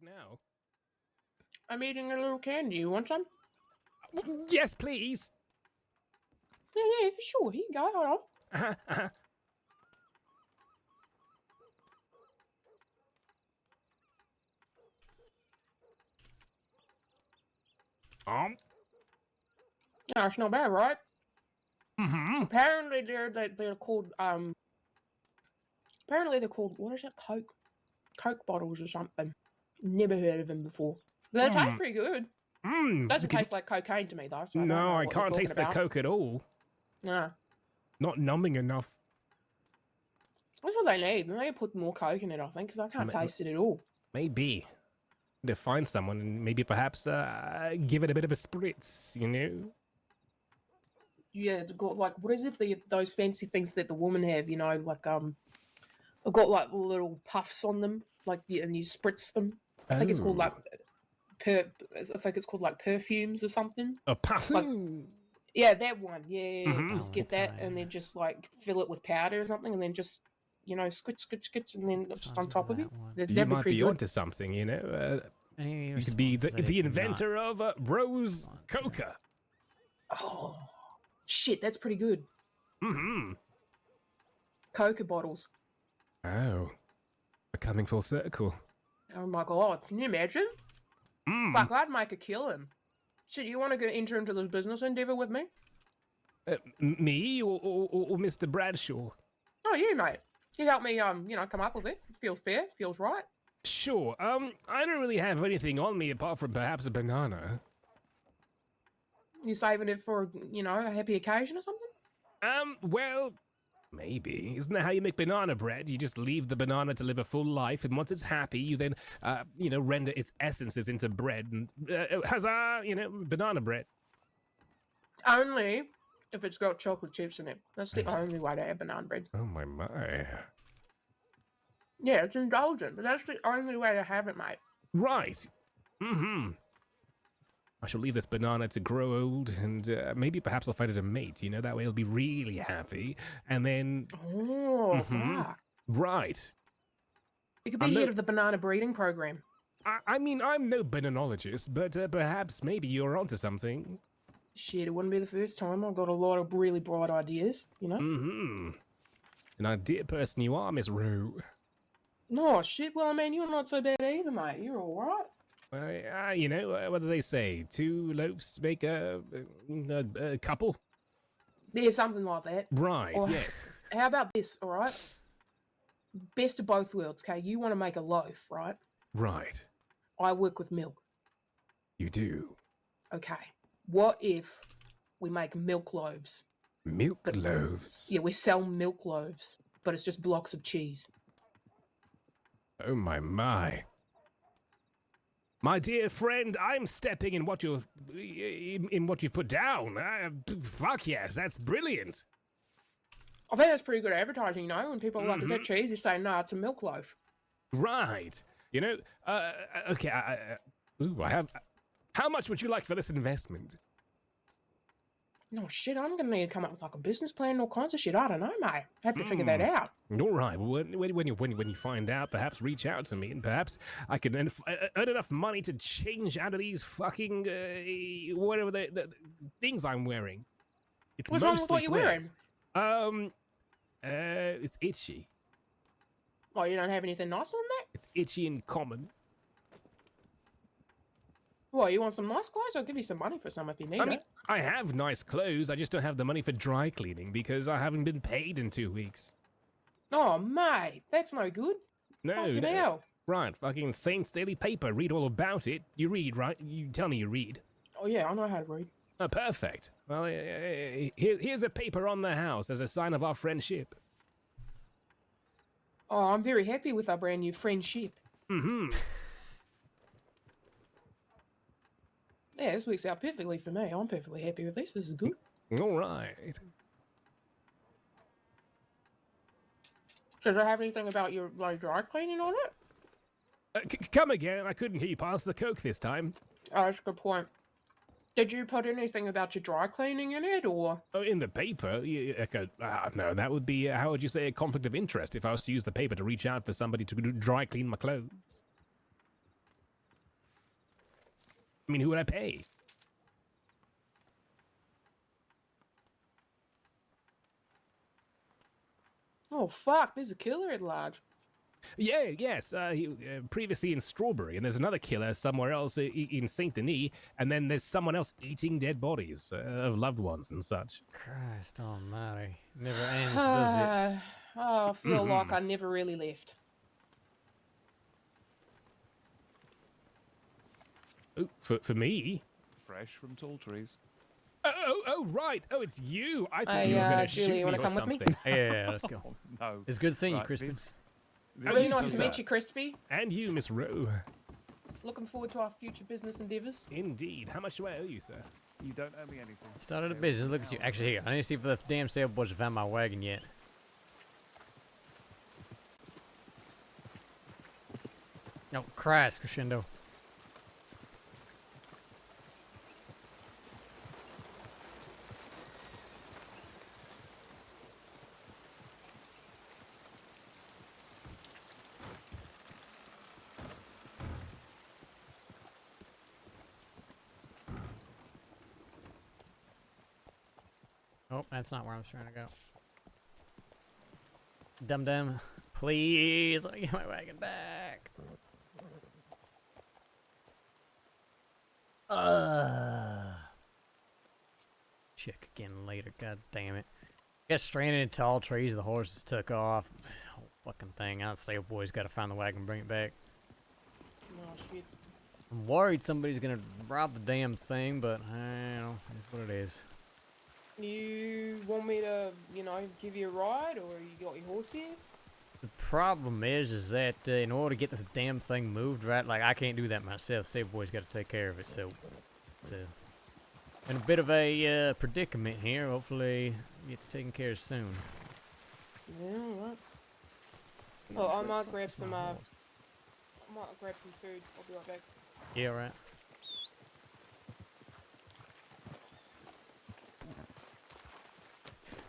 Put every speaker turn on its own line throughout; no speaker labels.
now?
I'm eating a little candy. You want some?
Yes, please.
Yeah, for sure. Here you go. Hold on. No, it's not bad, right?
Mm-hmm.
Apparently they're called Apparently they're called, what is it? Coke bottles or something. Never heard of them before. They taste pretty good. Doesn't taste like cocaine to me though. So
No,
I
I can't taste the Coke at all.
Nah.
Not numbing enough.
That's what they need. They need to put more Coke in it, I think, because I can't taste it at all.
Maybe. To find someone and maybe perhaps give it a bit of a spritz, you know?
Yeah, they've got like, what is it? Those fancy things that the women have, you know, like they've got like little puffs on them, like and you spritz them. I think it's called like I think it's called like perfumes or something.
A parfum.
Like, yeah, that one. Yeah, just get that and then just like fill it with powder or something, and then just scritch, and then just on top of it.
You might be onto something, you know. You could be the inventor of Rose Coca.
Oh, shit, that's pretty good.
Mm-hmm.
Coca bottles.
Oh, we're coming full circle.
Oh my god, can you imagine? Fuck, I'd make a killing. Shit, you want to go enter into this business endeavor with me?
Me or Mr. Bradshaw?
Oh, you, mate. You help me, come up with it. Feels fair, feels right.
Sure. I don't really have anything on me apart from perhaps a banana.
You saving it for, a happy occasion or something?
Well, maybe. Isn't that how you make banana bread? You just leave the banana to live a full life, and once it's happy, you then, render its essences into bread, and huzzah, banana bread.
Only if it's got chocolate chips in it. That's the only way to have banana bread.
Oh, my.
Yeah, it's indulgent, but that's the only way to have it, mate.
Right. Mm-hmm. I shall leave this banana to grow old, and maybe perhaps I'll find it a mate, that way it'll be really happy, and then...
Oh, fuck.
Right.
You could be head of the banana breeding program.
I mean, I'm no bananologist, but perhaps maybe you're onto something.
Shit, it wouldn't be the first time. I've got a lot of really bright ideas,
Mm-hmm. An idea person you are, Miss Rue.
No, shit, well, I mean, you're not so bad either, mate. You're alright.
What do they say? 2 loaves make a couple?
Yeah, something like that.
Right, yes.
How about this, alright? Best of both worlds, okay? You want to make a loaf, right?
Right.
I work with milk.
You do?
Okay. What if we make milk loaves?
Milk loaves?
Yeah, we sell milk loaves, but it's just blocks of cheese.
Oh, my. My dear friend, I'm stepping in what you've put down. Fuck yes, that's brilliant.
I think that's pretty good advertising, when people are like, is that cheese? You say, no, it's a milk loaf.
Right. Okay, I have... How much would you like for this investment?
No, shit, I'm going to need to come up with like a business plan and all kinds of shit. I don't know, mate. I have to figure that out.
All right. Well, when you find out, perhaps reach out to me, and perhaps I can earn enough money to change out of these fucking whatever the things I'm wearing. It's
What's wrong with what you're wearing?
It's itchy.
Oh, you don't have anything nice on that?
It's itchy and common.
Well, you want some nice clothes? I'll give you some money for some if you need it.
I have nice clothes. I just don't have the money for dry cleaning because I haven't been paid in 2 weeks.
Oh, mate, that's no good.
No.
Hell.
Right, fucking Saints Daily Paper. Read all about it. You read, right? You tell me you read.
Oh, yeah, I know how to read.
Oh, perfect. Well, here's a paper on the house as a sign of our friendship.
Oh, I'm very happy with our brand new friendship.
Mm-hmm.
Yeah, this works out perfectly for me. I'm perfectly happy with this. This is good.
All right.
Does it have anything about your dry cleaning on it?
Come again. I couldn't hear you pass the Coke this time.
Oh, that's a good point. Did you put anything about your dry cleaning in it, or?
Oh, in the paper? No, that would be, how would you say, a conflict of interest if I was to use the paper to reach out for somebody to dry clean my clothes. I mean, who would I pay?
Oh fuck! There's a killer at large.
Yeah, yes. He, previously in Strawberry, and there's another killer somewhere else in Saint Denis, and then there's someone else eating dead bodies of loved ones and such.
Christ almighty. Never ends, does it?
Oh, I feel like I never really left.
Oh, for me?
Fresh from tall trees.
Oh, right. Oh, it's you. I thought
Hey,
you were going to
Julie,
shoot
you
me
wanna
or
come with me?
something.
Yeah, let's go.
Oh, no.
It's good seeing you,
Right,
Crispin.
Really
so
nice to meet you, Crispy.
And you, Miss Rowe.
Looking forward to our future business endeavors.
Indeed. How much do I owe you, sir?
You don't owe me anything.
Started a business. Look at you. Actually, here. I need to see if the damn sale boys have found my wagon yet. Oh, Christ, Crescendo. Oh, that's not where I was trying to go. Dum dum, please let me get my wagon back. Check again later. God damn it! Got stranded in tall trees. The horses took off. This whole fucking thing. Our stable boys got to find the wagon and bring it back.
Oh shit.
I'm worried somebody's gonna rob the damn thing, but I don't know. It's what it is.
You want me to, give you a ride, or you got your horse here?
The problem is that in order to get this damn thing moved, right? Like I can't do that myself. Save boy's got to take care of it, so it's in a bit of a predicament here. Hopefully, it gets taken care of soon.
Yeah, alright. Well, I might grab some. I might grab some food. I'll be right back.
Yeah, right.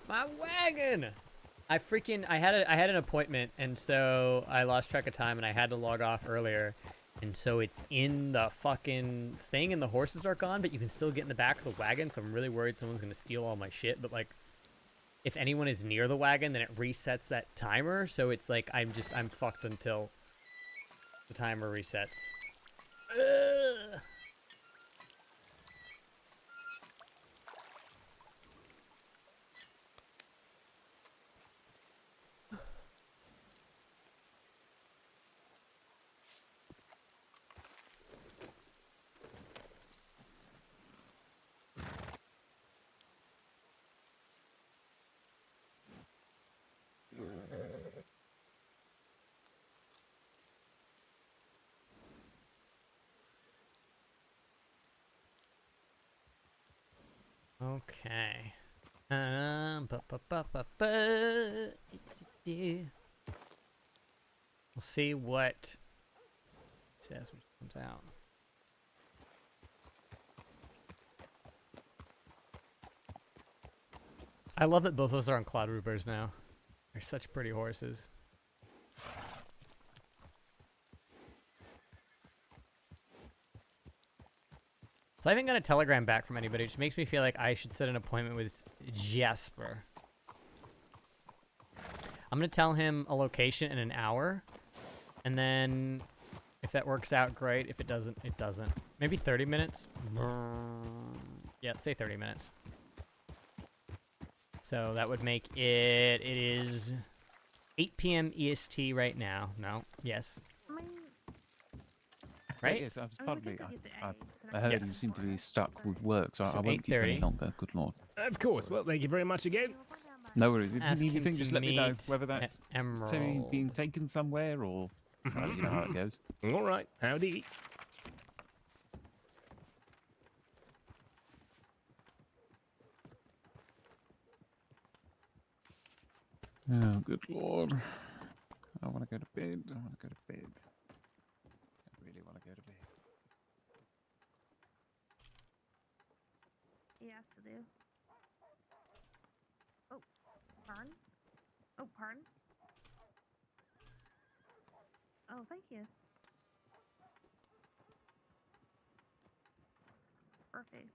My wagon! I had an appointment, and so I lost track of time, and I had to log off earlier, and so it's in the fucking thing, and the horses are gone, but you can still get in the back of the wagon, so I'm really worried someone's gonna steal all my shit, but like, if anyone is near the wagon, then it resets that timer, so it's like, I'm fucked until the timer resets. Ugh. Okay. We'll see what says when it comes out. I love that both of us are on Cloud Reapers now. They're such pretty horses. So I haven't got a telegram back from anybody, which makes me feel like I should set an appointment with Jasper. I'm gonna tell him a location in an hour, and then if that works out, great. If it doesn't, it doesn't. Maybe 30 minutes? Yeah, say 30 minutes. So that would make it is 8 p.m. EST right now. No, yes. Right?
Yes, pardon me. I heard you seem to be stuck with work, so I won't keep you any
8:30.
longer. Good lord.
Of course. Well, thank you very much again.
No worries. If
Ask
you need
him
anything,
to
just let me know.
meet
Whether that's
Emerald.
being taken somewhere or well, you know how it goes.
All right. Howdy.
Oh, good lord. I want to go to bed. I want to go to bed. I really want to go to bed.
Yes, I do. Oh, pardon? Oh, pardon? Oh, thank you. Perfect.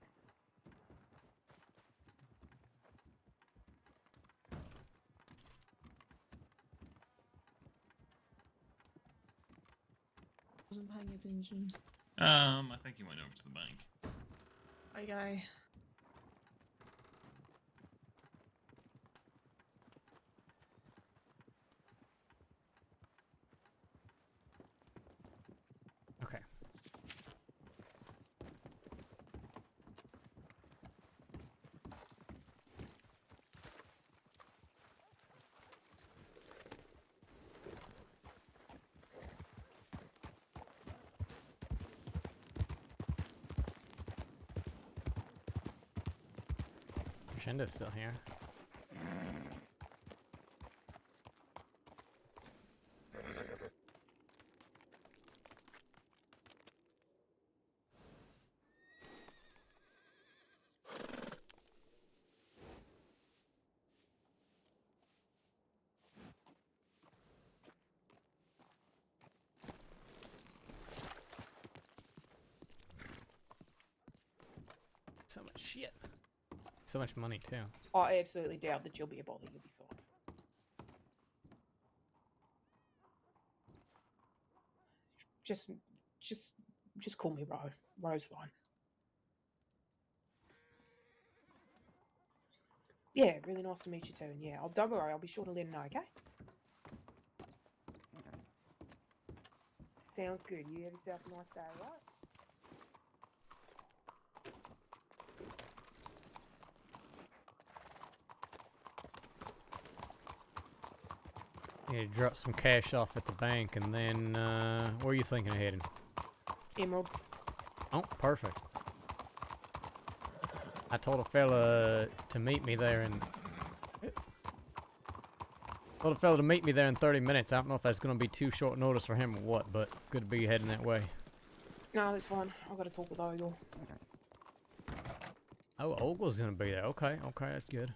Wasn't paying attention.
I think he went over to the bank.
Okay.
Okay. Crescendo's still here. So much shit. So much money too.
I absolutely doubt that you'll be a bother. You'll be fine. Just call me Ro. Ro's fine. Yeah, really nice to meet you too. And yeah, don't worry, I'll be sure to let him know. Okay. Sounds good. You have yourself a nice day, right?
You drop some cash off at the bank, and then where are you thinking of heading?
Emerald.
Oh, perfect. I told a fella to meet me there in. Told a fella to meet me there in 30 minutes. I don't know if that's going to be too short notice for him or what, but good to be heading that way.
No, that's fine. I've got to talk with Ogle.
Oh, Ogle's going to be there. Okay, okay, that's good.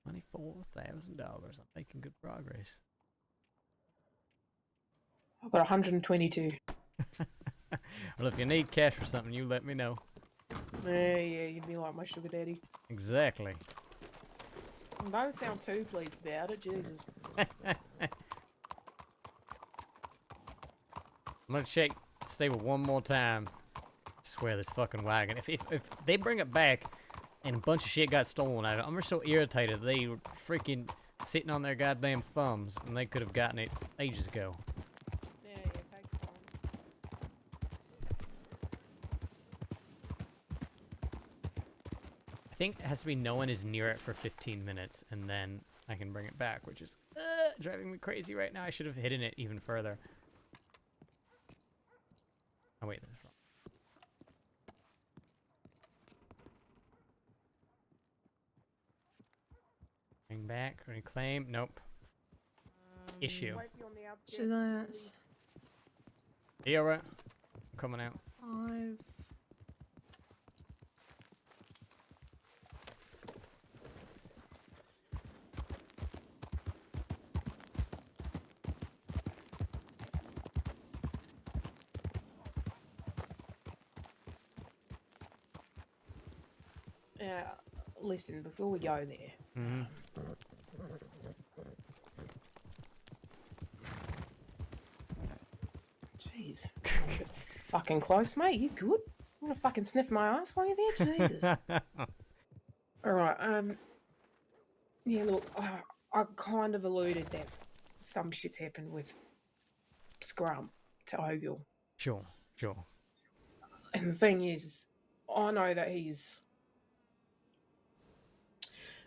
$24,000. I'm making good progress.
I've got 122.
Well, if you need cash for something, you let me know.
Yeah, you'd be like my sugar daddy.
Exactly.
Don't sound too pleased about it, Jesus.
I'm gonna check stable one more time. I swear this fucking wagon. If they bring it back and a bunch of shit got stolen out of it, I'm just so irritated. They were freaking sitting on their goddamn thumbs and they could have gotten it ages ago.
Yeah, take your time.
I think it has to be no one is near it for 15 minutes and then I can bring it back, which is driving me crazy right now. I should have hidden it even further. Oh wait, that's wrong. Bring back, reclaim, nope. Issue.
Wait for you on the outskirts.
So that's
Are you alright? I'm coming out.
5.
Listen, before we go there,
Mm-hmm.
jeez, a bit fucking close, mate. You good? I'm gonna fucking sniff my ass while you're there, Jesus. All right. Yeah. Look, I kind of alluded that some shit's happened with Scrum to Ogle,
Sure, sure.
and the thing is, I know that he's.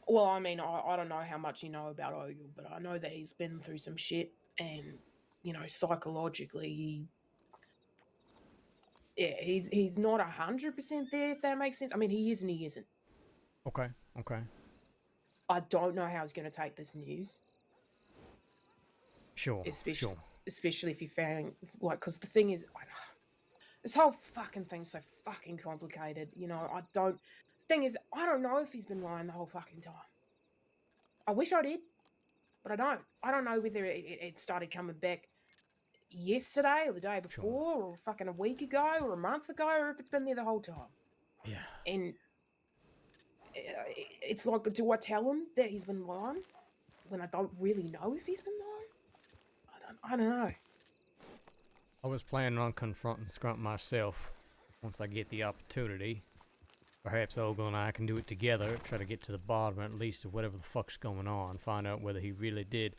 Well, I mean, I don't know how much you know about Ogle, but I know that he's been through some shit, and you know, psychologically, he's not 100% there. If that makes sense. I mean, he is and he isn't.
Okay, okay.
I don't know how he's going to take this news,
Sure,
especially
sure.
especially if he found like, because the thing is, this whole fucking thing's so fucking complicated. You know, I don't. The thing is, I don't know if he's been lying the whole fucking time. I wish I did, but I don't. I don't know whether it started coming back yesterday or the day before or fucking a week ago or a month ago or if it's been there the whole time.
Yeah.
And it's like, do I tell him that he's been lying when I don't really know if he's been lying? I don't know.
I was planning on confronting Scrump myself once I get the opportunity. Perhaps Ogle and I can do it together, try to get to the bottom at least of whatever the fuck's going on, find out whether he really did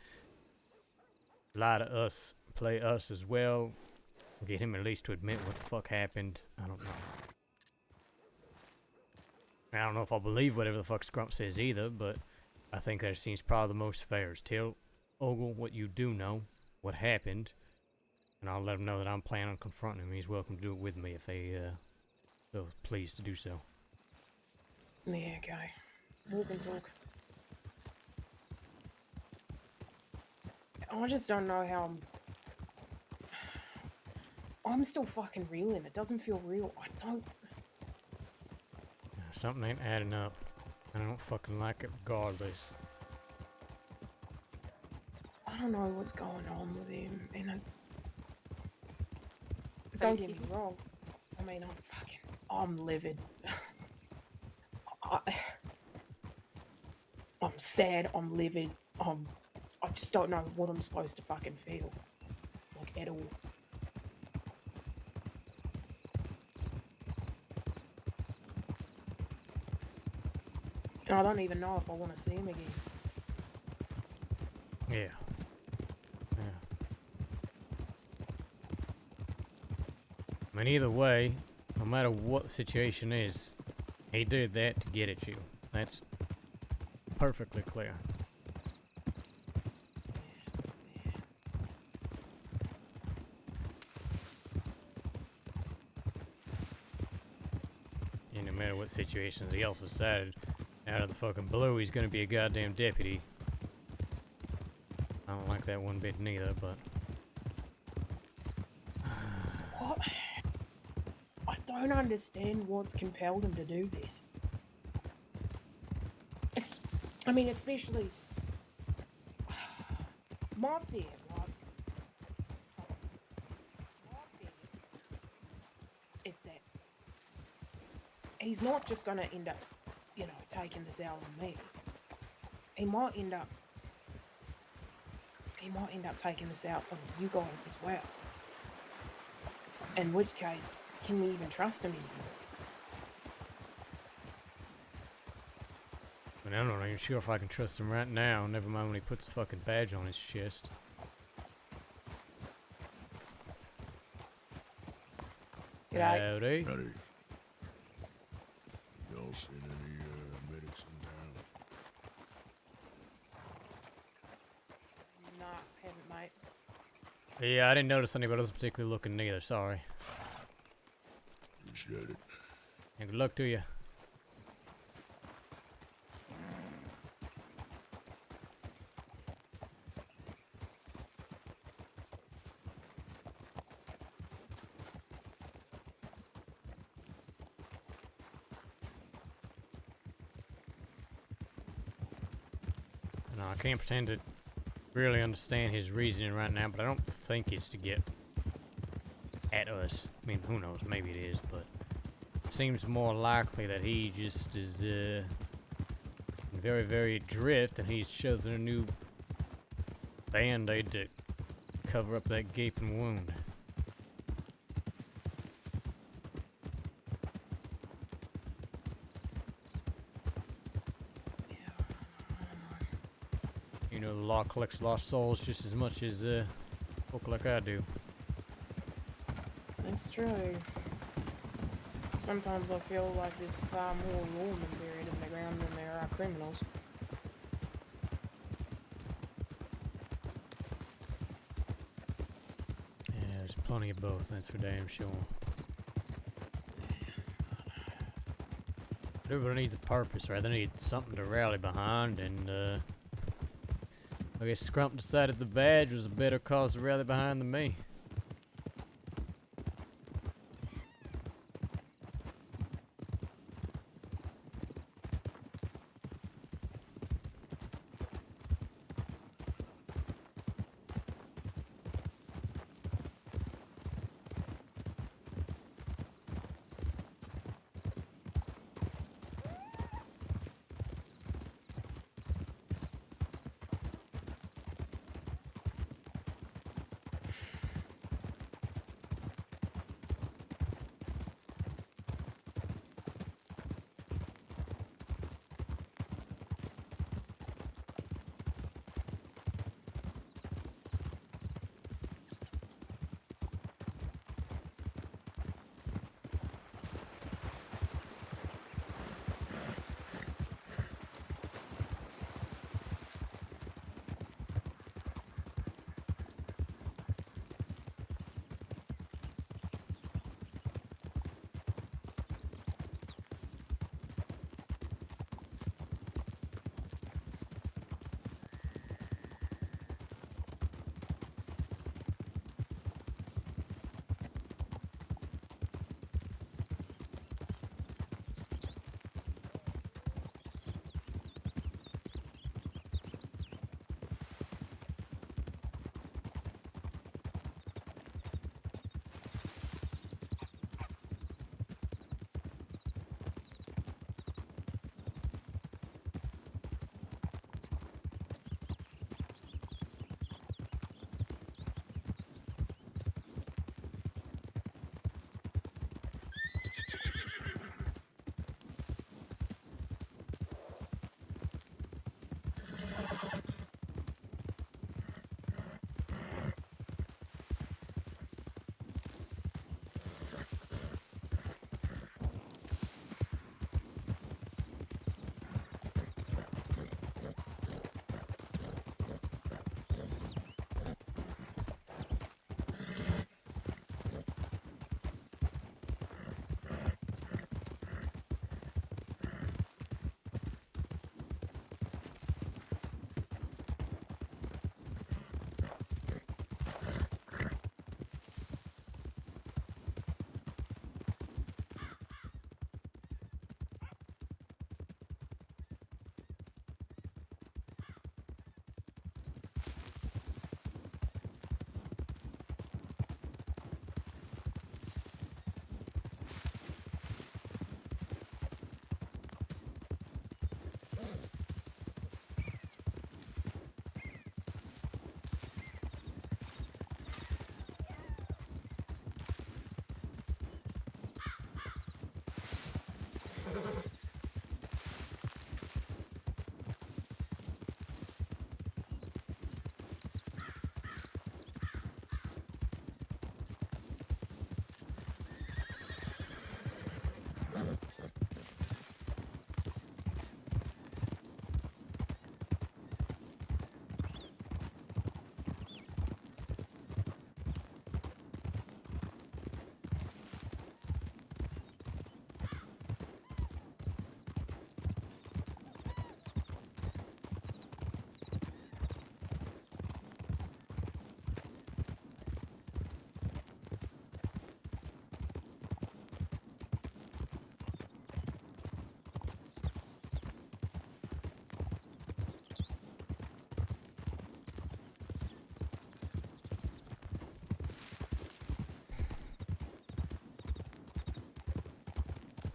lie to us, play us as well, get him at least to admit what the fuck happened. I don't know. I don't know if I'll believe whatever the fuck Scrump says either, but I think that seems probably the most fair. Is tell Ogle what you do know, what happened, and I'll let him know that I'm planning on confronting him. He's welcome to do it with me if they feel pleased to do so.
Yeah, okay. Walk and talk. I just don't know how I'm still fucking reeling. It doesn't feel real. I don't...
Something ain't adding up. And I don't fucking like it regardless.
I don't know what's going on with him, and don't get me wrong. I mean, I'm livid. I'm sad. I'm livid. I just don't know what I'm supposed to fucking feel, like at all. And I don't even know if I want to see him again.
Yeah. I mean, either way, no matter what the situation is, he did that to get at you. That's perfectly clear. And no matter what situations he also decided, out of the fucking blue, he's gonna be a goddamn deputy. I don't like that one bit neither, but...
What? I don't understand what's compelled him to do this. I mean, especially... my fear, right? My fear is that he's not just gonna end up, you know, taking this out on me. He might end up taking this out on you guys as well. In which case, can we even trust him anymore?
I mean, I'm not even sure if I can trust him right now, never mind when he puts a fucking badge on his chest.
G'day.
Howdy.
Howdy. Y'all seen any medics in town?
Nah, haven't, mate.
Yeah, I didn't notice anybody else particularly looking neither, sorry.
Appreciate it.
And good luck to you. No, I can't pretend to really understand his reasoning right now, but I don't think it's to get at us. I mean, who knows? Maybe it is, but it seems more likely that he just is very, very adrift, and he's chosen a new band-aid to cover up that gaping wound. You know, the law collects lost souls just as much as folk like I do.
That's true. Sometimes I feel like there's far more lawmen buried in the ground than there are criminals.
Yeah, there's plenty of both, that's for damn sure. Everybody needs a purpose, right? They need something to rally behind, and I guess Scrump decided the badge was a better cause to rally behind than me.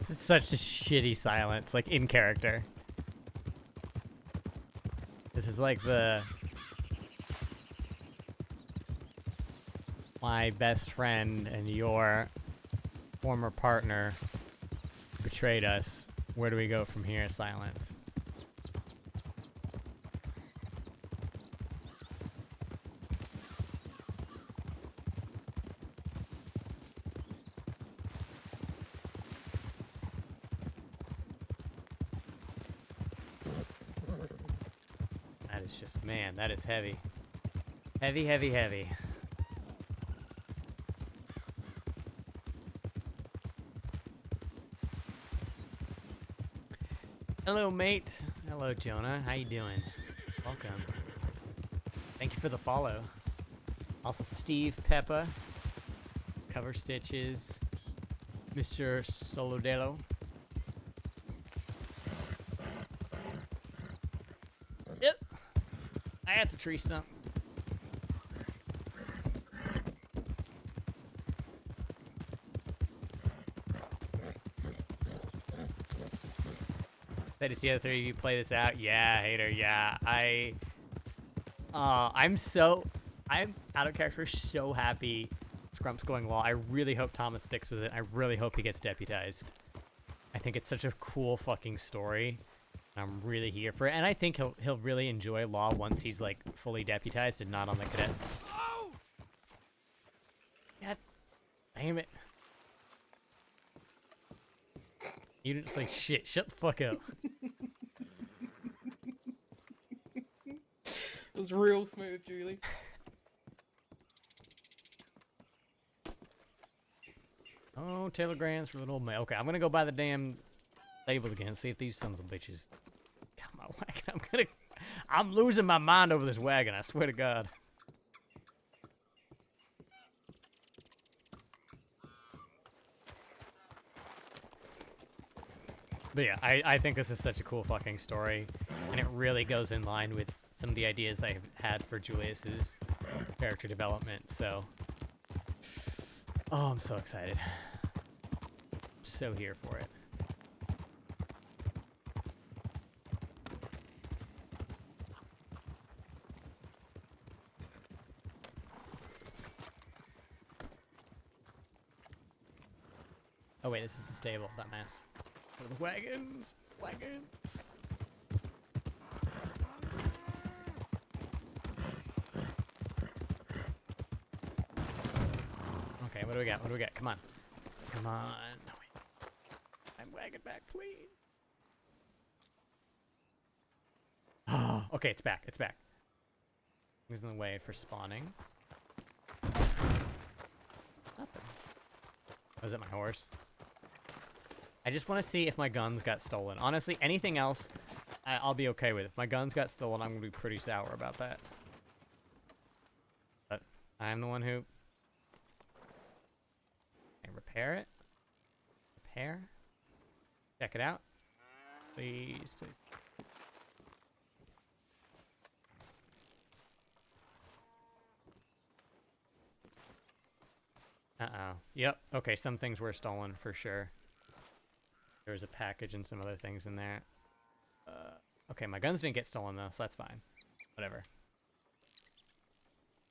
This is such a shitty silence, like in character. This is like my best friend and your former partner betrayed us. Where do we go from here? Silence. That is just, man, that is heavy. Heavy, heavy, heavy. Hello, mate. Hello, Jonah. How you doing? Welcome. Thank you for the follow. Also, Steve Peppa, Cover Stitches, Mr. Solodelo. Yep. That's a tree stump. Glad to see the three of you play this out. Yeah, hater. Yeah, I'm out of character. So happy Scrump's going law. I really hope Thomas sticks with it. I really hope he gets deputized. I think it's such a cool fucking story. I'm really here for it, and I think he'll really enjoy law once he's like fully deputized and not on the cadet. God damn it! You didn't say shit. Shut the fuck up.
It was real smooth, Julie.
Oh, telegrams for little mail. Okay, I'm gonna go by the damn stables again and see if these sons of bitches got my wagon. I'm losing my mind over this wagon, I swear to God. But yeah, I think this is such a cool fucking story, and it really goes in line with some of the ideas I've had for Julius's character development, so... Oh, I'm so excited. So here for it. Oh wait, this is the stable, dumbass. What are the wagons? Wagons! Okay, what do we got? What do we got? Come on. Come on. No, wait. I'm wagon back, please. Oh, okay, it's back. It's back. He's in the way for spawning. Nothing. Was it my horse? I just want to see if my guns got stolen. Honestly, anything else, I'll be okay with. If my guns got stolen, I'm going to be pretty sour about that. But I'm the one who... Okay, repair it. Repair. Check it out. Please, please. Uh-oh. Yep. Okay, some things were stolen for sure. There was a package and some other things in there. Okay, my guns didn't get stolen though, so that's fine. Whatever.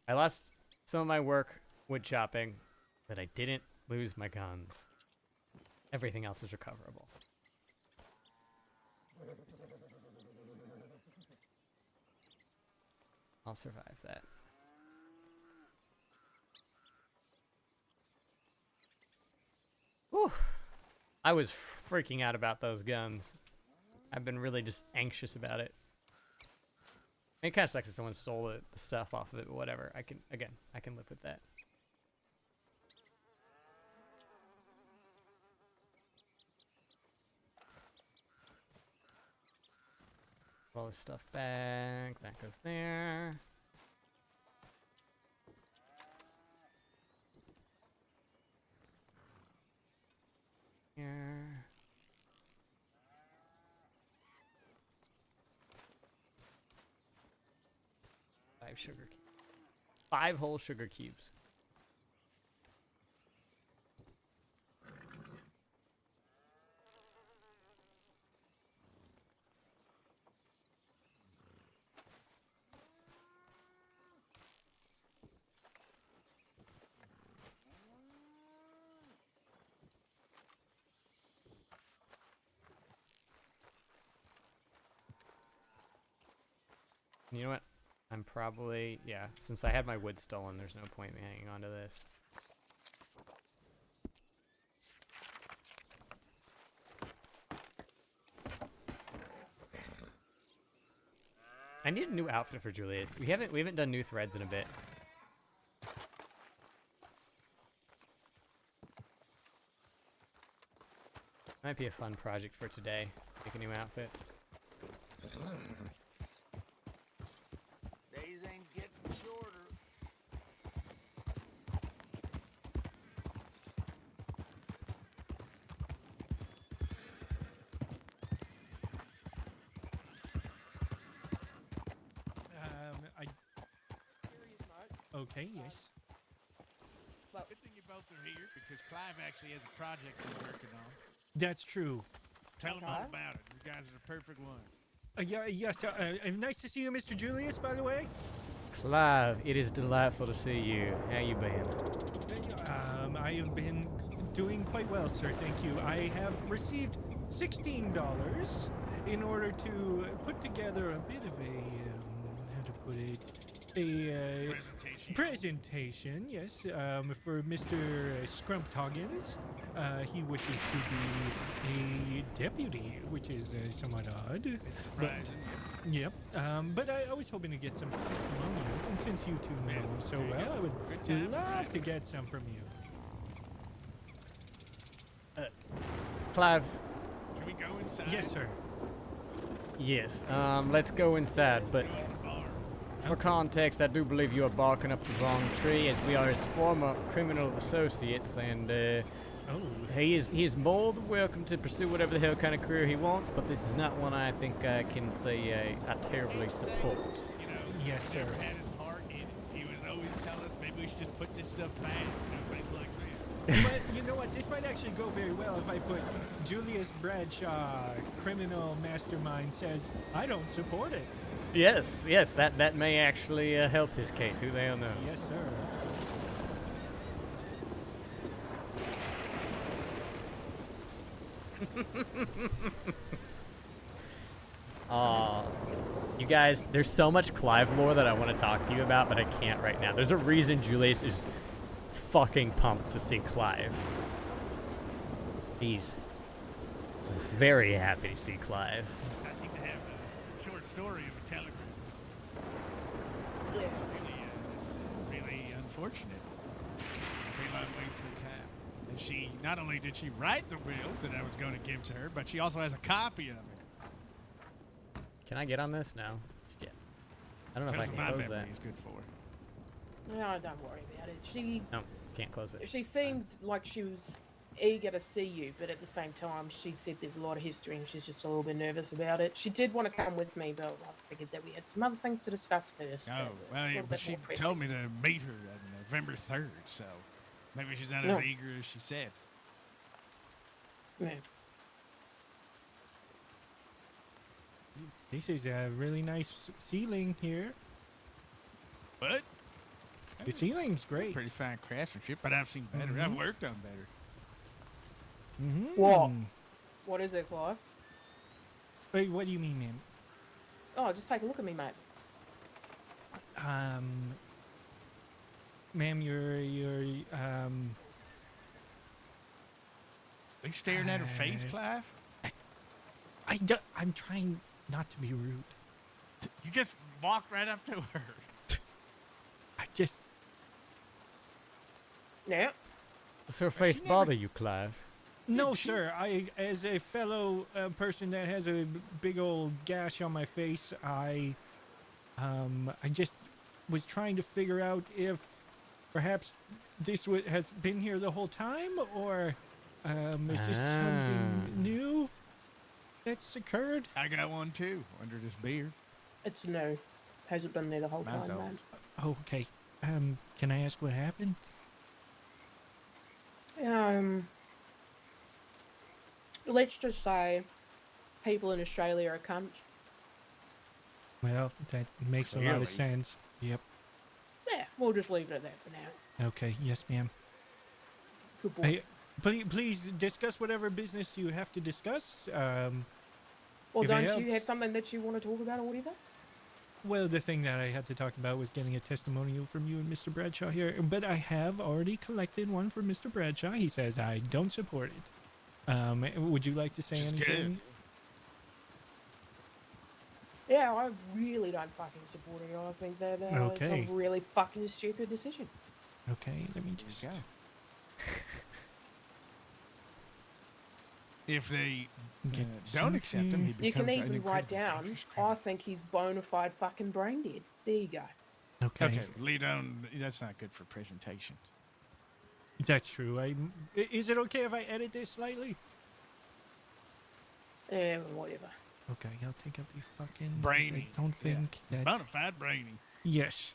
I lost some of my work wood chopping, but I didn't lose my guns. Everything else is recoverable. I'll survive that. Whew. I was freaking out about those guns. I've been really just anxious about it. It kind of sucks that someone stole the stuff off of it, but whatever. I can live with that. All this stuff back. That goes there. Here. 5 sugar cubes. 5 whole sugar cubes. You know what? I'm probably, yeah, since I had my wood stolen, there's no point in me hanging on to this. I need a new outfit for Julius. We haven't done new threads in a bit. Might be a fun project for today. Make a new outfit.
Days ain't getting shorter.
Okay, yes.
Well,
Good thing you both are here because Clive actually has a project he's working on.
That's true.
Tell him all
Okay.
about it. You guys are the perfect ones.
Yes, nice to see you, Mr. Julius, by the way.
Clive, it is delightful to see you. How you been?
I have been doing quite well, sir, thank you. I have received $16 in order to put together a bit of a, how to put it, a presentation, yes, for Mr. Scrumptoggins. He wishes to be a deputy, which is somewhat odd.
It's surprising.
Yep. But I was hoping to get some testimonials, and since you two know him so
there you
well,
go.
I would
Good time.
love to get some from you.
Clive,
Can we go inside?
Yes, sir.
yes. Let's go inside, but
Go in the bar.
for context, I do believe you are barking up the wrong tree, as we are his former criminal associates, and
Oh,
he is more than welcome to pursue whatever the hell kind of career he wants, but this is not one I think I can say I terribly support.
You know,
Yes,
he
sir.
never had his heart in it. He was always telling us maybe we should just put this stuff back. You know, things like that.
but you know what? This might actually go very well if I put Julius Bradshaw, criminal mastermind, says I don't support it.
Yes, that may actually help his case. Who the hell knows?
Yes, sir.
You guys, there's so much Clive lore that I want to talk to you about, but I can't right now. There's a reason Julius is fucking pumped to see Clive. He's very happy to see Clive.
I think they have a short story of a telegram.
yeah.
It's really unfortunate. I feel I'm wasting time. And she, not only did she write the will that I was going to give to her, but she also has a copy of it.
Can I get on this? No. Shit. I don't know if I
Tells
can
my
close
memory
that.
is good for.
No, don't worry about it.
No, can't close it.
She seemed like she was eager to see you, but at the same time, she said there's a lot of history and she's just a little bit nervous about it. She did want to come with me, but I figured that we had some other things to discuss first.
Oh,
that were
well,
a
yeah,
little
but
bit
she
more pressing.
told me to meet her on November 3rd, so maybe she's not
No.
as eager as she said.
Yeah.
This is a really nice ceiling here.
But
The ceiling's great.
pretty fine craftsmanship, but I've seen better. I've worked on better.
Mm-hmm.
What? What is it, Clive?
Wait, what do you mean, ma'am?
Oh, just take a look at me, mate.
Ma'am, you're
Are you staring at her face, Clive?
I'm trying not to be rude.
You just walked right up to her.
I just,
Yeah.
Does her face
never-
bother you, Clive?
no, sir. As a fellow person that has a big old gash on my face, I just was trying to figure out if perhaps this has been here the whole time, or is this something new that's occurred?
I got one too, under this beard.
It's no. Hasn't been there the whole
Mine's
time,
old.
mate.
Oh, okay. Can I ask what happened?
Let's just say people in Australia are cunts.
Well, that makes a lot
Clearly.
of sense. Yep.
Yeah, we'll just leave it at that for now.
Okay. Yes, ma'am.
Good boy.
Hey, please discuss whatever business you have to discuss.
Or
if it
don't you
helps.
have something that you want to talk about or whatever?
Well, the thing that I had to talk about was getting a testimonial from you and Mr. Bradshaw here, but I have already collected one from Mr. Bradshaw. He says I don't support it. Would you like to say
Which is
anything?
good.
Yeah, I really don't fucking support it. I think that it's
Okay.
a really fucking stupid decision.
Okay, let me just.
Go. If they
Get
don't accept him, he
something.
You can
becomes an
even write
incredible
down,
dangerous
I
criminal.
think he's bona fide fucking brain dead. There you go.
Okay.
Okay, lead on. That's not good for presentation.
That's true. Is it okay if I edit this slightly?
Yeah, whatever.
Okay, I'll take out the fucking.
Brainy.
I don't think that.
Bona fide brainy.
Yes.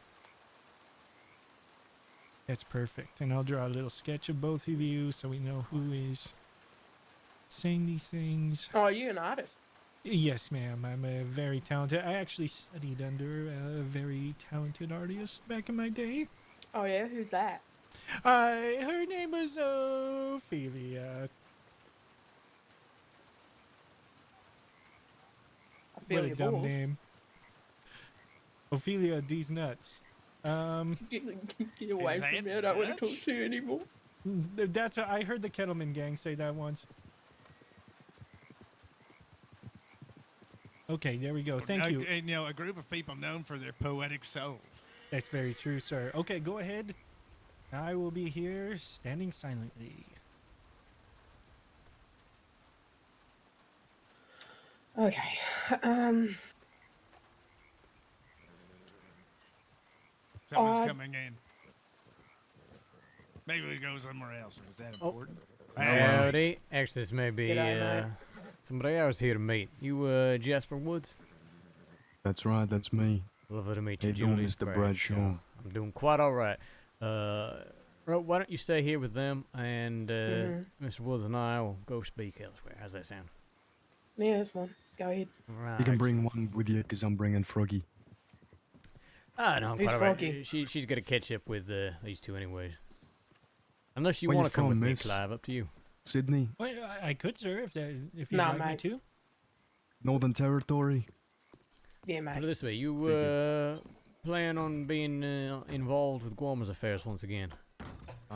That's perfect. And I'll draw a little sketch of both of you so we know who is saying these things.
Oh, you're an artist.
Yes, ma'am. I'm a very talented. I actually studied under a very talented artist back in my day.
Oh yeah, who's that?
Her name was Ophelia.
I feel
What a
your
dumb
balls.
name. Ophelia D's nuts.
Get away
Is
from
that
me. I don't want to
Dutch?
talk to you anymore.
That's I heard the Kettleman gang say that once. Okay, there we go. Thank you.
And, a group of people known for their poetic souls.
That's very true, sir. Okay, go ahead. I will be here standing silently.
Okay.
Someone's coming in. Maybe we go somewhere else. Is that important?
Howdy. Actually, this may be
G'day, mate.
somebody I was here to meet. You, Jasper Woods?
That's right, that's me.
Lovely to meet
How
you,
you doing,
Julius
Mr. Bradshaw?
I'm doing quite all right. Well, why don't you stay here with them, and Mr. Woods and I will go speak elsewhere. How's that sound?
Yeah, that's fine. Go ahead.
Right.
You can bring one with you, because I'm bringing Froggy.
Ah, no, I'm
Who's
quite all right.
Froggy?
She's gonna catch up with these two anyways. Unless you
Where you
want to come with
from,
me,
miss?
Clive, up to you.
Sydney?
Well, I could, sir, if you'd
Nah,
like me
mate.
to.
Northern Territory?
Yeah,
Put it
mate.
this way, you plan on being involved with Guama's affairs once again?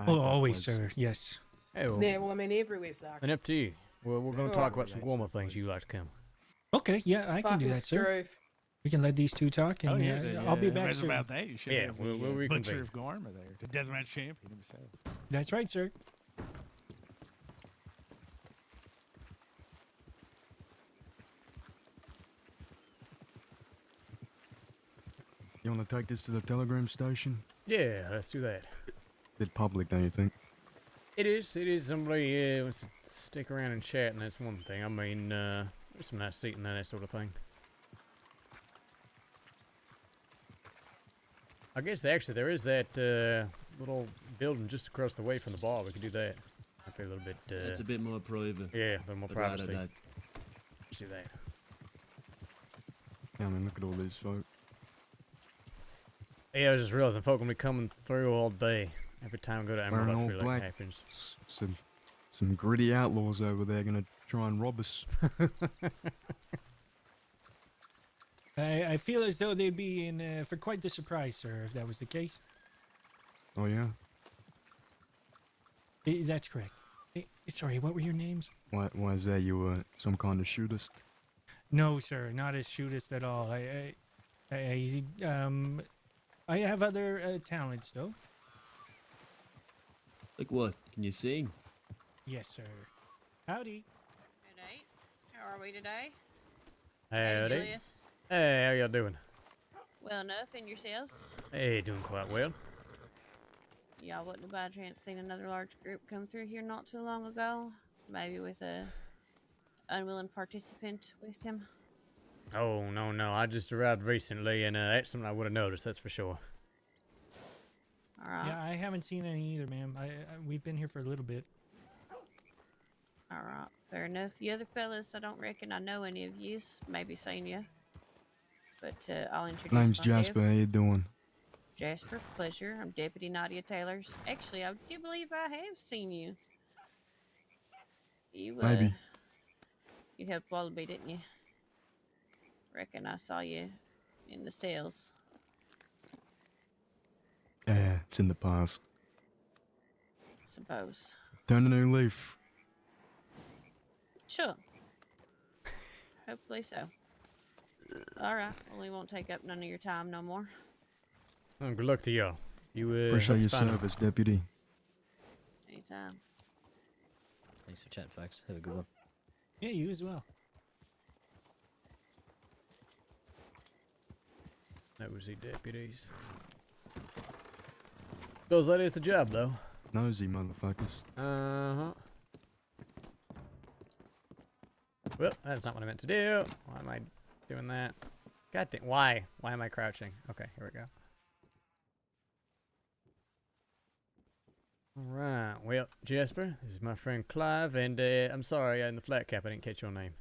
Oh, always, sir. Yes.
Hey, well,
Yeah, well, I mean, everywhere sucks.
and up to you. Well, we're going to
Oh,
talk about some Guama things you like to come.
Okay, yeah, I can do
Fucking
that, sir.
truth.
We can let these two talk, and I'll be back
That's
soon.
about that. You should
Yeah,
have
we'll
the
reconvene.
Butcher of Gorma there. The deathmatch champion himself.
That's right, sir.
You want to take this to the telegram station?
Yeah, let's do that.
Bit public, don't you think?
It is. Somebody wants to stick around and chat, and that's one thing. I mean, there's some nice seating and that sort of thing. I guess actually there is that little building just across the way from the bar. We could do that. Might be a little bit.
It's a bit more private.
Yeah, a little more
I'd rather
privacy.
that.
Let's do that.
Yeah, I mean, look at all these folk.
Yeah, I was just realizing folk will be coming through all day. Every time I go to Emerald,
Wearing
I
all
feel like
black.
it happens.
Some gritty outlaws over there gonna try and rob us.
I feel as though they'd be in for quite the surprise, sir, if that was the case.
Oh, yeah?
That's correct. Sorry, what were your names?
Why is that? You were some kind of shootist?
No, sir, not as shootist at all. I have other talents, though.
Like what? Can you sing?
Yes, sir. Howdy.
Good night. How are we today?
Howdy.
Julius.
Hey, how y'all doing?
Well enough, and yourselves?
Hey, doing quite well.
Y'all wouldn't by chance seen another large group come through here not too long ago? Maybe with a unwilling participant with him?
Oh, no. I just arrived recently, and that's something I would have noticed, that's for sure.
Alright.
Yeah, I haven't seen any either, ma'am. We've been here for a little bit.
Alright, fair enough. The other fellas, I don't reckon I know any of yous. Maybe seen you. But I'll introduce
Name's
myself.
Jasper, how you doing?
Jasper, pleasure. I'm Deputy Nadia Taylor's. Actually, I do believe I have seen you. You,
Maybe.
You helped Wallaby, didn't you? Reckon I saw you in the cells.
Yeah, it's in the past.
Suppose.
Turn a new leaf.
Sure. Hopefully so. All right. Well, we won't take up none of your time no more.
Oh, good luck to y'all. You
Appreciate
hope
your
you find 'em.
service, deputy.
Anytime.
Thanks for chatting, folks. Have a good one.
Yeah, you as well.
Nosy deputies. Suppose that is the job, though.
Nosy motherfuckers.
Uh-huh. Well, that's not what I meant to do. Why am I doing that? God damn, why? Why am I crouching? Okay, here we go. Alright, well, Jasper, this is my friend Clive, and I'm sorry, in the flat cap I didn't catch your name.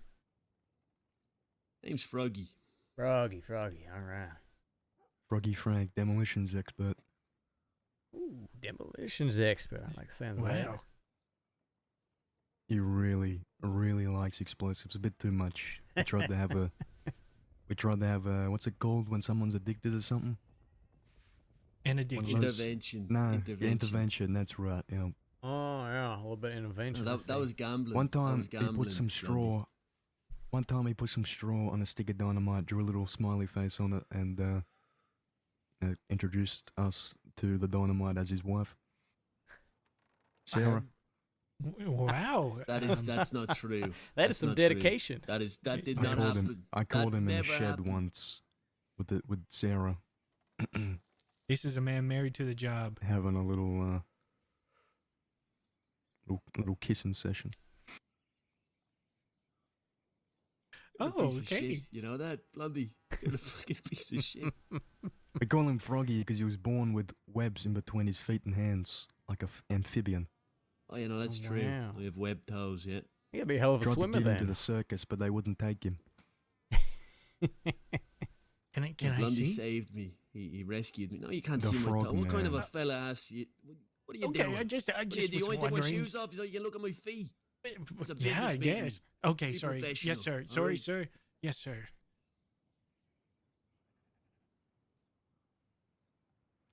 Name's Froggy.
Froggy, alright.
Froggy Frank, demolitions expert.
Ooh, demolitions expert. I like the sounds of that.
Wow.
He really, really likes explosives. A bit too much. We tried to have a, what's it called when someone's addicted or something?
An addiction.
Intervention.
No, intervention, that's right, yeah.
Oh, yeah, a little bit of intervention.
No,
I
that was
see.
gambling.
One
That
time
was
he
gambling,
put some
Blondie.
straw. One time he put some straw on a stick of dynamite, drew a little smiley face on it, and introduced us to the dynamite as his wife, Sarah.
Wow.
That's not true.
That is
That's
some
not true.
dedication.
That did
I
not
called
happen.
him. I
That
called him in a
never
shed
happened.
once, with Sarah,
This is a man married to the job.
having a little kissing session.
You're a
Oh,
piece of shit.
okay.
You know that, Blondie? You're a fucking piece of shit.
We call him Froggy because he was born with webs in between his feet and hands, like a amphibian.
Oh, you know, that's
Oh,
true.
wow.
We have webbed toes, yeah.
He'll be a hell of a
Tried to
swimmer
give him to
then.
the circus, but they wouldn't take him.
Can I
Blondie
see?
saved me. He rescued me. No, you can't
The
see my
frog
toe. What kind of
man.
a fella ass you? What are you
Okay,
doing?
I just
What do you do?
was
You want to take my
wondering.
shoes off so you can look at my feet? It's a
Yeah, I
business meeting.
guess. Okay,
Be
sorry.
professional,
Yes, sir.
all
Sorry,
right?
sir. Yes, sir.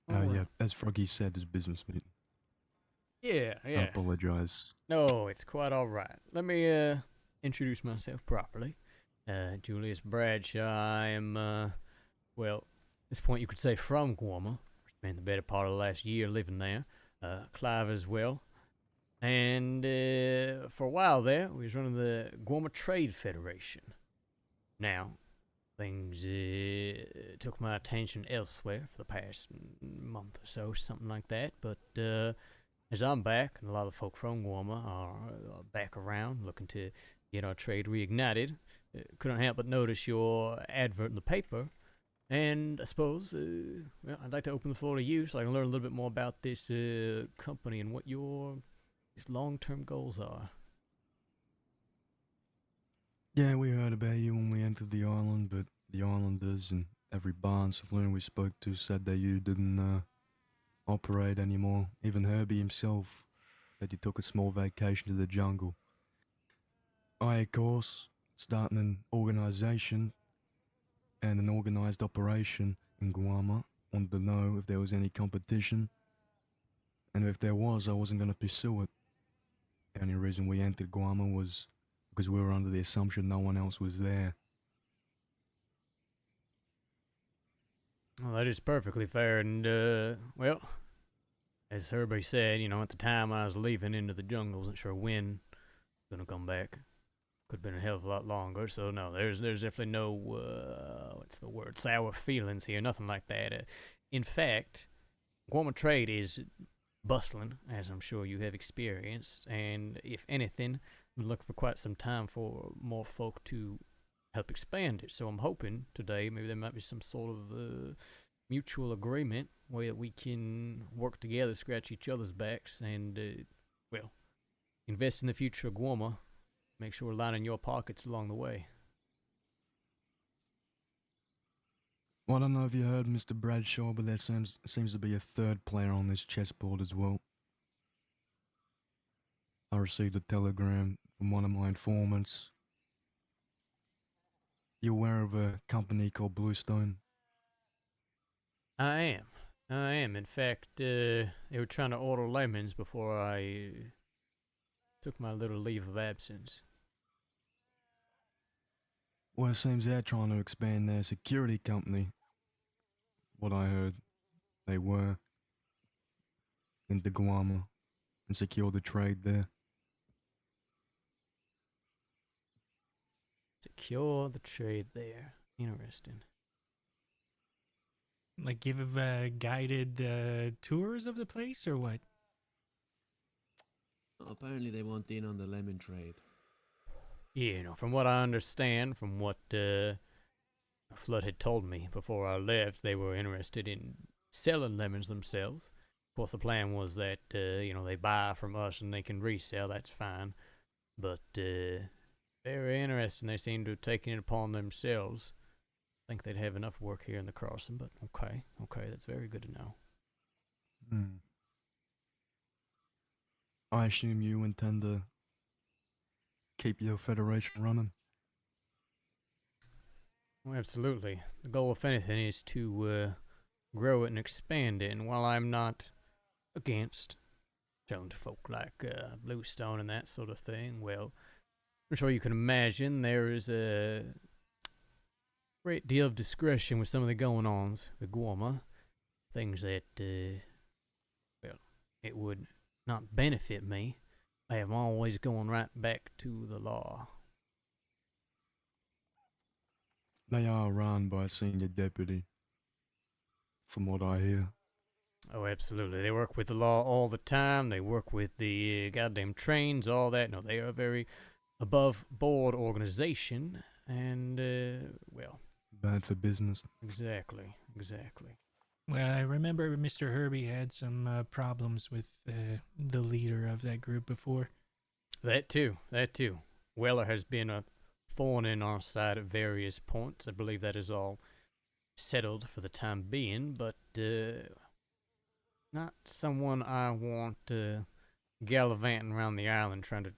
Oh yeah,
Alright.
as Froggy said, his business meeting.
Yeah,
I
yeah.
apologize.
No, it's quite all right. Let me introduce myself properly. Julius Bradshaw. I am, well, at this point you could say from Guarma. Spent the better part of the last year living there. Clive as well. And for a while there, we was running the Guarma Trade Federation. Now, things took my attention elsewhere for the past month or so, something like that. But as I'm back, and a lot of folk from Guarma are back around looking to get our trade reignited, couldn't help but notice your advert in the paper. And I suppose, well, I'd like to open the floor to you so I can learn a little bit more about this company and what your long-term goals are.
Yeah, we heard about you when we entered the island, but the islanders and every barn saloon we spoke to said that you didn't operate anymore. Even Herbie himself said you took a small vacation to the jungle. I, of course, starting an organization and an organized operation in Guarma, wanted to know if there was any competition, and if there was, I wasn't going to pursue it. The only reason we entered Guarma was because we were under the assumption no one else was there.
Well, that is perfectly fair, and, well, as Herbie said, at the time I was leaving into the jungle, wasn't sure when I was going to come back. Could have been a hell of a lot longer, so no, there's definitely no, what's the word, sour feelings here, nothing like that. In fact, Guarma Trade is bustling, as I'm sure you have experienced, and if anything, I'm looking for quite some time for more folk to help expand it. So I'm hoping today maybe there might be some sort of mutual agreement where we can work together, scratch each other's backs, and, well, invest in the future of Guarma. Make sure we're lining your pockets along the way.
Well, I don't know if you heard, Mr. Bradshaw, but there seems to be a third player on this chessboard as well. I received a telegram from one of my informants. You aware of a company called Bluestone?
I am. I am. In fact, they were trying to order lemons before I took my little leave of absence.
Well, it seems they're trying to expand their security company. What I heard, they were into Guam and secure the trade there.
Secure the trade there. Interesting.
Like give guided tours of the place or what?
Apparently they want in on the lemon trade.
Yeah, from what I understand, from what Flood had told me before I left, they were interested in selling lemons themselves. Of course, the plan was that, they buy from us and they can resell, that's fine. But, very interesting, they seem to have taken it upon themselves. I think they'd have enough work here in the crossing, but okay, that's very good to know.
I assume you intend to keep your federation running?
Well, absolutely. The goal, if anything, is to grow it and expand it. And while I'm not against selling to folk like Bluestone and that sort of thing, well, I'm sure you can imagine there is a great deal of discretion with some of the going-ons with Guama. Things that, it would not benefit me. I am always going right back to the law.
They are run by a senior deputy, from what I hear.
Oh, absolutely. They work with the law all the time. They work with the goddamn trains, all that. No, they are a very above-board organization. And,
Bad for business.
Exactly.
Well, I remember Mr. Herbie had some problems with the leader of that group before.
That too. Weller has been a thorn in our side at various points. I believe that is all settled for the time being, but not someone I want gallivanting around the island trying to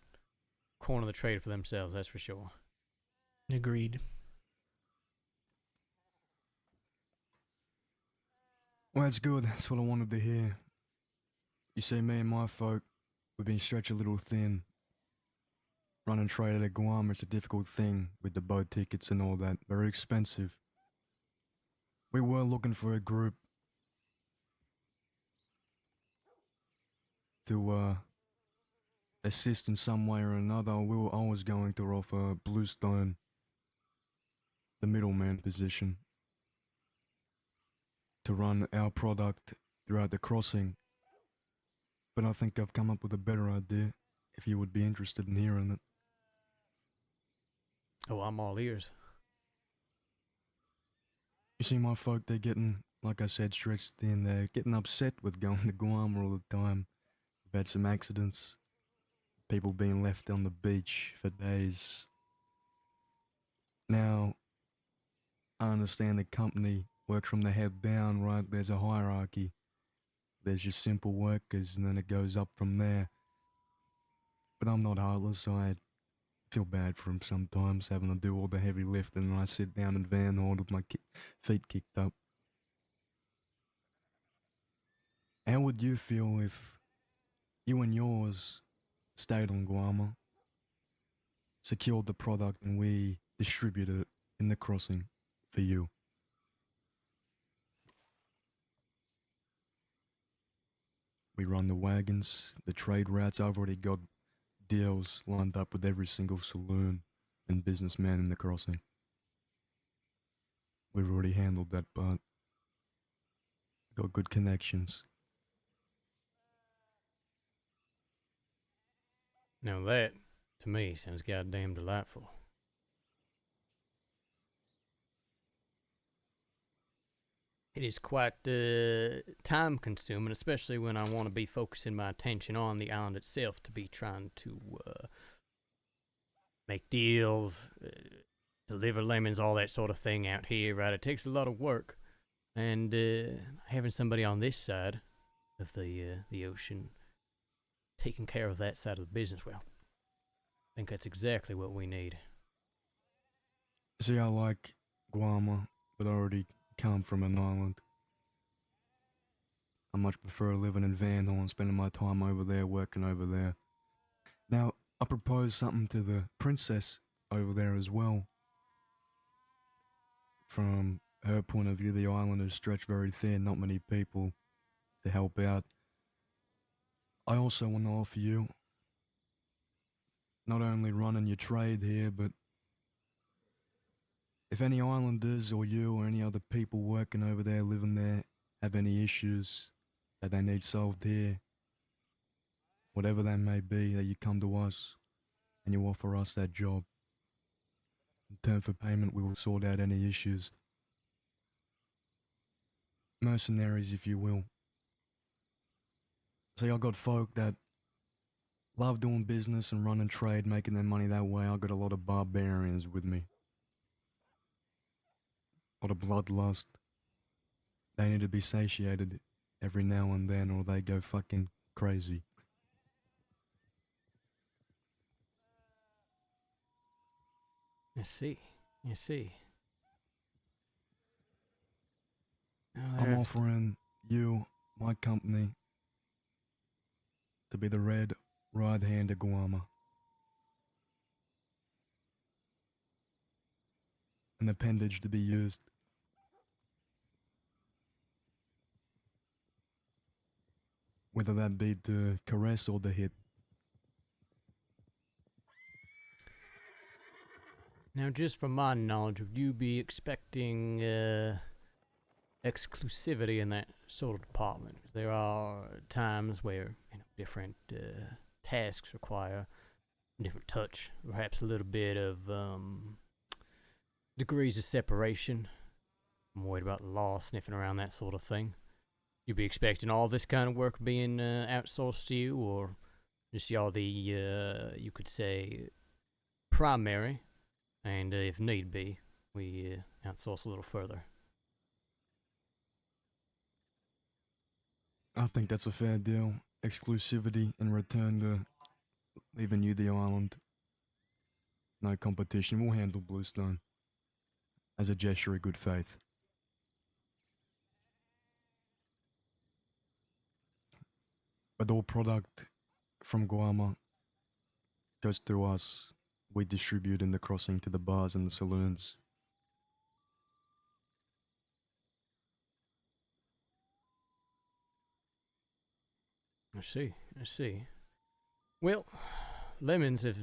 corner the trade for themselves, that's for sure.
Agreed.
Well, that's good. That's what I wanted to hear. You see, me and my folk, we've been stretched a little thin. Running trade out of Guam, it's a difficult thing with the boat tickets and all that. Very expensive. We were looking for a group to assist in some way or another. I was going to offer Bluestone the middleman position to run our product throughout the crossing. But I think I've come up with a better idea, if you would be interested in hearing it.
Oh, I'm all ears.
You see, my folk, they're getting, like I said, stretched thin. They're getting upset with going to Guam all the time. We've had some accidents. People being left on the beach for days. Now, I understand the company works from the head down, right? There's a hierarchy. There's just simple workers, and then it goes up from there. But I'm not heartless, so I feel bad for him sometimes, having to do all the heavy lifting, and I sit down in Van Horn with my feet kicked up. How would you feel if you and yours stayed on Guama, secured the product, and we distributed it in the crossing for you? We run the wagons, the trade routes. I've already got deals lined up with every single saloon and businessman in the crossing. We've already handled that part. Got good connections.
Now that, to me, sounds goddamn delightful. It is quite time consuming, especially when I want to be focusing my attention on the island itself, to be trying to make deals, deliver lemons, all that sort of thing out here, right? It takes a lot of work. And having somebody on this side of the ocean taking care of that side of the business, well, I think that's exactly what we need.
See, I like Guama, but I already come from an island. I much prefer living in Van Horn, spending my time over there, working over there. Now, I proposed something to the princess over there as well. From her point of view, the island is stretched very thin, not many people to help out. I also want to offer you not only running your trade here, but if any islanders or you or any other people working over there, living there, have any issues that they need solved here, whatever they may be, that you come to us and you offer us that job. In turn for payment, we will sort out any issues. Mercenaries, if you will. See, I got folk that love doing business and running trade, making their money that way. I got a lot of barbarians with me. A lot of bloodlust. They need to be satiated every now and then or they go fucking crazy.
I see. I see.
I'm offering you, my company, to be the red right hand of Guama. An appendage to be used. Whether that be to caress or to hit.
Now, just from my knowledge, would you be expecting exclusivity in that sort of department? There are times where different tasks require different touch, perhaps a little bit of degrees of separation. I'm worried about the law sniffing around that sort of thing. You'd be expecting all this kind of work being outsourced to you, or just y'all the, you could say, primary, and if need be, we outsource a little further.
I think that's a fair deal. Exclusivity in return to leaving you the island. No competition. We'll handle Bluestone as a gesture of good faith. But all product from Guama goes through us. We distribute in the crossing to the bars and the saloons.
I see. I see. Well, lemons have,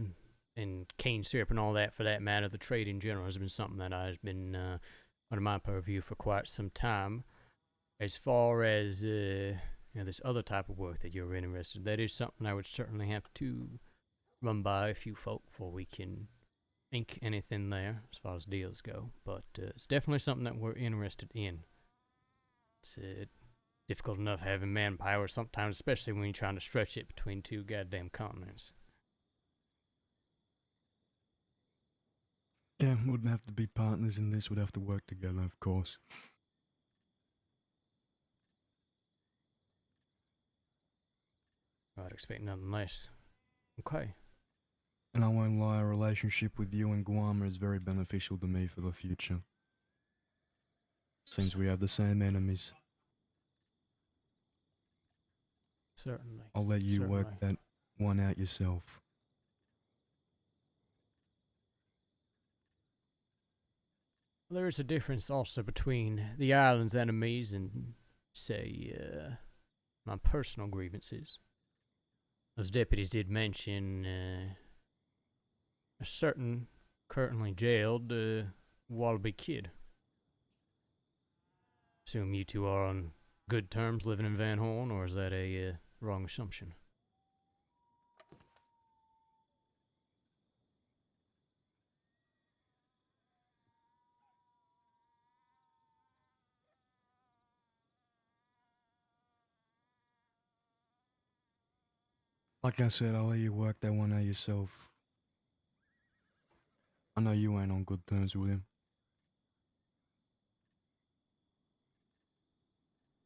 and cane syrup and all that, for that matter, the trade in general has been something that I've been under my purview for quite some time. As far as this other type of work that you're interested in, that is something I would certainly have to run by a few folk before we can ink anything there as far as deals go. But it's definitely something that we're interested in. It's difficult enough having manpower sometimes, especially when you're trying to stretch it between two goddamn continents.
Yeah, we wouldn't have to be partners in this. We'd have to work together, of course.
I'd expect nothing less. Okay.
And I won't lie, a relationship with you and Guama is very beneficial to me for the future. Seems we have the same enemies.
Certainly.
I'll let you work that one out yourself.
There is a difference also between the island's enemies and, say, my personal grievances. Those deputies did mention a certain currently jailed Wallaby kid. Assume you two are on good terms living in Van Horn, or is that a wrong assumption?
Like I said, I'll let you work that one out yourself. I know you ain't on good terms with him.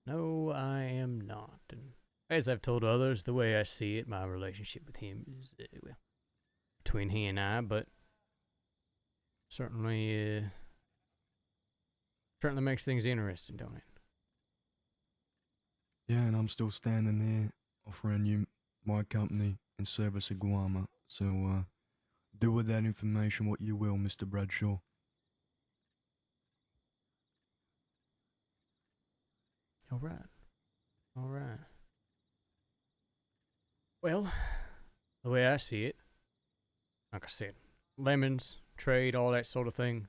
No, I am not. And as I've told others, the way I see it, my relationship with him is, well, between he and I, but certainly makes things interesting, don't it?
Yeah, and I'm still standing here offering you my company in service of Guama. So, do with that information what you will, Mr. Bradshaw.
All right. All right. Well, the way I see it, like I said, lemons, trade, all that sort of thing,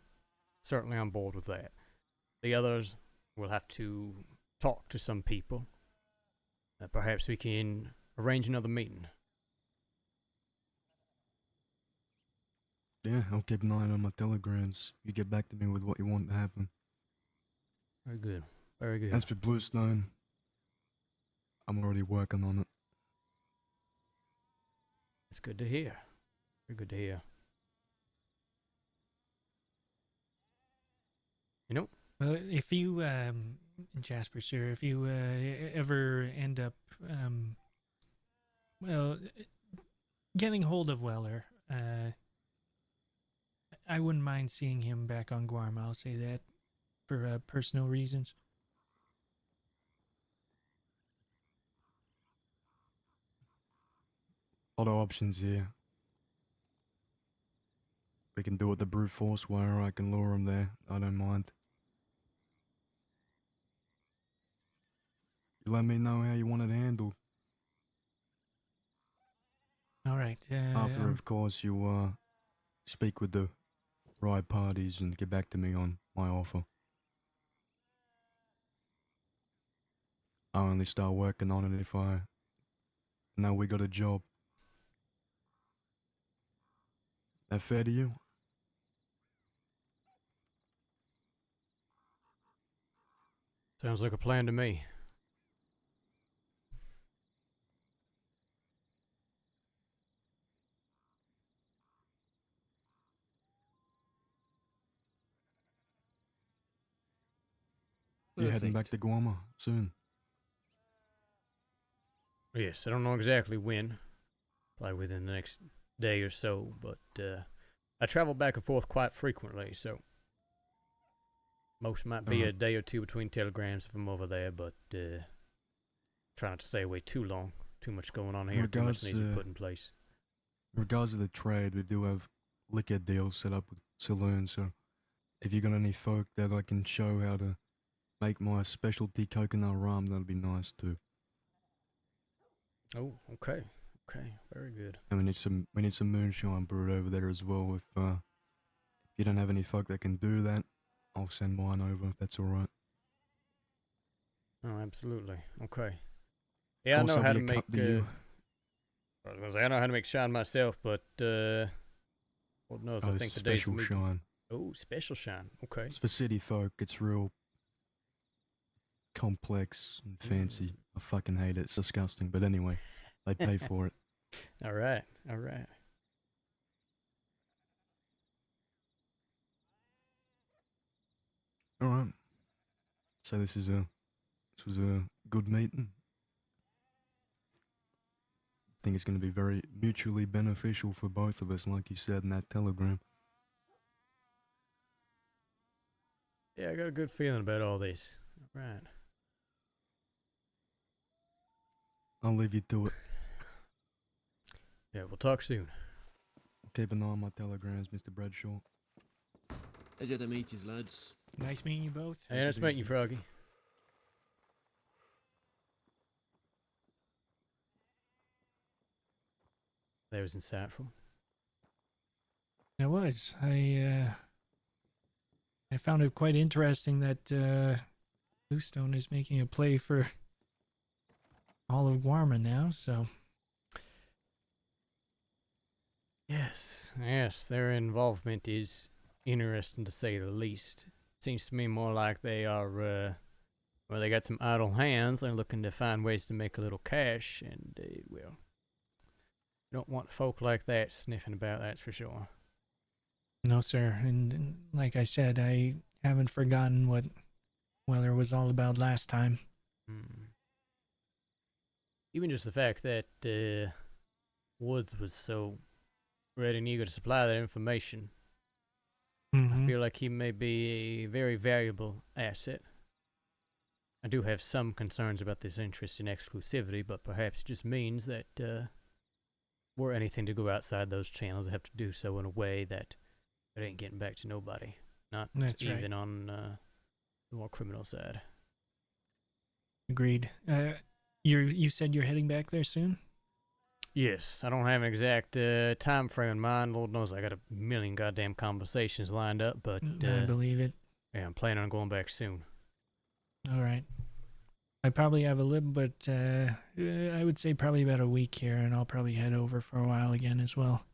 certainly on board with that. The others will have to talk to some people. Perhaps we can arrange another meeting.
Yeah, I'll keep an eye on my telegrams. You get back to me with what you want to happen.
Very good. Very good.
As for Bluestone, I'm already working on it.
It's good to hear. Very good to hear. You know,
Well, if you, Jasper, sir, if you ever end up, well, getting hold of Weller, I wouldn't mind seeing him back on Guarma. I'll say that for personal reasons.
Other options here. We can do it the brute force way, or I can lure him there. I don't mind. You let me know how you want it handled.
All right.
After, of course, you speak with the right parties and get back to me on my offer. I'll only start working on it if I know we got a job. That fair to you?
sounds like a plan to me.
You heading back to Guama soon?
Yes, I don't know exactly when. Probably within the next day or so, but I travel back and forth quite frequently, so most might be a day or two between telegrams if I'm over there, but try not to stay away too long. Too much going on here. Too much needs to be put in place.
In regards to the trade, we do have liquor deals set up with saloons, so if you got any folk that I can show how to make my specialty coconut rum, that'd be nice too.
Oh, okay. Okay, very good.
And we need some moonshine brewed over there as well. If you don't have any folk that can do that, I'll send mine over if that's all right.
Oh, absolutely. Okay. Yeah, I
Also
know how
be
to
a
make.
cup to you.
I was gonna say I know how to make shine myself, but Lord knows, I
this
think
is
the days
special
will be.
shine.
Oh, special shine. Okay.
It's for city folk. It's real complex and fancy. I fucking hate it. It's disgusting. But anyway, they pay for it.
All right. All right.
All right. So this was a good meeting. I think it's going to be very mutually beneficial for both of us, like you said in that telegram.
Yeah, I got a good feeling about all this. All right.
I'll leave you to it.
Yeah, we'll talk soon.
Keep an eye on my telegrams, Mr. Bradshaw.
Pleasure to meet you, lads.
Nice meeting you both.
Hey, nice meeting you, Froggy. That was insightful.
It was. I found it quite interesting that Bluestone is making a play for all of Guarma now, so.
Yes, yes, their involvement is interesting to say the least. Seems to me more like they are, well, they got some idle hands. They're looking to find ways to make a little cash, and, well, don't want folk like that sniffing about, that's for sure.
No, sir. And like I said, I haven't forgotten what Weller was all about last time.
Even just the fact that Woods was so ready and eager to supply that information, I feel like he may be a very valuable asset. I do have some concerns about this interest in exclusivity, but perhaps it just means that were anything to go outside those channels, I have to do so in a way that it ain't getting back to nobody. Not
That's
even
right.
on the more criminal side.
Agreed. You said you're heading back there soon?
Yes, I don't have an exact time frame in mind. Lord knows I got a million goddamn conversations lined up, but
I believe it.
yeah, I'm planning on going back soon.
All right. I probably have a little, but I would say probably about a week here, and I'll probably head over for a while again as well.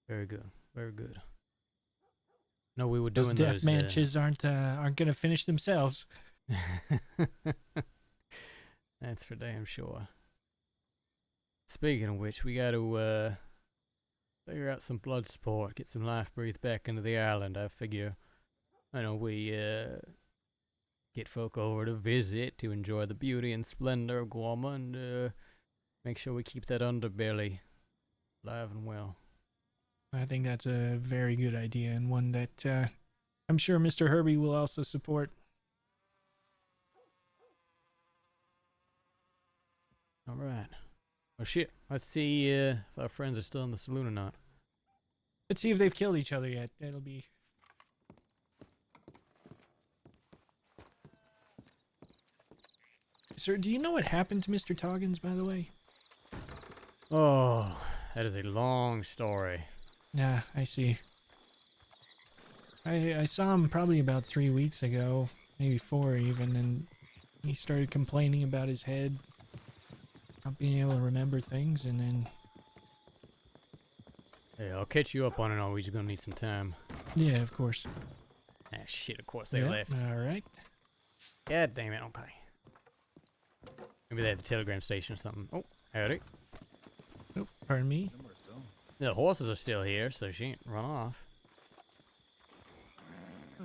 Very good, very good. No, we were
Those
doing
death
those
matches aren't gonna finish themselves.
That's for damn sure. Speaking of which, we got to figure out some blood sport, get some life breathed back into the island. I figure, I know we get folk over to visit, to enjoy the beauty and splendor of Guama, and make sure we keep that underbelly alive and well.
I think that's a very good idea, and one that I'm sure Mr. Herbie will also support.
All right. Well, shit. Let's see if our friends are still in the saloon or not.
Let's see if they've killed each other yet. That'll be... Sir, do you know what happened to Mr. Toggins, by the way?
Oh, that is a long story.
Yeah, I see. I saw him probably about 3 weeks ago, maybe 4 even, and he started complaining about his head, not being able to remember things, and then...
Yeah, I'll catch you up on it all. We're just gonna need some time.
Yeah, of course.
Ah, shit, of course they
Yep,
left.
Alright.
God damn it, okay. Maybe they have the telegram station or something. Oh, howdy.
Oh, pardon me?
The horses are still here, so she ain't run off.
Huh.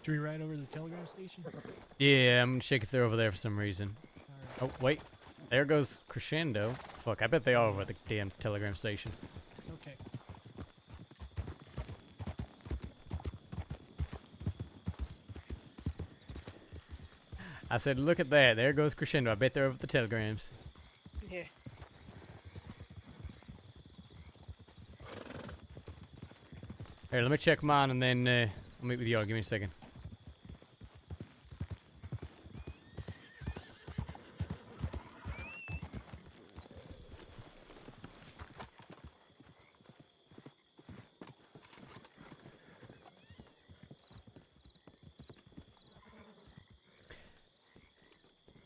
Should we ride over to the telegraph station?
Yeah, I'm gonna check if they're over there for some reason.
Alright.
Oh, wait. There goes Crescendo. Fuck, I bet they are over at the damn telegram station.
Okay.
I said, look at that. There goes Crescendo. I bet they're over at the telegrams.
Yeah.
Here, let me check mine and then I'll meet with y'all. Give me a second.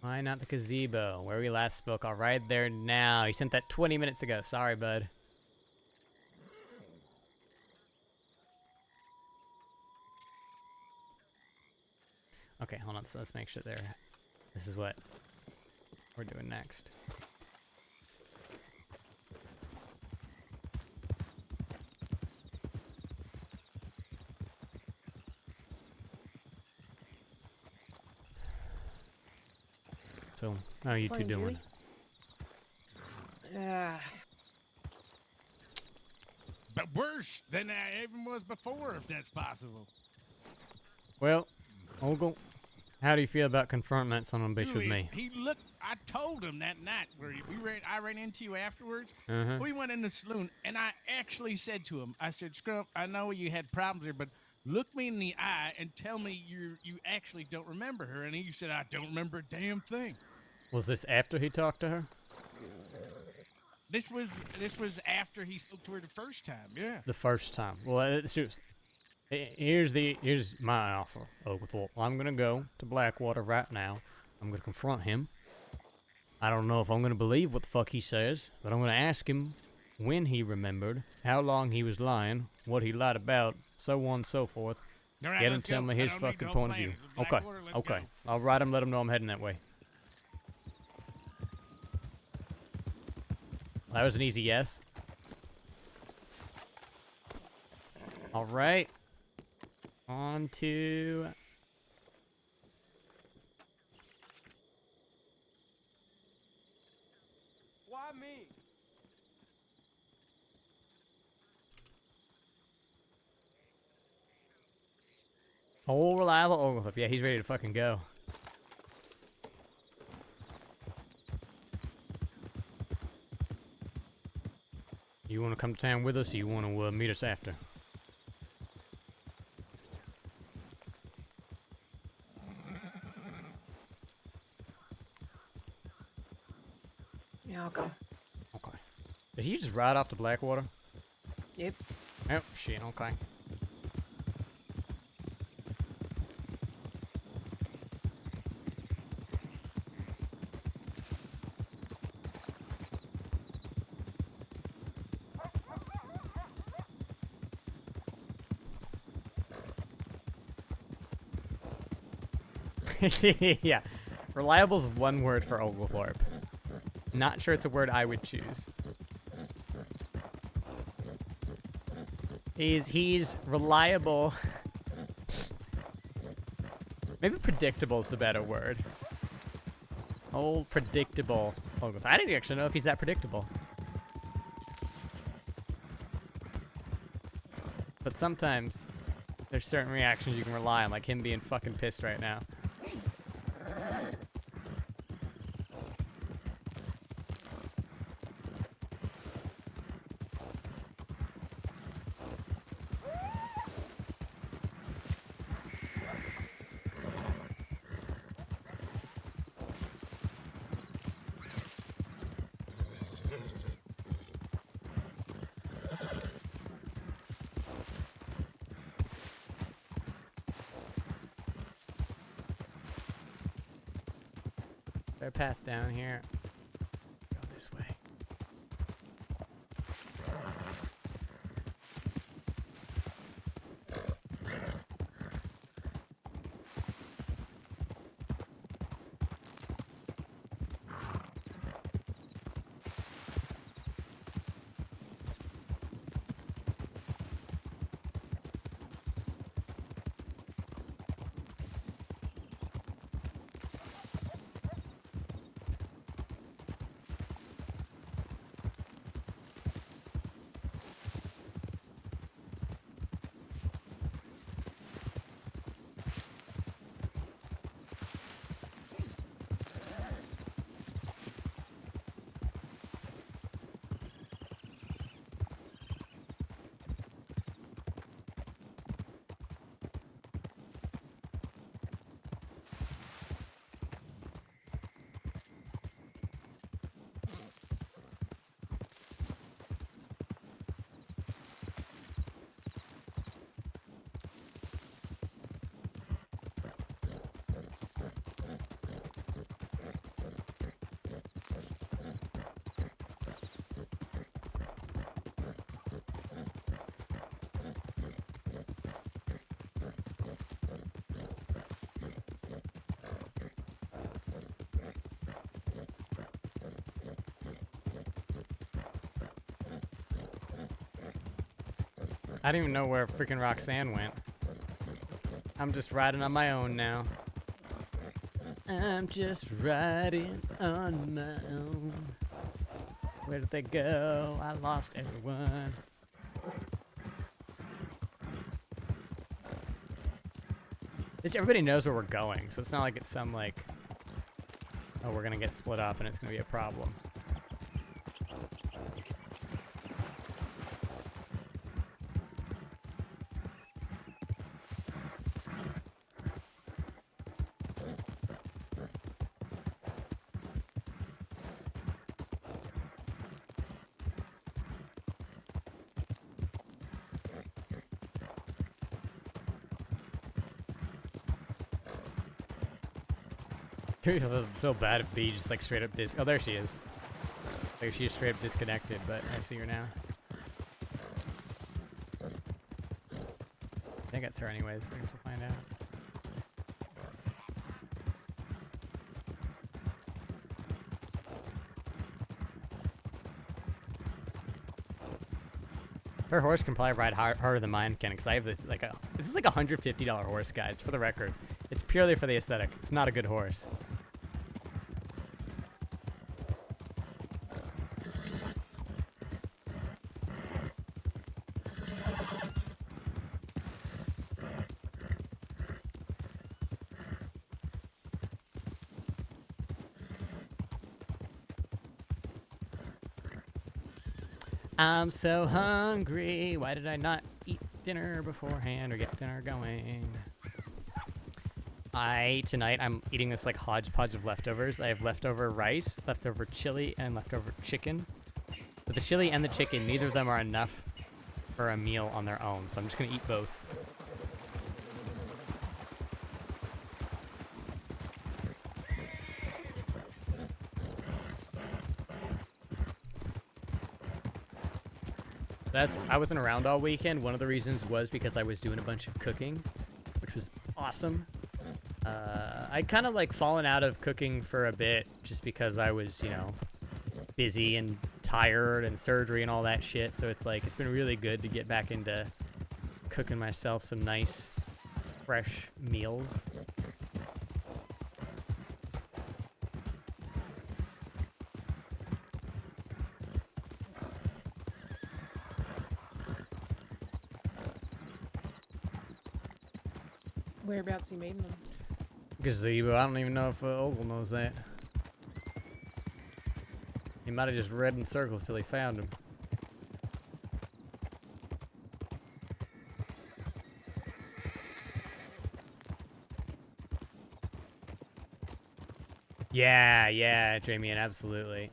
Why not the gazebo? Where we last spoke. I'll ride there now. He sent that 20 minutes ago. Sorry, bud. Okay, hold on. So let's make sure they're... This is what we're doing next. So, how are you two
Explain,
doing?
But worse than I even was before, if that's possible.
Well, Ogle, how do you feel about confronting that son of a bitch with
Julius,
me?
he looked. I told him that night where I ran into you afterwards.
Uh-huh.
We went in the saloon, and I actually said to him, I said, Scrump, I know you had problems here, but look me in the eye and tell me you actually don't remember her. And he said, I don't remember a damn thing.
Was this after he talked to her?
This was after he spoke to her the first time. Yeah.
The first time. Well, here's my offer, Oglethorpe. I'm gonna go to Blackwater right now. I'm gonna confront him. I don't know if I'm gonna believe what the fuck he says, but I'm gonna ask him when he remembered, how long he was lying, what he lied about, so on and so forth.
All right,
Get him
let's
to tell
go.
me
I
his
don't need
fucking
no
point of
plan.
view.
It's
Okay,
Blackwater, let's
okay.
go.
I'll write him, let him know I'm heading that way. That was an easy yes. All right. On to Whole reliable Oglethorpe. Yeah, he's ready to fucking go. You want to come to town with us, or you want to meet us after?
Yeah, I'll go.
Okay. Did he just ride off to Blackwater?
Yep.
Oh, shit, okay. Yeah. Reliable's one word for Oglethorpe. Not sure it's a word I would choose. He's reliable. Maybe predictable is the better word. Old predictable Oglethorpe. I didn't actually know if he's that predictable. But sometimes there's certain reactions you can rely on, like him being fucking pissed right now. Their path down here. Go this way. I don't even know where freaking Roxanne went. I'm just riding on my own now. I'm just riding on my own. Where did they go? I lost everyone. Everybody knows where we're going, so it's not like it's some like, oh, we're gonna get split up and it's gonna be a problem. I feel bad if B just like straight up oh, there she is. Like she just straight up disconnected, but I see her now. I think it's her anyways, so I guess we'll find out. Her horse can probably ride harder than mine can, because I have this is like a $150 horse, guys, for the record. It's purely for the aesthetic. It's not a good horse. I'm so hungry. Why did I not eat dinner beforehand or get dinner going? Tonight I'm eating this like hodgepodge of leftovers. I have leftover rice, leftover chili, and leftover chicken. But the chili and the chicken, neither of them are enough for a meal on their own, so I'm just gonna eat both. I wasn't around all weekend. One of the reasons was because I was doing a bunch of cooking, which was awesome. I kind of like fallen out of cooking for a bit just because I was, busy and tired and surgery and all that shit. So it's like, it's been really good to get back into cooking myself some nice, fresh meals.
Whereabouts are you meeting them?
Gazebo. I don't even know if Ogle knows that. He might have just read in circles till he found him. Yeah, Jamie, absolutely.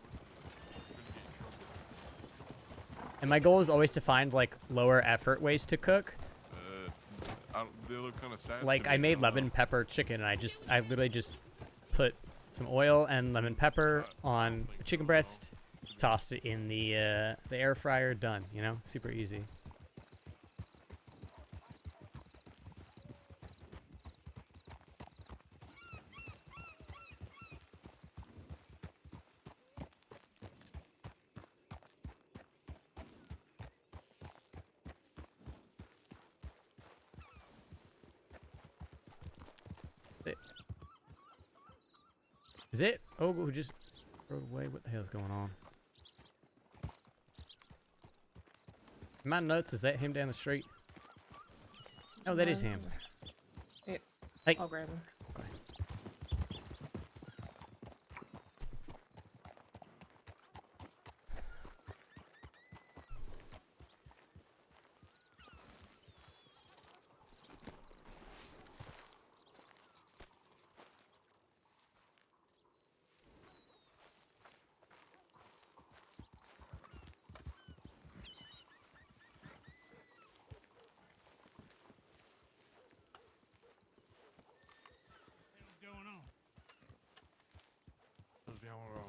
And my goal is always to find like lower effort ways to cook.
They look kind of sad.
Like I made lemon pepper chicken, and I literally just put some oil and lemon pepper on a chicken breast, tossed it in the air fryer, done. Super easy. Is it Ogle who just rode away? What the hell's going on? Am I nuts? Is that him down the street? Oh, that is him.
Yep.
Hey.
I'll grab him.
Okay.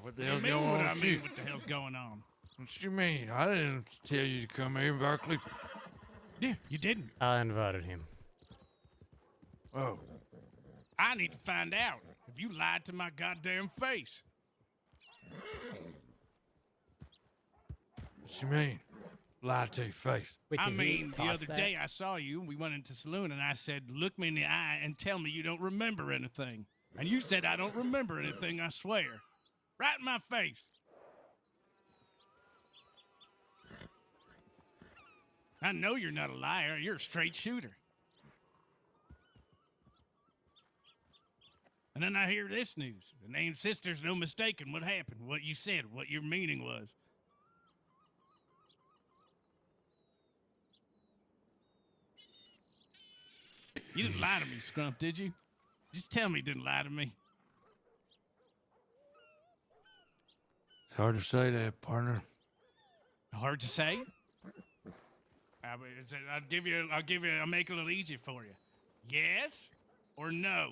What the
What
hell's
do you
going
mean? What
on
I
with
mean?
you?
What the hell's going on?
What you mean? I didn't tell you to come here, Berkeley.
Yeah, you didn't.
I invited him.
Oh.
I need to find out if you lied to my goddamn face.
What you mean? Lie to your face.
Wait,
I
did he
mean, the
toss
other
that?
day I saw you and we went into the saloon and I said, look me in the eye and tell me you don't remember anything. And you said, I don't remember anything, I swear. Right in my face. I know you're not a liar. You're a straight shooter. And then I hear this news. The named sister's no mistaking what happened, what you said, what your meaning was. You didn't lie to me, Scrump, did you? Just tell me you didn't lie to me.
It's hard to say that, partner.
Hard to say. I'll make it a little easier for you. Yes or no?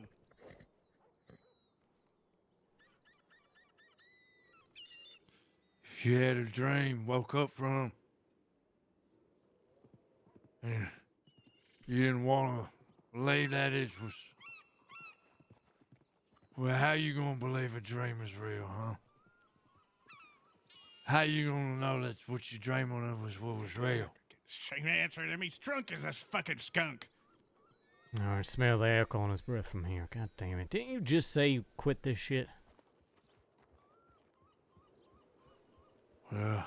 If you had a dream, woke up from, and you didn't want to believe that it was, well, how you gonna believe a dream is real, huh? How you gonna know that what you dreaming of was what was real?
Same answer to me. Drunk as a fucking skunk.
Oh, I smell the alcohol on his breath from here. God damn it. Didn't you just say you quit this shit?
Well,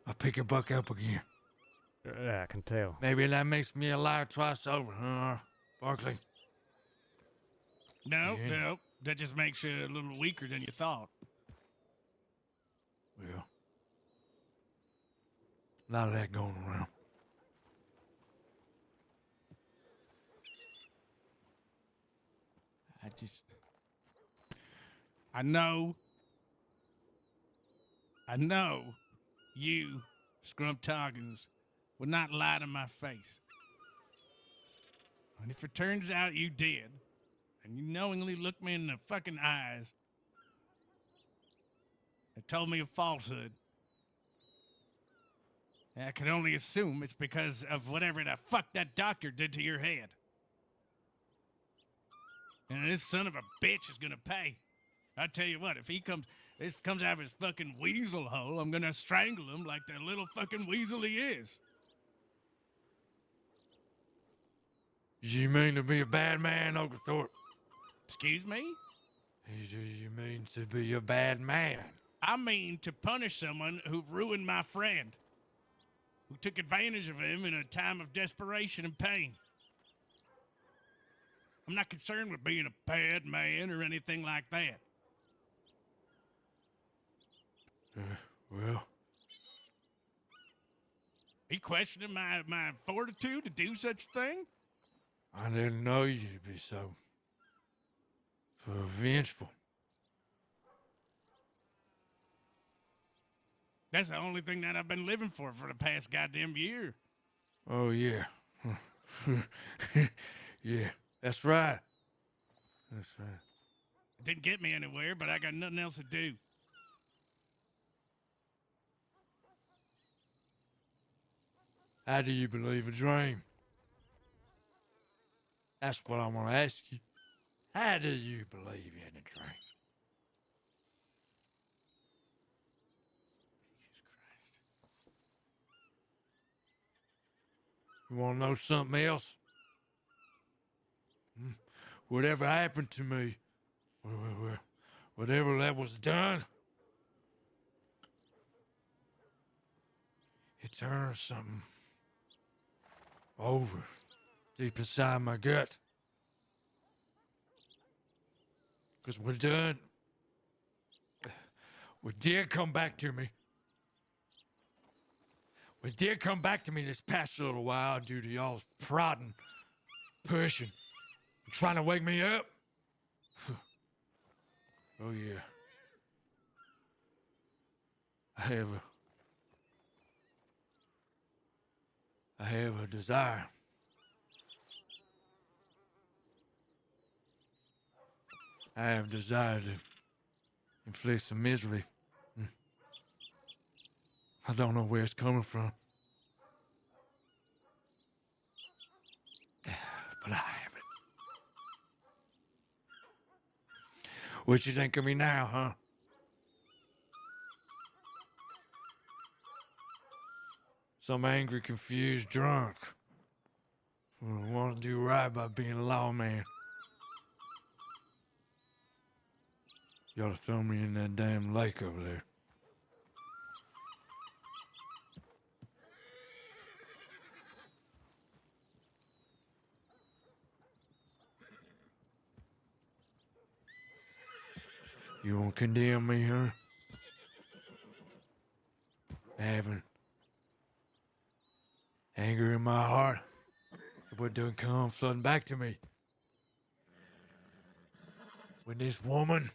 I'll pick a buck up again.
Yeah, I can tell.
Maybe that makes me a liar twice over, huh, Barkley?
No,
Yeah.
no. That just makes you a little weaker than you thought.
Well, a lot of that going around.
I know you, Scrump Toggins, would not lie to my face. And if it turns out you did, and you knowingly looked me in the fucking eyes and told me a falsehood, I can only assume it's because of whatever the fuck that doctor did to your head. And this son of a bitch is gonna pay. I tell you what, if this comes out of his fucking weasel hole, I'm gonna strangle him like the little fucking weasel he is.
You mean to be a bad man, Oglethorpe?
Excuse me?
You mean to be a bad man?
I mean to punish someone who ruined my friend, who took advantage of him in a time of desperation and pain. I'm not concerned with being a bad man or anything like that.
Well,
Are you questioning my fortitude to do such a thing?
I didn't know you to be so vengeful.
That's the only thing that I've been living for the past goddamn year.
Oh, yeah. Yeah, that's right. That's right.
It didn't get me anywhere, but I got nothing else to do.
How do you believe a dream? That's what I want to ask you. How do you believe in a dream?
Jesus Christ.
You want to know something else? Whatever happened to me, whatever that was done, it turned something over deep inside my gut. Because we're done. What did come back to me? What did come back to me this past little while due to y'all's prodding, pushing, and trying to wake me up? Oh yeah. I have a desire. I have desire to inflict some misery. I don't know where it's coming from. But I have it. What you think of me now, huh? Some angry, confused drunk who want to do right by being a lawman. You ought to throw me in that damn lake over there. You won't condemn me, huh? Having anger in my heart. What done come flooding back to me? When this woman,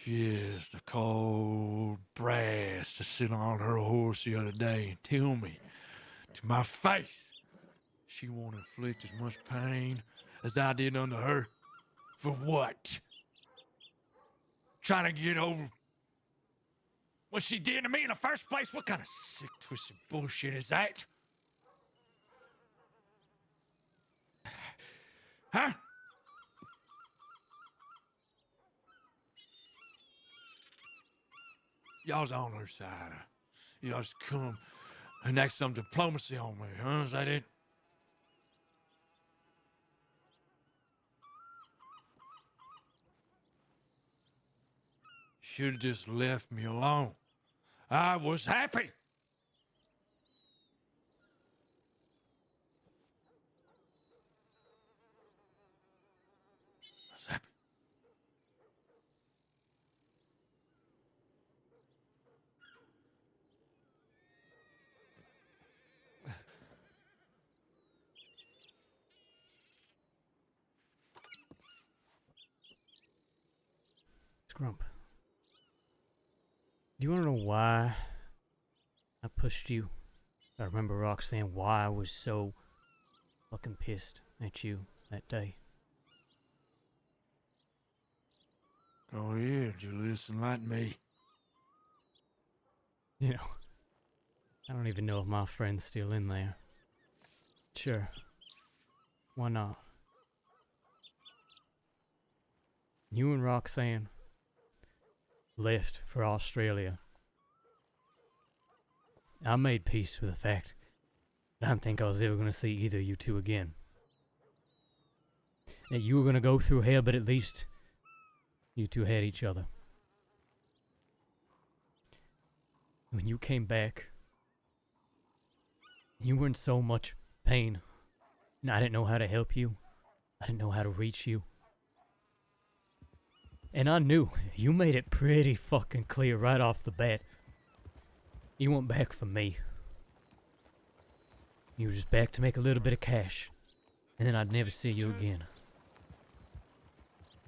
she is the cold brass to sit on her horse the other day and tell me to my face she won't inflict as much pain as I did under her. For what? Trying to get over what she did to me in the first place? What kind of sick, twisted bullshit is that? Huh? Y'all's on her side. Y'all just come and act some diplomacy on me, huh? Is that it? Should have just left me alone. I was happy. I was happy.
Scrump. Do you want to know why I pushed you? I remember Roxanne why I was so fucking pissed at you that day.
Oh yeah, Julius, enlighten me.
You know, I don't even know if my friend's still in there. Sure. Why not? You and Roxanne left for Australia. I made peace with the fact that I didn't think I was ever going to see either of you two again. That you were going to go through hell, but at least you two had each other. When you came back, you were in so much pain, and I didn't know how to help you. I didn't know how to reach you. And I knew, you made it pretty fucking clear right off the bat. You went back for me. You were just back to make a little bit of cash, and then I'd never see you again.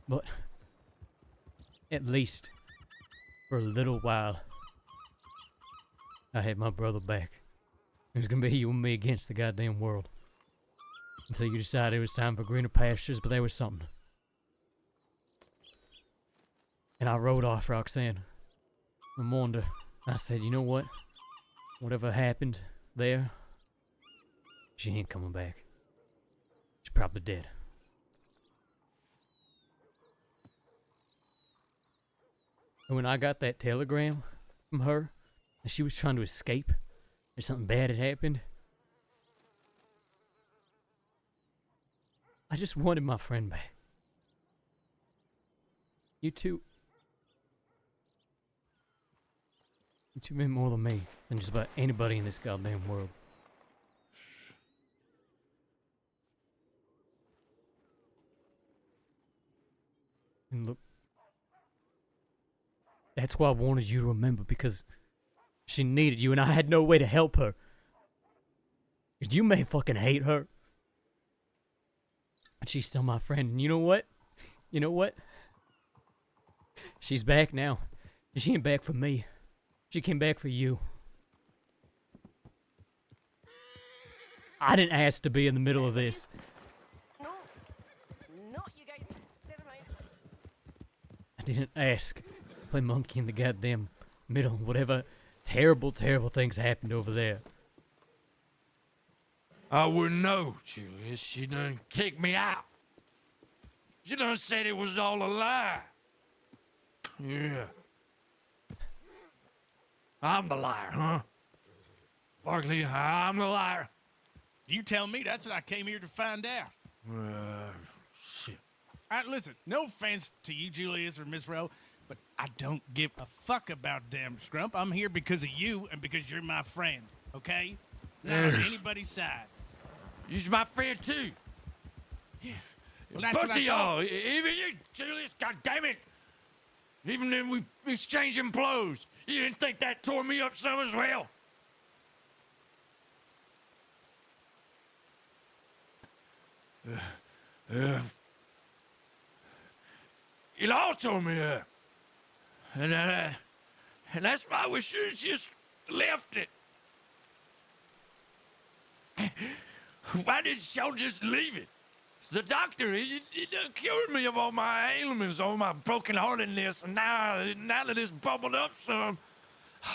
But at least for a little while, I had my brother back. It was gonna be you and me against the goddamn world. And so you decided it was time for greener pastures, but there was something. And I rode off Roxanne. I warned her. I said, you know what? Whatever happened there, she ain't coming back. She's probably dead. And when I got that telegram from her, that she was trying to escape, or something bad had happened, I just wanted my friend back. You two meant more than me, than just about anybody in this goddamn world. And look, that's why I wanted you to remember, because she needed you and I had no way to help her. Because you may fucking hate her, but she's still my friend. And you know what? You know what? She's back now. She ain't back for me. She came back for you. I didn't ask to be in the middle of this.
No, not you guys. Never mind.
I didn't ask to play monkey in the goddamn middle. Whatever terrible, terrible things happened over there.
I wouldn't know, Julius. She done kicked me out. She done said it was all a lie. Yeah. I'm the liar, huh? Barkley, I'm the liar.
You tell me. That's what I came here to find out.
Shit.
All right, listen. No offense to you, Julius or Miss Rowe, but I don't give a fuck about damn Scrump. I'm here because of you and because you're my friend, okay? Not on
Yes.
anybody's side.
You're my friend, too. Yeah.
Well, that's what
Both
I
of y'all, even you, Julius, goddammit. Even then we exchanging blows. You didn't think that tore me up some as well? It all tore me up. And that's why we should have just left it. Why did y'all just leave it? The doctor, he done cured me of all my ailments, all my brokenheartedness, and now that it's bubbled up some,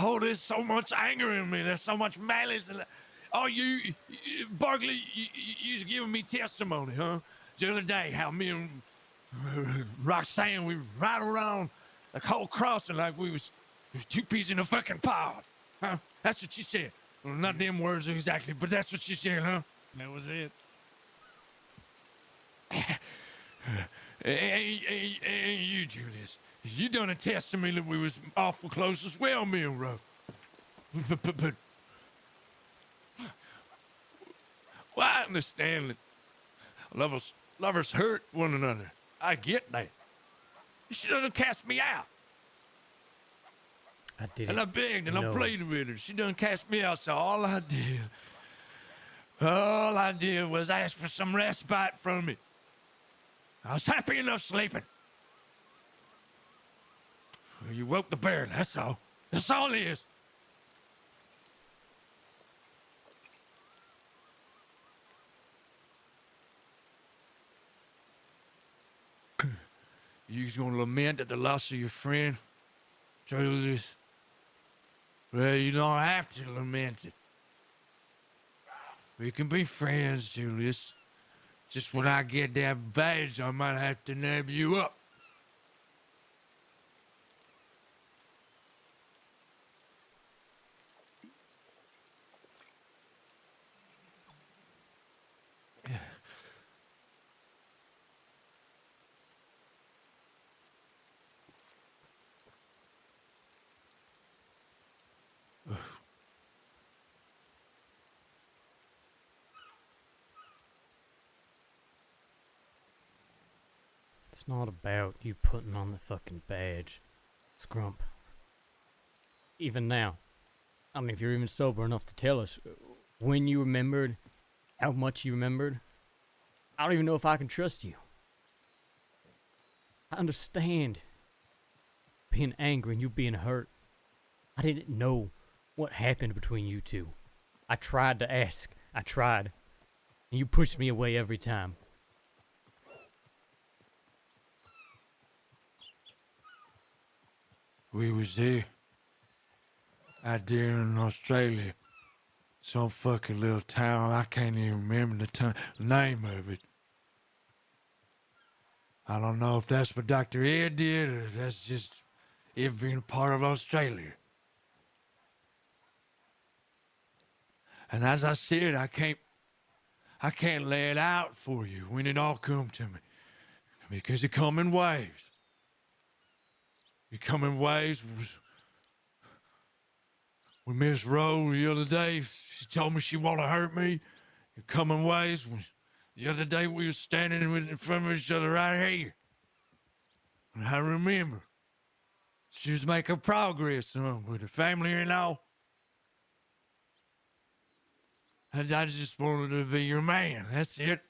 oh, there's so much anger in me, there's so much malice, and oh, Barkley, you's giving me testimony, huh? The other day, how me and Roxanne, we ride around the whole crossing like we was two peas in a fucking pod, huh? That's what you said. Well, not them words exactly, but that's what you said, huh?
That was it.
Hey, you, Julius, you done attest to me that we was awful close as well, me and Roe. But well, I understand that lovers hurt one another. I get that. She done cast me out.
I didn't.
And I begged and I
know.
pleaded with her. She done cast me out, so all I did was ask for some respite from it. I was happy enough sleeping. You woke the bear, that's all. That's all it is. You just gonna lament at the loss of your friend, Julius? Well, you don't have to lament it. We can be friends, Julius. Just when I get that badge, I might have to nab you up.
It's not about you putting on the fucking badge, Scrump. Even now, I mean, if you're even sober enough to tell us when you remembered, how much you remembered, I don't even know if I can trust you. I understand being angry and you being hurt. I didn't know what happened between you two. I tried to ask. I tried. And you pushed me away every time.
We was there. Out there in Australia. Some fucking little town. I can't even remember the name of it. I don't know if that's what Dr. Ed did or that's just it being a part of Australia. And as I said, I can't lay it out for you when it all come to me. Because it come in waves. It come in waves. With Miss Rowe the other day, she told me she want to hurt me. It come in waves. The other day we were standing in front of each other right here. And I remember. She was making progress with her family and all. And I just wanted to be your man. That's it.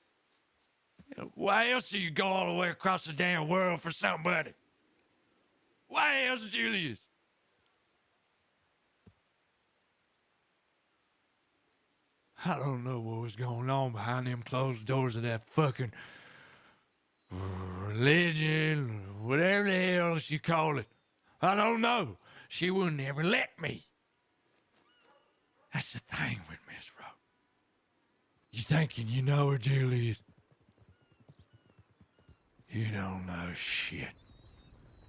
Why else do you go all the way across the damn world for somebody? Why else, Julius? I don't know what was going on behind them closed doors of that fucking religion, or whatever the hell she call it. I don't know. She wouldn't ever let me. That's the thing with Miss Rowe. You thinking you know her, Julius? You don't know shit.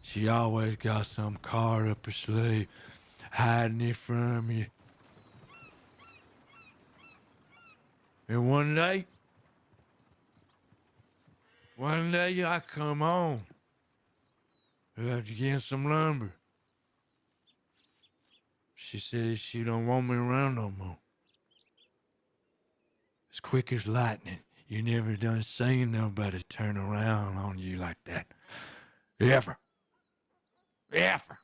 She always got some card up her sleeve, hiding it from you. And one day I come home after getting some lumber. She says she don't want me around no more. As quick as lightning, you never done seen nobody turn around on you like that. Ever. Ever.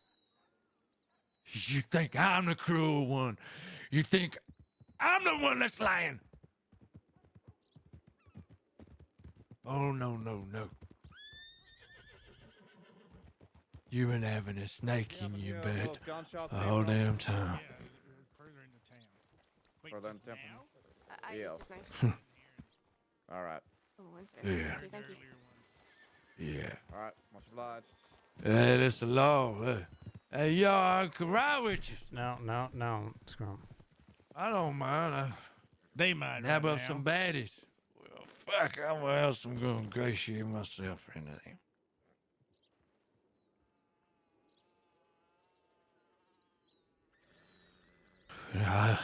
You think I'm the cruel one. You think I'm the one that's lying. Oh, no. You've been having a snake in your bed the whole damn time.
Further into town. Wait,
Further
just
into town?
now?
Yes. All right.
Oh,
Yeah.
okay, thank you.
Yeah.
All right. Much obliged.
Hey, that's the law. Hey, y'all, I can ride with you.
No, Scrum.
I don't mind.
They might.
How about some baddies? Well, fuck, what else I'm going to ingratiate myself into them. I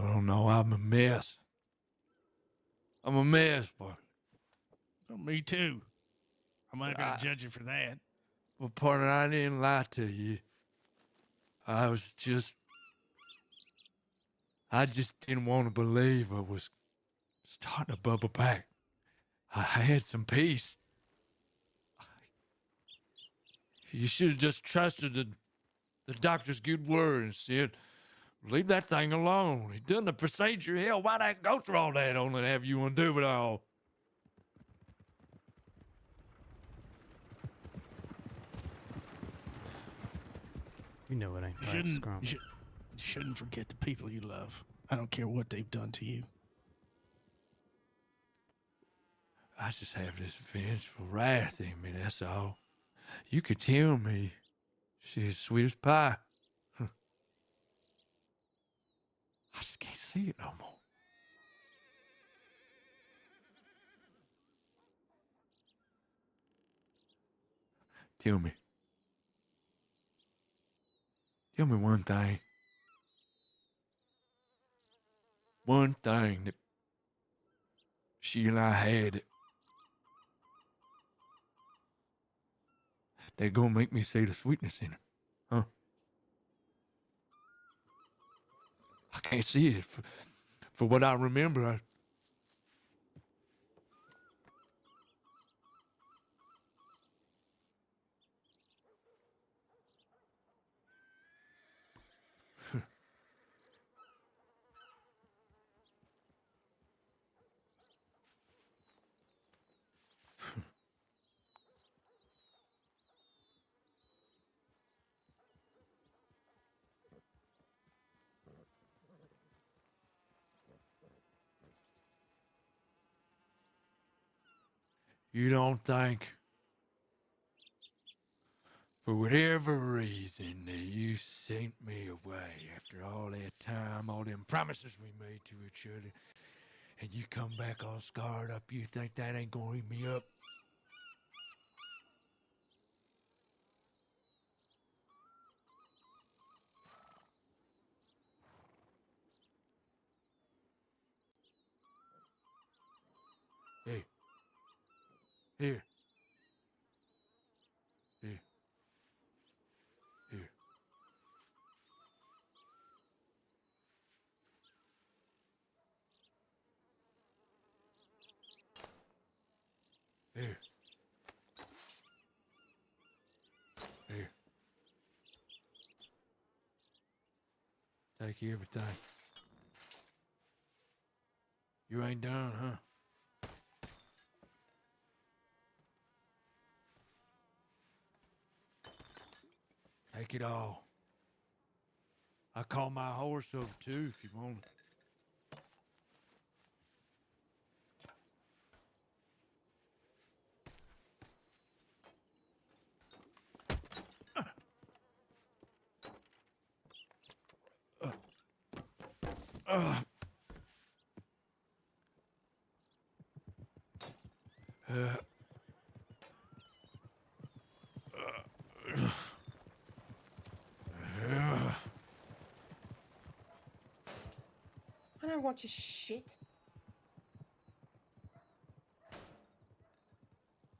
don't know. I'm a mess. I'm a mess, boy.
Oh, me too. I'm not going to judge you for that.
Well, partner, I didn't lie to you. I just didn't want to believe I was starting to bubble back. I had some peace. You should have just trusted the doctor's good word and said, leave that thing alone. He done the procedure. Hell, why'd I go through all that only to have you undo it all?
You know it ain't
You
right,
shouldn't,
Scrum.
you shouldn't forget the people you love. I don't care what they've done to you.
I just have this vengeful wrath in me, that's all. You could tell me she's as sweet as pie. I just can't see it no more. Tell me. Tell me one thing. One thing that she and I had that gonna make me see the sweetness in her. Huh? I can't see it. For what I remember, you don't think, for whatever reason, that you sent me away after all that time, all them promises we made to each other, and you come back all scarred up, you think that ain't gonna eat me up? Hey. Here. Here. Here. Here. Here. Take everything. You ain't done, huh? Take it all. I call my horse over too if you want it. Uh,
I don't want your shit.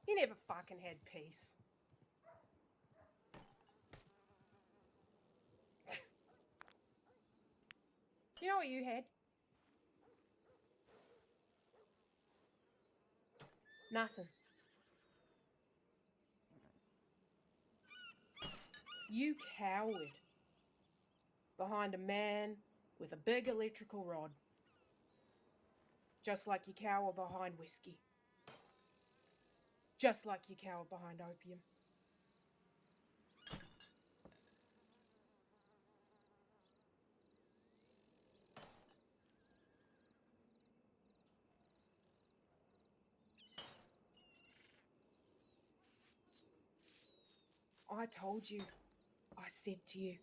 You never fucking had peace. You know what you had? Nothing. You cowered behind a man with a big electrical rod. Just like you cower behind whiskey. Just like you cower behind opium. I told you. I said to you.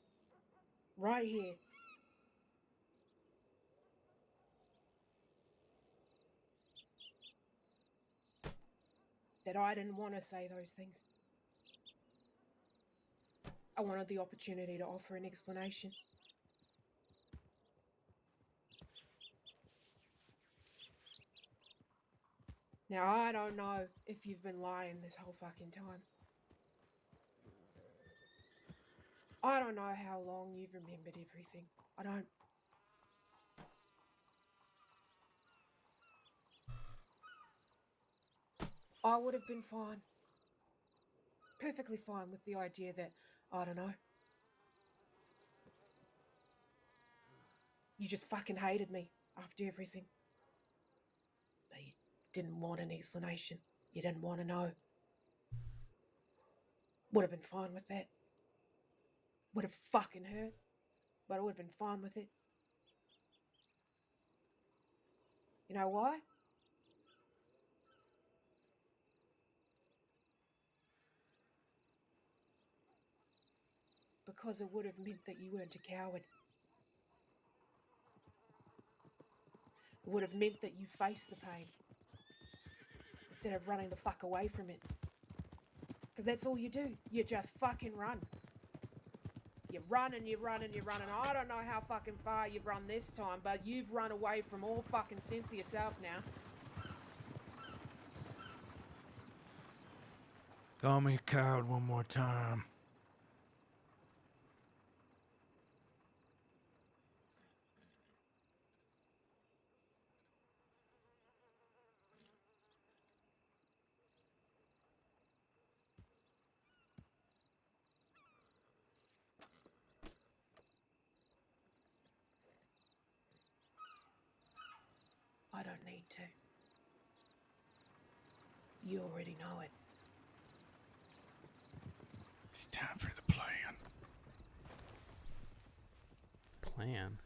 Right here. That I didn't want to say those things. I wanted the opportunity to offer an explanation. Now, I don't know if you've been lying this whole fucking time. I don't know how long you've remembered everything. I don't. I would have been fine. Perfectly fine with the idea that, I don't know. You just fucking hated me after everything. But you didn't want an explanation. You didn't want to know. Would have been fine with that. Would have fucking hurt, but I would have been fine with it. You know why? Because it would have meant that you weren't a coward. It would have meant that you faced the pain instead of running the fuck away from it. Because that's all you do. You just fucking run. You run and you run and you run, and I don't know how fucking far you've run this time, but you've run away from all fucking sense of yourself now.
Call me a coward one more time.
I don't need to. You already know it.
It's time for the plan.
Plan?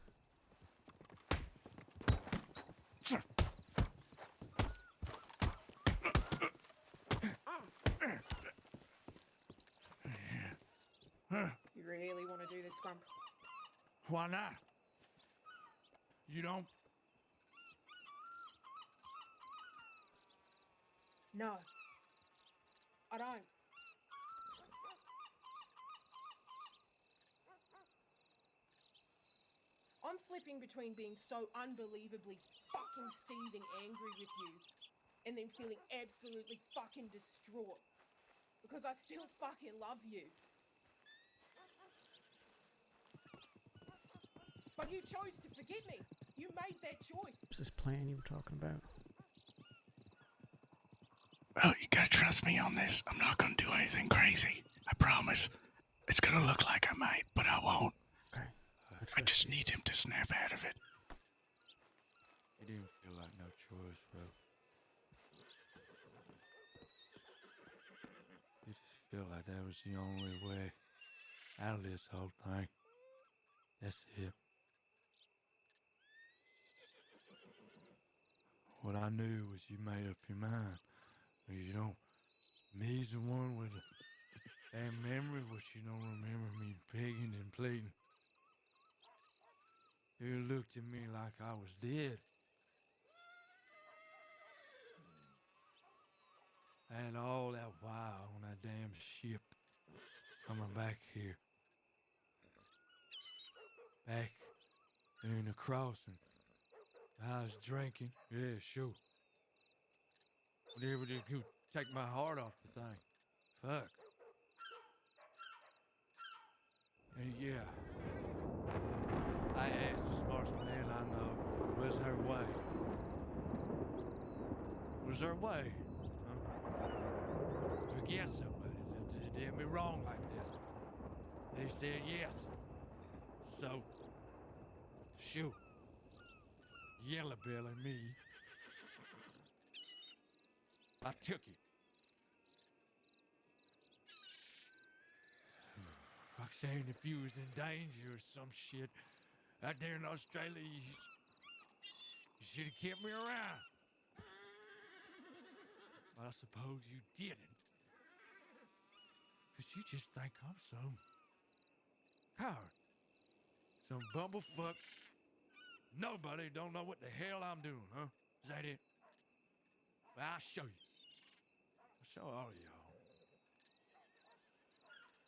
You really want to do this, Grump?
Why not? You don't?
No. I don't. I'm flipping between being so unbelievably fucking seething angry with you and then feeling absolutely fucking distraught because I still fucking love you. But you chose to forget me. You made that choice.
What's this plan you were talking about?
Well, you gotta trust me on this. I'm not gonna do anything crazy. I promise. It's gonna look like I might, but I won't.
Okay.
I just need him to snap out of it.
It didn't feel like no choice, bro. It just felt like that was the only way out of this whole thing. That's it. What I knew was you made up your mind. You don't. Me's the one with a bad memory, but you don't remember me begging and pleading. You looked at me like I was dead. And all that while on that damn ship coming back here. Back in the crossing. I was drinking. Yeah, sure. Whatever they could take my heart off the thing. Fuck. And yeah. I asked the smartest man I know, was her way? Was her way? Huh? Forget somebody that did me wrong like this. They said yes. So, shoot. Yellow belly me. I took it. Like saying if you was in danger or some shit out there in Australia, you should have kept me around. But I suppose you didn't. Because you just think I'm some coward. Some bumblefuck. Nobody don't know what the hell I'm doing, huh? Is that it? Well, I'll show you. I'll show all of y'all.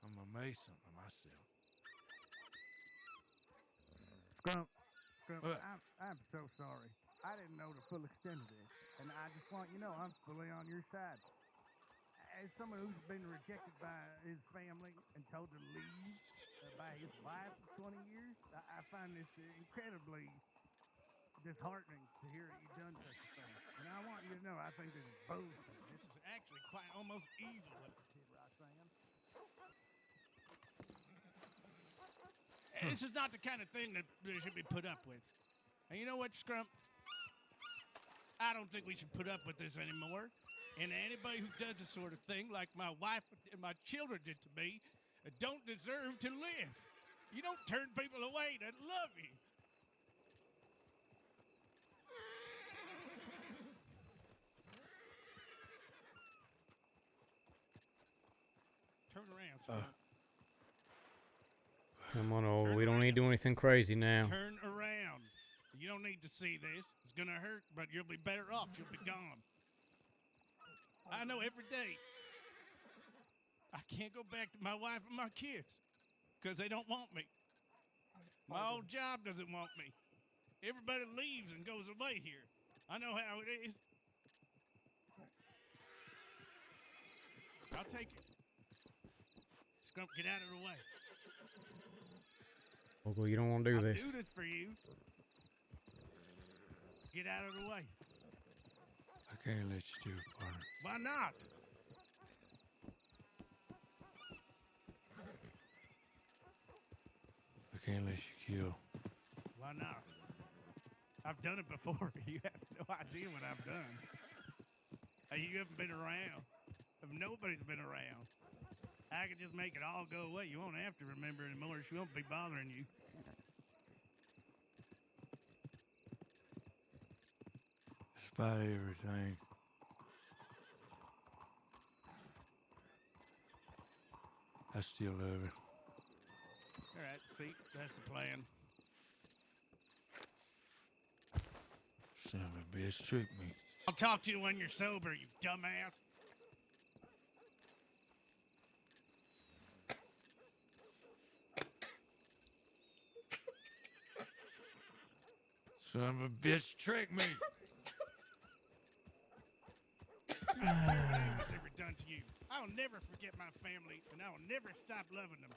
I'm gonna make something of myself.
Grump,
What?
I'm so sorry. I didn't know the full extent of this, and I just want you to know I'm fully on your side. As someone who's been rejected by his family and told to leave by his wife for 20 years, I find this incredibly disheartening to hear that you've done such a thing. And I want you to know I think this is bullshit. This is actually quite almost evil what the Kid Rock's saying. This is not the kind of thing that should be put up with. And you know what, Scrump? I don't think we should put up with this anymore. And anybody who does this sort of thing, like my wife and my children did to me, don't deserve to live. You don't turn people away that love you. Turn around, son.
Come on, old. We don't need to do anything crazy now.
Turn around. You don't need to see this. It's gonna hurt, but you'll be better off. You'll be gone. I know every day. I can't go back to my wife and my kids because they don't want me. My old job doesn't want me. Everybody leaves and goes away here. I know how it is. I'll take it. Scrump, get out of the way.
Uncle, you don't want to do
I'll
this.
do this for you. Get out of the way.
I can't let you do it, partner.
Why not?
I can't let you kill.
Why not? I've done it before. You have no idea what I've done. You haven't been around. If nobody's been around, I can just make it all go away. You won't have to remember anymore. She won't be bothering you.
Despite everything, I still love her.
All right, see, that's the plan.
Son of a bitch, tricked me.
I'll talk to you when you're sober, you dumbass.
Son of a bitch, tricked me.
What has ever done to you? I'll never forget my family, and I will never stop loving them.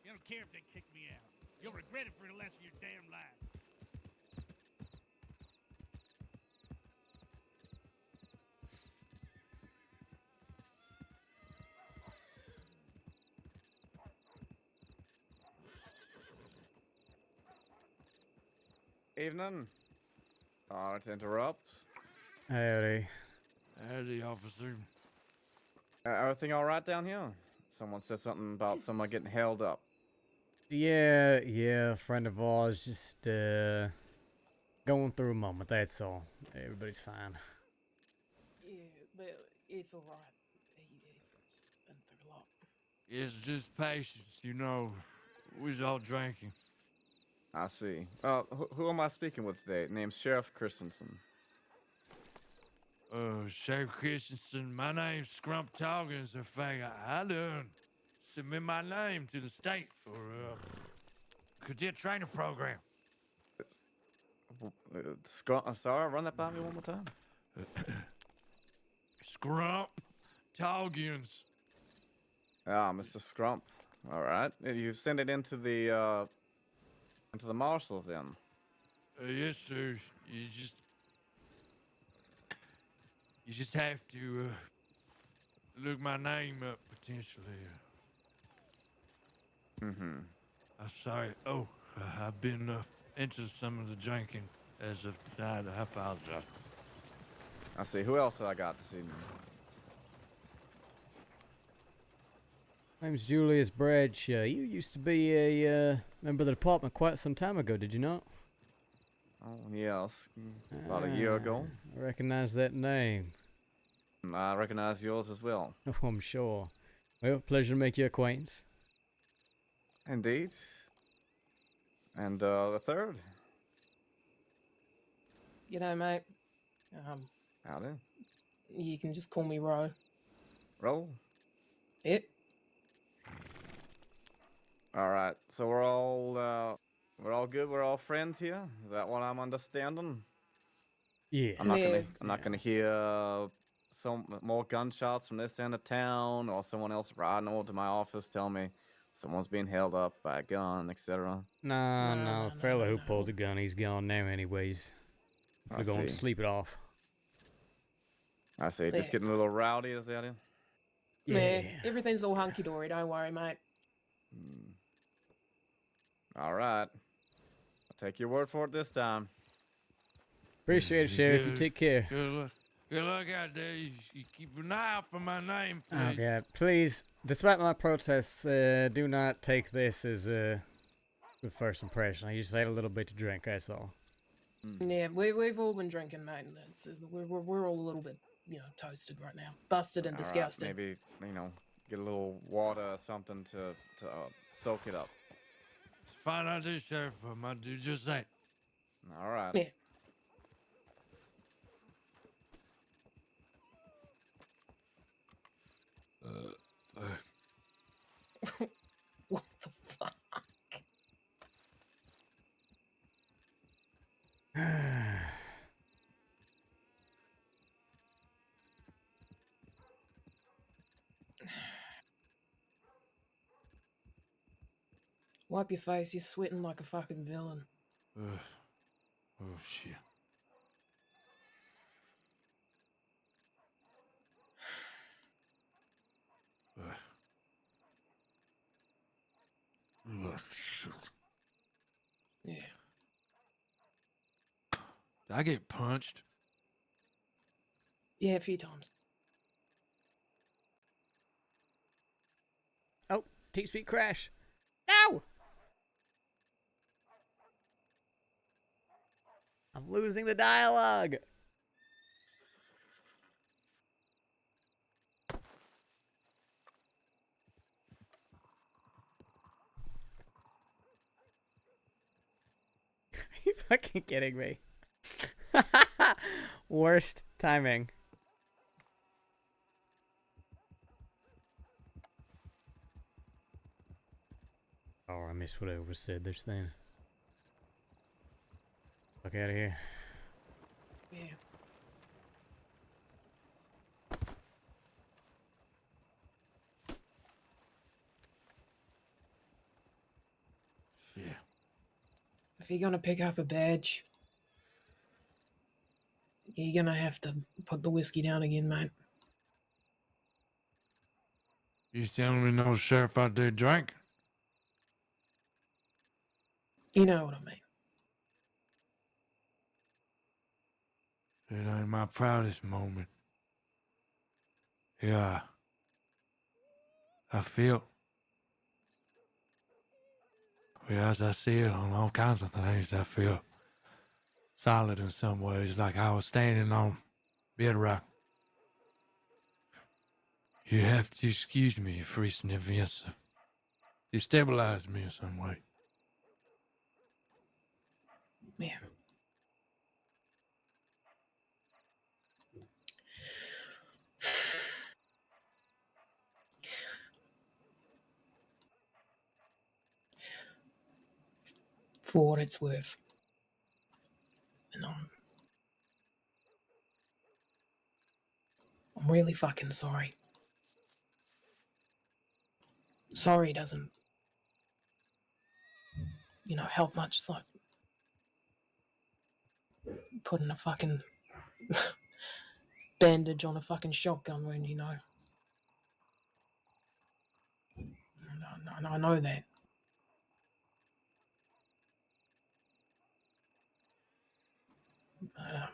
You don't care if they kick me out. You'll regret it for the rest of your damn life.
Evening. Sorry to interrupt.
Howdy.
Howdy, officer.
Everything all right down here? Someone said something about someone getting held up.
Yeah, a friend of ours just going through a moment, that's all. Everybody's fine.
Yeah, but it's all right. It's been through a lot.
It's just patience, you know. We was all drinking.
I see. Who am I speaking with today? Name's Sheriff Christensen.
Sheriff Christensen, my name's Scrump Toggins. In fact, I done submit my name to the state for cadet training program.
I'm sorry, run that by me one more time.
Scrump Toggins.
Ah, Mr. Scrump. All right. You send it into the marshals then.
Yes, sir. You just have to look my name up potentially. I'm sorry. Oh, I've been into some of the drinking as of tonight. I apologize.
I see. Who else have I got this evening?
Name's Julius Bradshaw. You used to be a member of the department quite some time ago, did you not?
Oh, yes. About a year ago.
I recognize that name.
I recognize yours as well.
Oh, I'm sure. Well, pleasure to make your acquaintance.
Indeed. And the third?
You know, mate.
Howdy.
You can just call me Ro.
Roll.
Yep.
All right. So we're all good. We're all friends here. Is that what I'm understanding?
Yeah.
I'm not gonna hear some more gunshots from this end of town, or someone else riding over to my office tell me someone's being held up by a gun, etc.
No, the fella who pulled the gun, he's gone now anyways. We're going to sleep it off.
I see. Just getting a little rowdy, is that it?
Yeah. Everything's all hunky-dory, don't worry, mate.
All right. I'll take your word for it this time.
Appreciate it, Sheriff. You take care.
Good luck. Good luck out there. You keep an eye out for my name, please.
Oh god, please, despite my protests, do not take this as a good first impression. I just had a little bit to drink, that's all.
Yeah, we've all been drinking, mate. And we're all a little bit, toasted right now, busted and
All right,
disgusted.
maybe get a little water or something to soak it up.
Fine idea, Sheriff. I might do just that.
All right.
Yeah. What the fuck? Wipe your face. You're sweating like a fucking villain.
Oh shit.
Yeah.
Did I get punched?
Yeah, a few times.
Oh, TeamSpeak crash. No! I'm losing the dialogue. Are you fucking kidding me? Worst timing. Oh, I missed what I was said this thing. Fuck out of here.
Yeah.
Yeah.
If you're gonna pick up a badge, you're gonna have to put the whiskey down again, mate.
You telling me no sheriff out there drinking?
You know what I mean.
It ain't my proudest moment. Yeah. I feel. Well, as I see it on all kinds of things, I feel solid in some ways, like I was standing on bedrock. You have to excuse me for recent events. Destabilized me in some way.
Yeah. For what it's worth. And I'm really fucking sorry. Sorry doesn't, help much. It's like putting a fucking bandage on a fucking shotgun wound, I know that. But,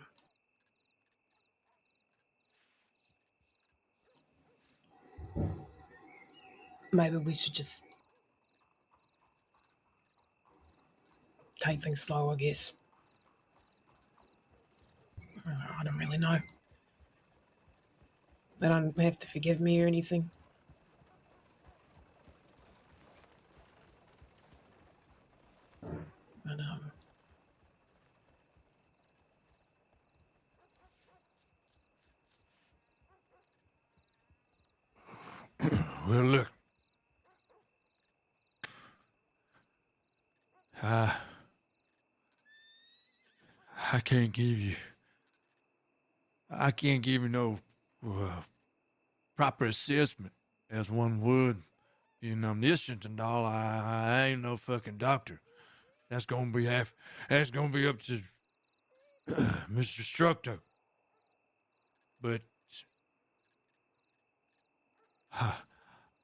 maybe we should just take things slow, I guess. I don't really know. They don't have to forgive me or anything. But,
Well, look. I can't give you. I can't give you no proper assessment as one would. Being omniscient and all, I ain't no fucking doctor. That's gonna be up to Mr. Structo. But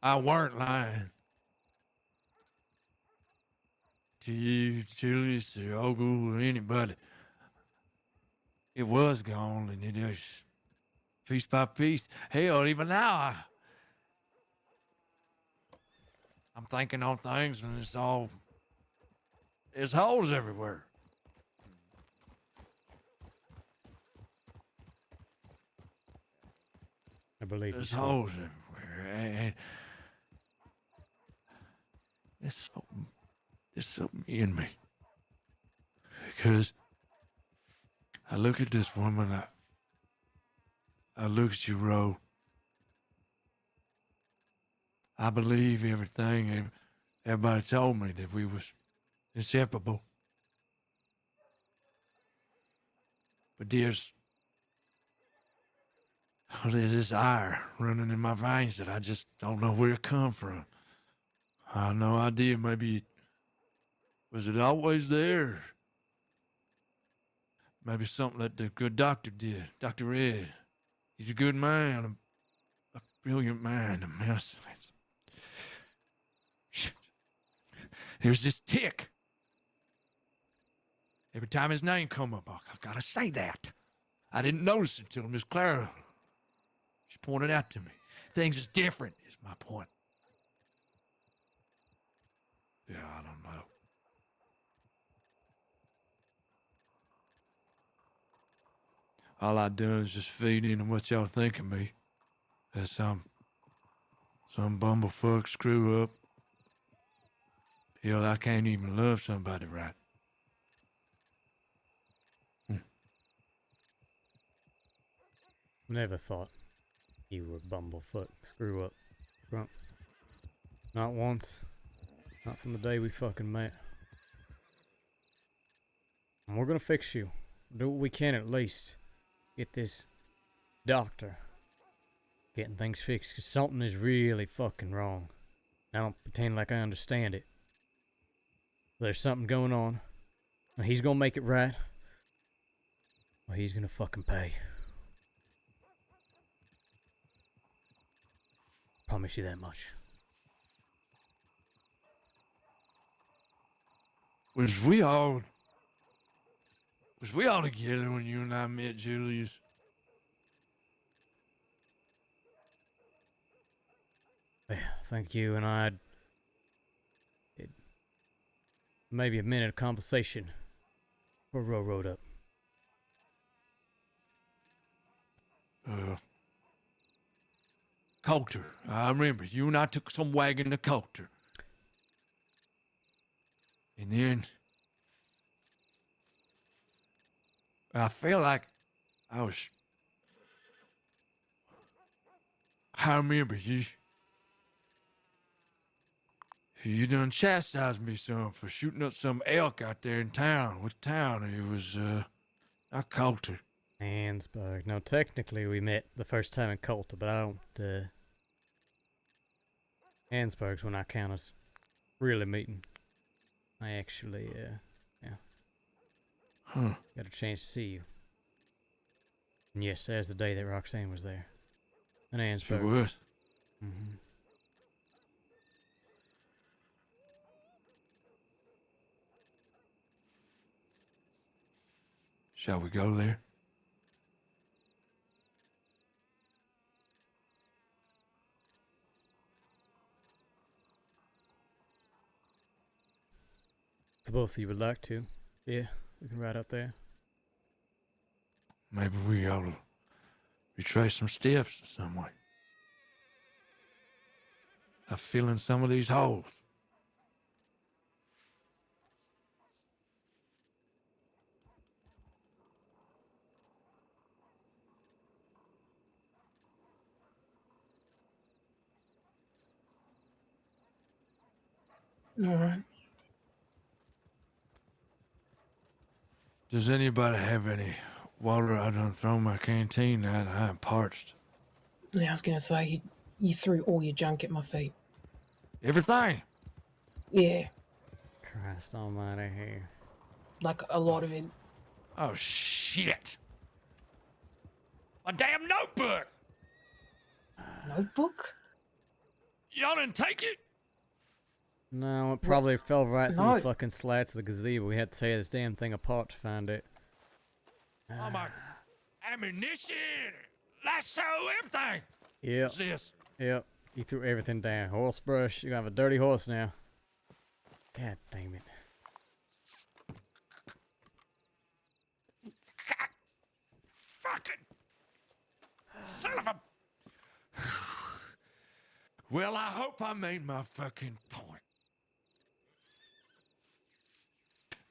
I weren't lying to you, Julius, or Ogle, or anybody. It was gone, and it is. piece by piece. Hell, even now, I'm thinking on things, and it's holes everywhere.
I believe
There's
you.
holes everywhere, and there's something in me. Because I look at this woman, I look at you, Ro. I believe everything everybody told me, that we was inseparable. But there's this ire running in my veins that I just don't know where it come from. I have no idea. Maybe was it always there? Maybe something that the good doctor did, Dr. Ed. He's a good man, a brilliant man. A man. There's this tick. Every time his name come up, I gotta say that. I didn't notice it until Miss Clara, she pointed out to me. Things is different, is my point. Yeah, I don't know. All I done is just feed into what y'all think of me. That some bumblefuck screw up. Hell, I can't even love somebody right.
Never thought you were bumblefuck, screw up, drunk. Not once. Not from the day we fucking met. And we're gonna fix you. Do what we can at least. Get this doctor getting things fixed, because something is really fucking wrong. I don't pretend like I understand it. There's something going on. And he's gonna make it right. Well, he's gonna fucking pay. Promise you that much.
Was we all together when you and I met, Julius?
Yeah, thank you, and I... Maybe a minute of conversation before Ro rode up.
Coulter. I remember you and I took some wagon to Coulter. And then I felt like I remember you done chastised me some for shooting up some elk out there in town. What town? It was, not Coulter.
Ansburg. No, technically we met the first time in Coulter, but I don't, Ansburg's when I count us really meeting. I actually, yeah. Got a chance to see you. And yes, there's the day that Roxanne was there. In Ansburg.
She was?
Mm-hmm.
Shall we go there?
If both of you would like to, yeah, we can ride out there.
Maybe we ought to retrace some steps some way. I fill in some of these holes.
All right.
Does anybody have any water? I done thrown my canteen out. I'm parched.
Yeah, I was gonna say you threw all your junk at my feet.
Everything?
Yeah,
Christ almighty here.
like a lot of it.
Oh, shit. A damn notebook!
Notebook?
Y'all didn't take it?
No, it probably fell right through
No.
the fucking slats of the gazebo. We had to tear this damn thing apart to find it.
Oh, my ammunition! lasso, everything.
Yep.
What's this?
Yep. He threw everything down. Horse brush. You're gonna have a dirty horse now. God damn it.
Fucking son of a. Well, I hope I made my fucking point.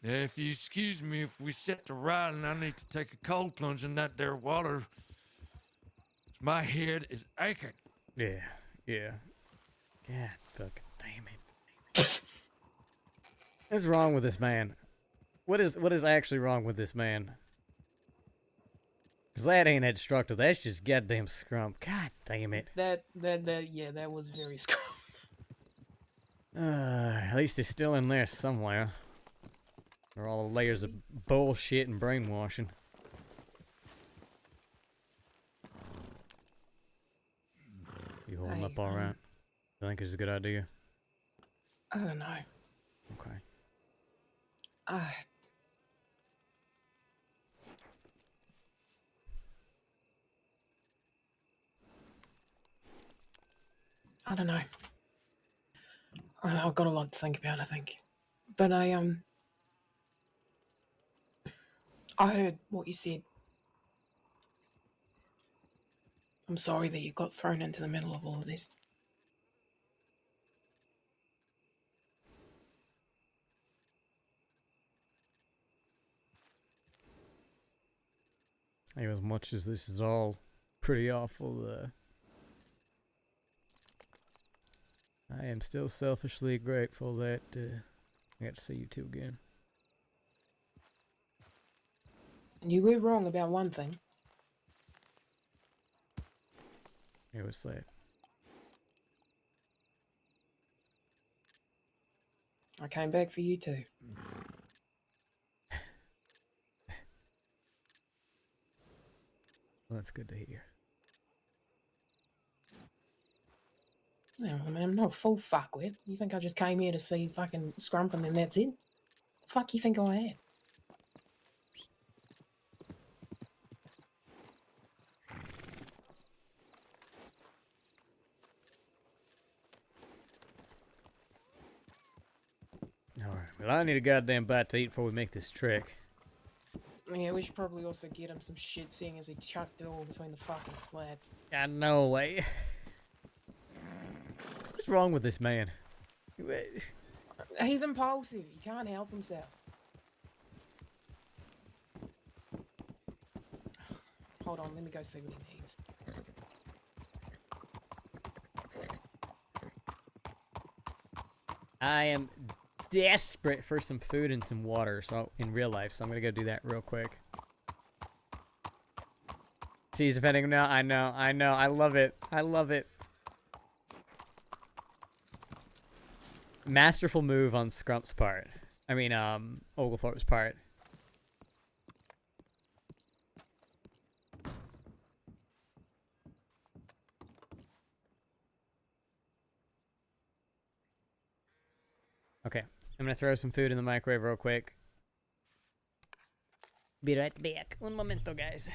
Now, if you excuse me, if we set to riding, I need to take a cold plunge in that there water. My head is aching.
Yeah. Yeah. God fucking damn it. What's wrong with this man? What is actually wrong with this man? Cause that ain't destructive. That's just goddamn scrump. God damn it.
Yeah, that was very scrum.
At least he's still in there somewhere. There are all the layers of bullshit and brainwashing. You holding up all right? I think it's a good idea.
I don't know.
Okay.
I don't know. I've got a lot to think about, I think. But I heard what you said. I'm sorry that you got thrown into the middle of all of this.
Hey, as much as this is all pretty awful, I am still selfishly grateful that I got to see you two again.
You were wrong about one thing.
It was that.
I came back for you too.
Well, that's good to hear.
No, I mean, I'm not a full fuckwit. You think I just came here to see fucking Scrump and then that's it? The fuck you think I am?
Alright, well, I need a goddamn bite to eat before we make this trek.
Yeah, we should probably also get him some shit, seeing as he chucked it all between the fucking slats.
I know, way. What's wrong with this man?
He's impulsive. He can't help himself. Hold on, let me go see what he needs.
I am desperate for some food and some water, so in real life, so I'm gonna go do that real quick. See, he's defending him now. I know. I love it. I love it. Masterful move on Scrump's part. I mean, Oglethorpe's part. Okay, I'm gonna throw some food in the microwave real quick. Be right back. Un momento, guys.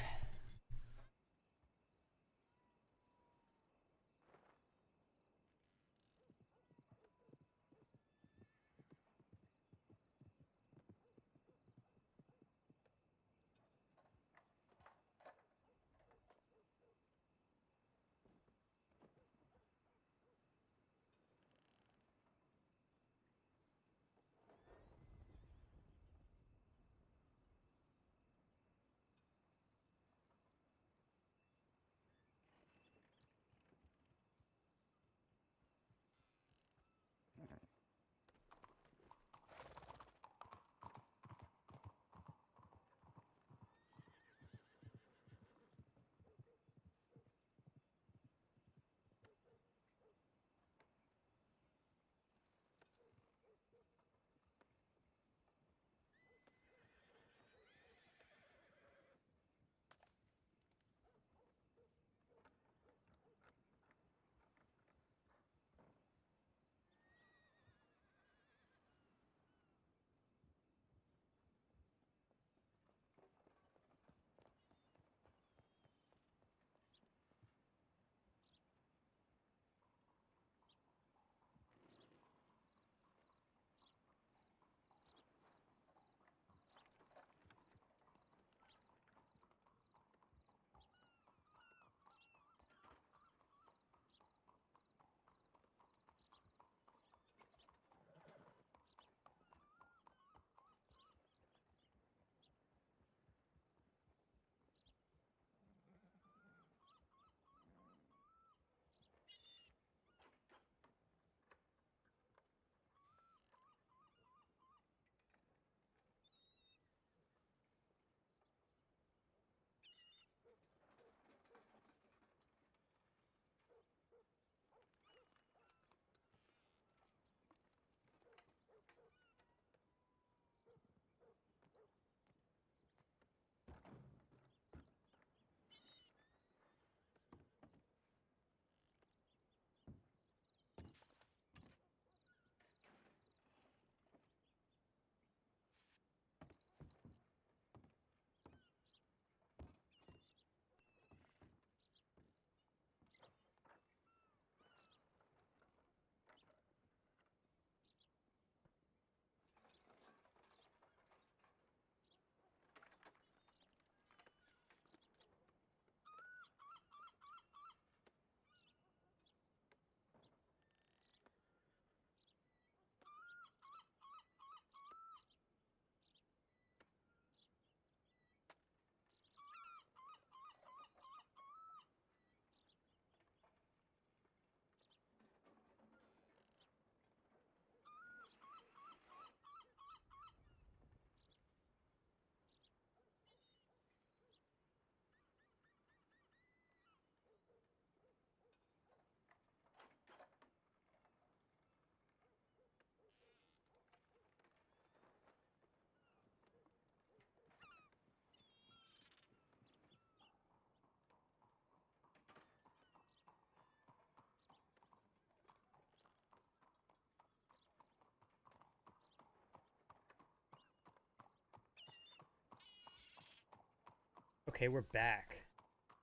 Okay, we're back.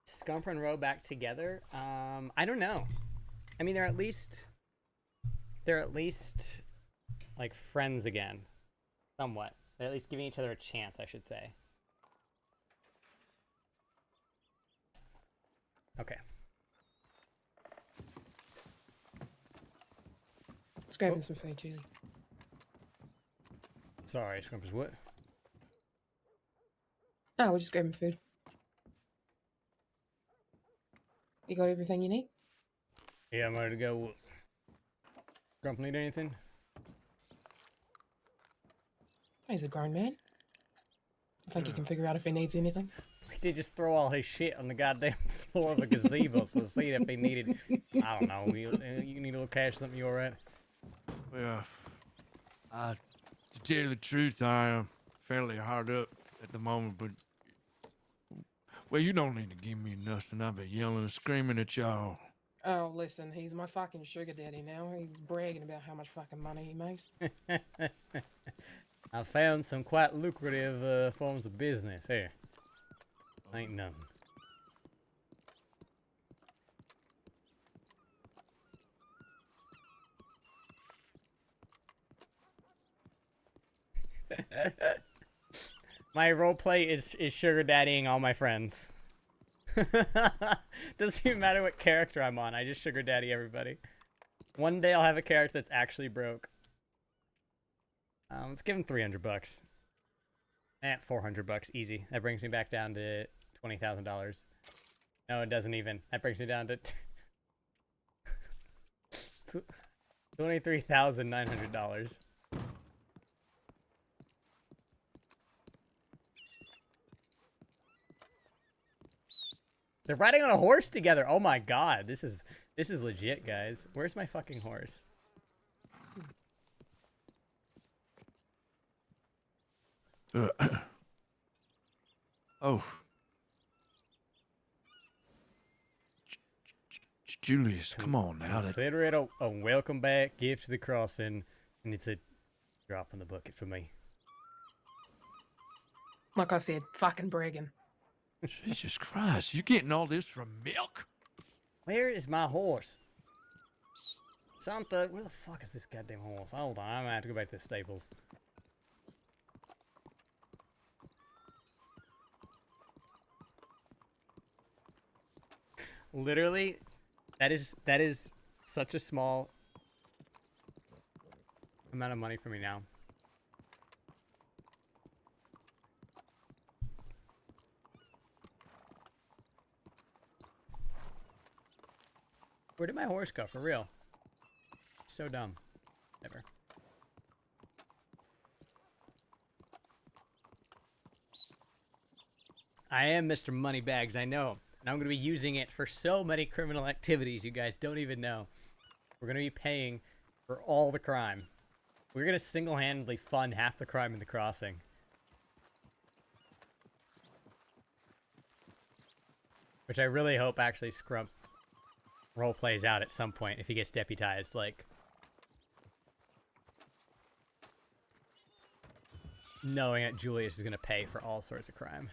Scumper and Roe back together? I don't know. I mean, they're at least like friends again. Somewhat. They're at least giving each other a chance, I should say. Okay.
Let's grab some food, Julie.
Sorry, Scrumpers, what?
Oh, we're just grabbing food. You got everything you need?
Yeah, I'm ready to go. Grump need anything?
He's a grown man. I think he can figure out if he needs anything.
He did just throw all his shit on the goddamn floor of a gazebo, so see if he needed, I don't know, you need a little cash, something, you alright?
Well, to tell you the truth, I am fairly hard up at the moment, but well, you don't need to give me nothing. I've been yelling and screaming at y'all.
Oh, listen, he's my fucking sugar daddy now. He's bragging about how much fucking money he makes.
I found some quite lucrative forms of business here. Ain't nothing. My roleplay is sugar daddying all my friends. Doesn't even matter what character I'm on, I just sugar daddy everybody. One day I'll have a character that's actually broke. Let's give him $300. 400 bucks, easy. That brings me back down to $20,000. No, it doesn't even. That brings me down to $23,900. They're riding on a horse together. Oh my god, this is legit, guys. Where's my fucking horse?
Oh. Julius, come on now.
Consider it a welcome back gift to the crossing, and it's a drop in the bucket for me.
Like I said, fucking bragging.
Jesus Christ, you getting all this from milk?
Where is my horse? Santa, where the fuck is this goddamn horse? Hold on, I'm gonna have to go back to the stables. Literally, that is such a small amount of money for me now. Where did my horse go, for real? So dumb. Never. I am Mr. Moneybags, I know. And I'm going to be using it for so many criminal activities you guys don't even know. We're going to be paying for all the crime. We're going to single-handedly fund half the crime in the crossing. Which I really hope actually Scrump role plays out at some point if he gets deputized, like, knowing that Julius is going to pay for all sorts of crime.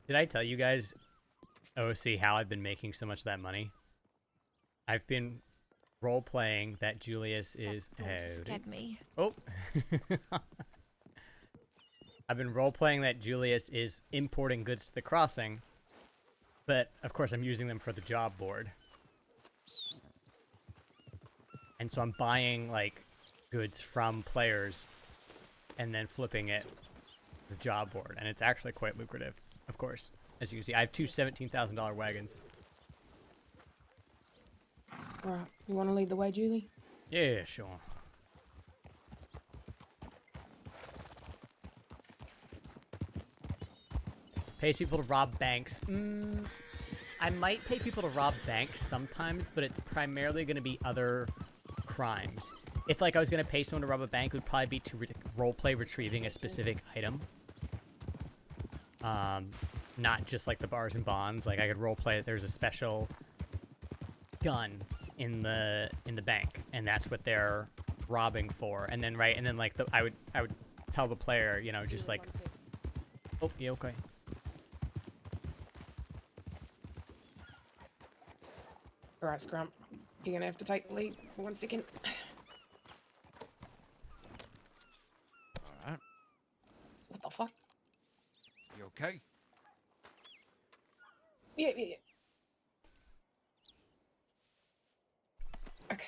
Did I tell you guys, OC, how I've been making so much of that money? I've been role-playing that Julius is...
Scared me.
Oh! I've been role-playing that Julius is importing goods to the crossing, but, of course, I'm using them for the job board. And so I'm buying, like, goods from players and then flipping it to the job board, and it's actually quite lucrative. Of course, as you can see, I have two $17,000 wagons.
Right, you want to lead the way, Julie?
Yeah, sure. Pays people to rob banks. I might pay people to rob banks sometimes, but it's primarily going to be other crimes. If, like, I was going to pay someone to rob a bank, it would probably be to roleplay retrieving a specific item. Not just like the bars and bonds. Like I could roleplay that there's a special gun in the bank, and that's what they're robbing for. And then like I would tell the player, you know, just like, oh yeah, okay.
Alright, Scrump. You're gonna have to take the lead for 1 second.
All right.
What the fuck?
You okay?
Yeah. Okay.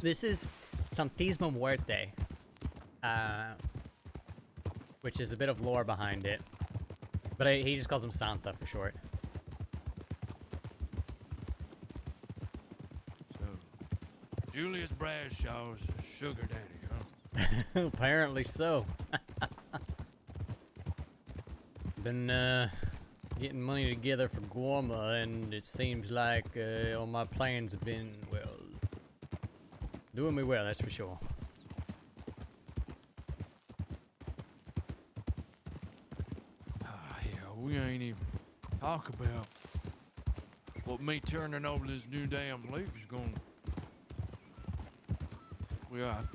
This is Santismo Muerte, which is a bit of lore behind it, but he just calls him Santa for short.
So, Julius Bradshaw's sugar daddy, huh?
Apparently so. Been getting money together for Guarma, and it seems like all my plans have been, well, doing me well, that's for sure.
Hell, we ain't even talk about what me turning over this new damn leaf is gonna. Well,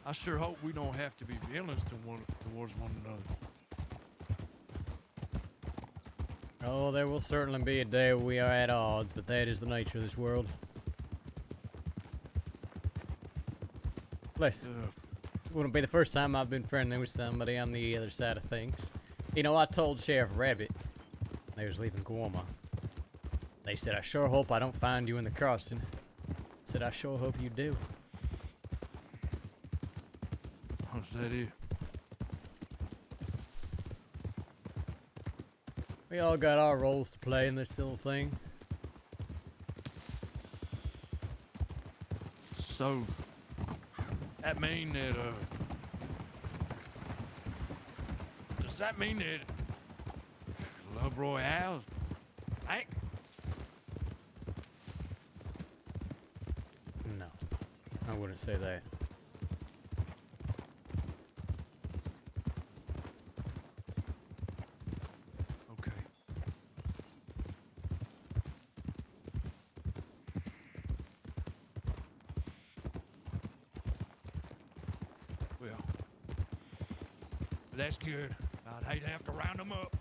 I sure hope we don't have to be villains towards one another.
Oh, there will certainly be a day where we are at odds, but that is the nature of this world. Bless. It wouldn't be the first time I've been friendly with somebody on the other side of things. You know, I told Sheriff Rabbit they was leaving Guarma. They said, I sure hope I don't find you in the crossing. I said, I sure hope you do.
What's that is?
We all got our roles to play in this little thing.
So, that mean that, does that mean that Love Royale's back?
No, I wouldn't say that.
That's good. I'd hate to have to round them up.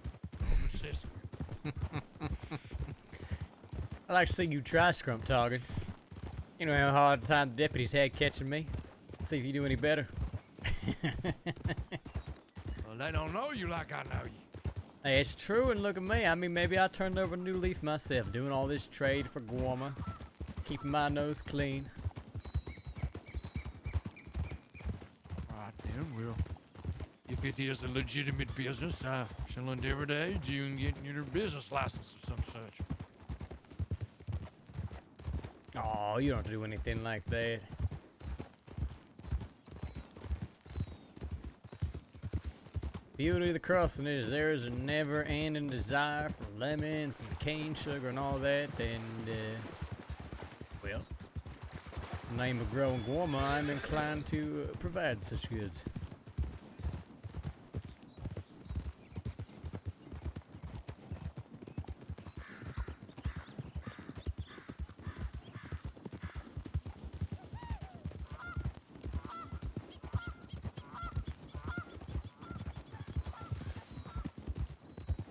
I like to see you try, Scrump Toggins. You know how hard a time the deputies had catching me. See if you do any better.
Well, they don't know you like I know you.
Hey, it's true, and look at me. I mean, maybe I turned over a new leaf myself, doing all this trade for Guarma, keeping my nose clean.
Right then, well, if it is a legitimate business, I shall endeavor to aid you in getting your business license or some such.
Oh, you don't do anything like that. Beauty of the crossing is there is a never-ending desire for lemons and cane sugar and all that, and, well, in the name of growing Guarma, I'm inclined to provide such goods.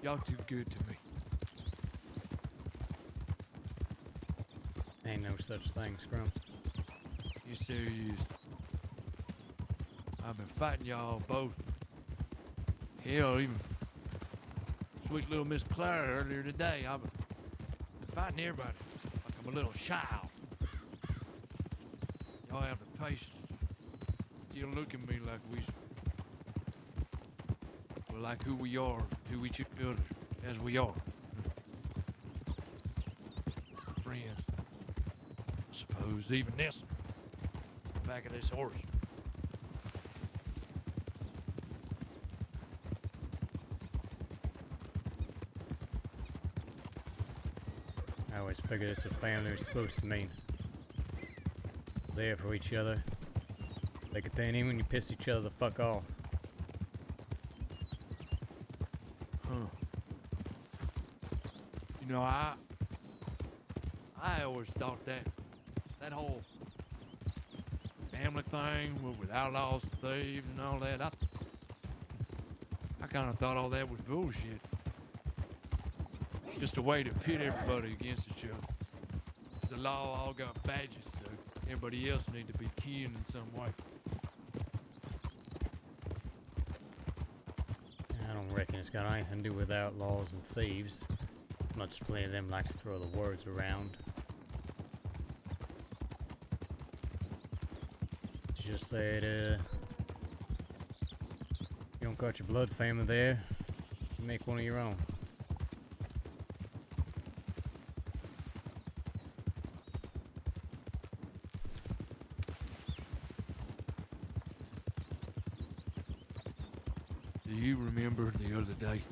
Y'all too good to me.
Ain't no such thing, Scrum.
Yes, there is. I've been fighting y'all both. Hell, even sweet little Miss Clara earlier today. I've been fighting everybody like I'm a little child. Y'all have the patience to still look at me like we're like who we are to each other as we are. Friends. I suppose even this back of this horse.
Oh always figured this was family was supposed to mean. There for each other. Like a thing, even when you piss each other the fuck off.
Huh. You know, I always thought that whole family thing with outlaws and thieves and all that, I kind of thought all that was bullshit. Just a way to pit everybody against each other. The law all got badges, so everybody else need to be kin in some way.
I don't reckon it's got anything to do with outlaws and thieves. Much as plenty of them like to throw the words around. It's just that, you don't got your blood family there, you make one of your own.
Do you remember the other day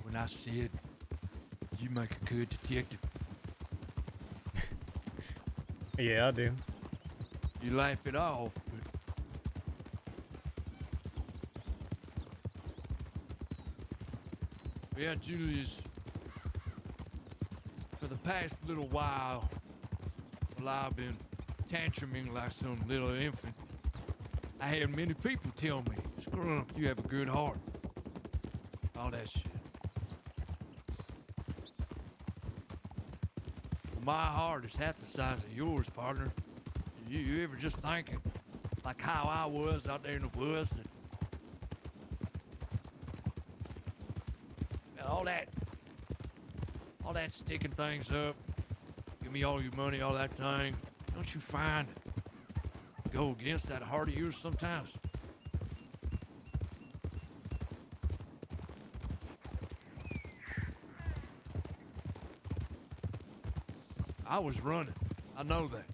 when I said you make a good detective?
Yeah, I do.
You laugh it off, but yeah, Julius, for the past little while I've been tantruming like some little infant, I had many people tell me, Scrump, you have a good heart. All that shit. My heart is half the size of yours, partner. You ever just thinking, like how I was out there in the woods, and all that sticking things up, give me all your money, all that thing. Don't you find go against that heart of yours sometimes? I was running. I know that.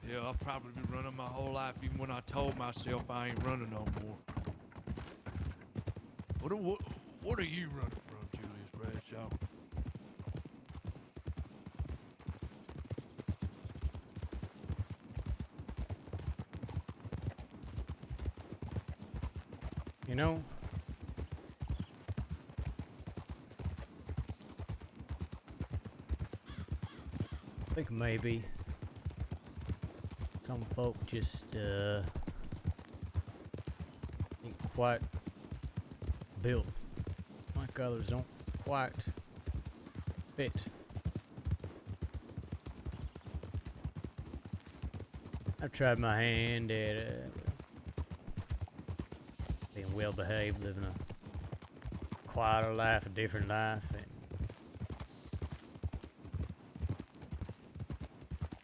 Yeah, I've probably been running my whole life, even when I told myself I ain't running no more. What are you running from, Julius Bradshaw?
You know, I think maybe some folk just ain't quite built like others, don't quite fit. I've tried my hand at being well behaved, living a quieter life, a different life, and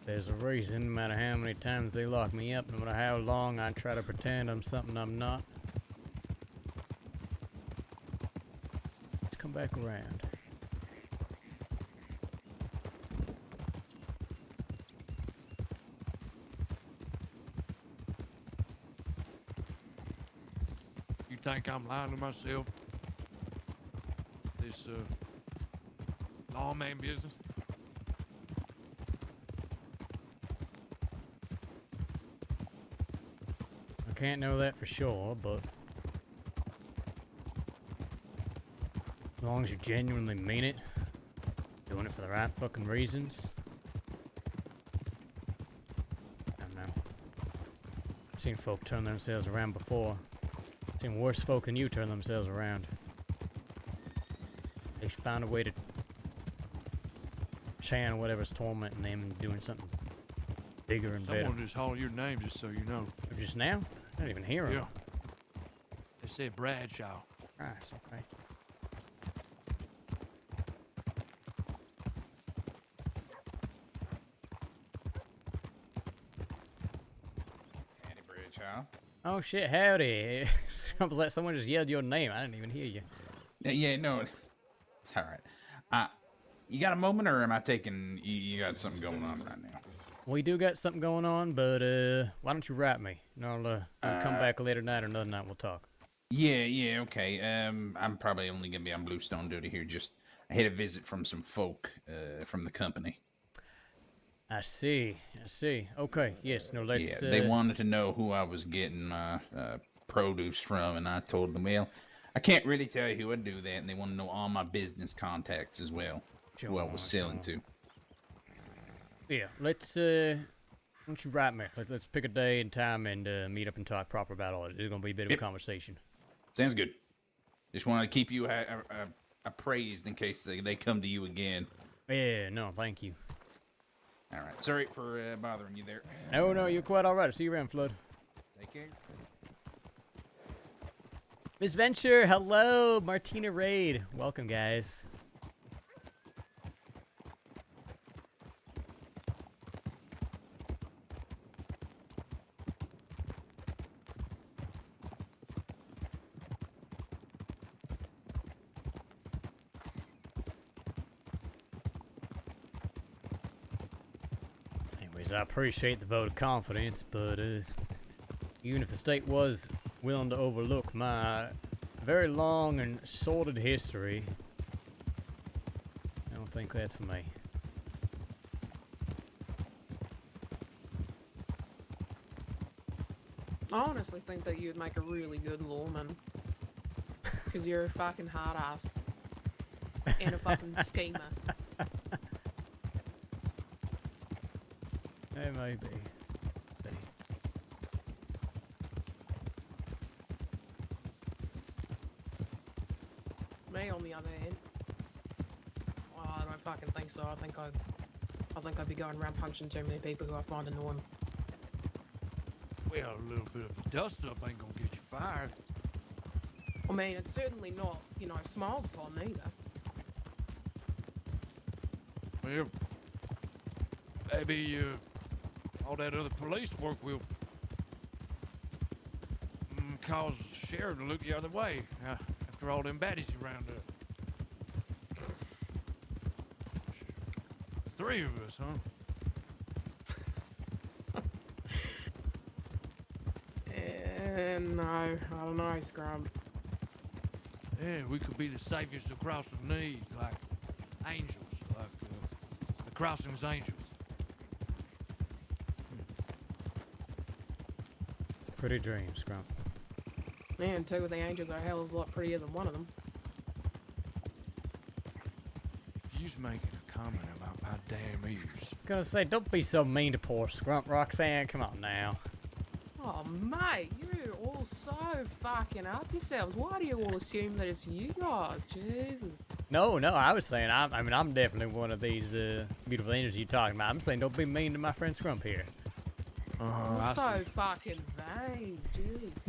there's a reason, no matter how many times they lock me up, no matter how long I try to pretend I'm something I'm not. Let's come back around.
You think I'm lying to myself? This lawman business?
I can't know that for sure, but as long as you genuinely mean it, doing it for the right fucking reasons. I don't know. I've seen folk turn themselves around before. I've seen worse folk than you turn themselves around. They should find a way to channel whatever's tormenting them and doing something bigger and better.
Someone just hollered your name, just so you know.
Just now? I didn't even hear him.
Yeah. They said Bradshaw.
Nice, okay.
Andy Bradshaw.
Oh shit, howdy. Sounds like someone just yelled your name. I didn't even hear you.
Yeah, no, it's all right. You got a moment, or am I taking? You got something going on right now?
We do got something going on, but why don't you write me? And I'll come back later tonight or another night. We'll talk.
Yeah, okay. I'm probably only gonna be on Bluestone duty here just I had a visit from some folk from the company.
I see. Okay, yes, no, let's...
Yeah, they wanted to know who I was getting my produce from, and I told them, well, I can't really tell you who would do that, and they want to know all my business contacts as well, who I was selling to.
Yeah, let's, why don't you write me? Let's pick a day and time and meet up and talk proper about all of it. It's going to be a bit of a conversation.
Sounds good. Just wanted to keep you appraised in case they come to you again.
Yeah, no, thank you.
All right. Sorry for bothering you there.
No, you're quite all right. I'll see you around, Flood.
Take care.
Miss Venture, hello. Martina Raid. Welcome, guys. I appreciate the vote of confidence, but even if the state was willing to overlook my very long and sordid history, I don't think that's for me.
I honestly think that you'd make a really good lawman. Because you're a fucking hard ass. And a fucking schemer.
It may be.
Me, on the other hand, well, I don't fucking think so. I think I'd be going around punching too many people who I find annoying.
Well, a little bit of a dust-up ain't gonna get you fired.
I mean, it's certainly not, smiled upon either.
Well, maybe all that other police work will cause the sheriff to look the other way after all them baddies you round up. 3 of us, huh?
No, I don't know, Scrum.
Yeah, we could be the saviors of crossing needs, like angels, like the crossing's angels.
It's a pretty dream, Scrum.
Man, 2 of the angels are a hell of a lot prettier than one of them.
You was making a comment about my damn ears.
I was gonna say, don't be so mean to poor Scrump, Roxanne. Come on now.
Oh, mate, you're all so fucking up yourselves. Why do you all assume that it's you guys? Jesus.
No, I was saying, I mean, I'm definitely one of these beautiful angels you're talking about. I'm saying, don't be mean to my friend Scrump here.
You're so fucking vain, jeez.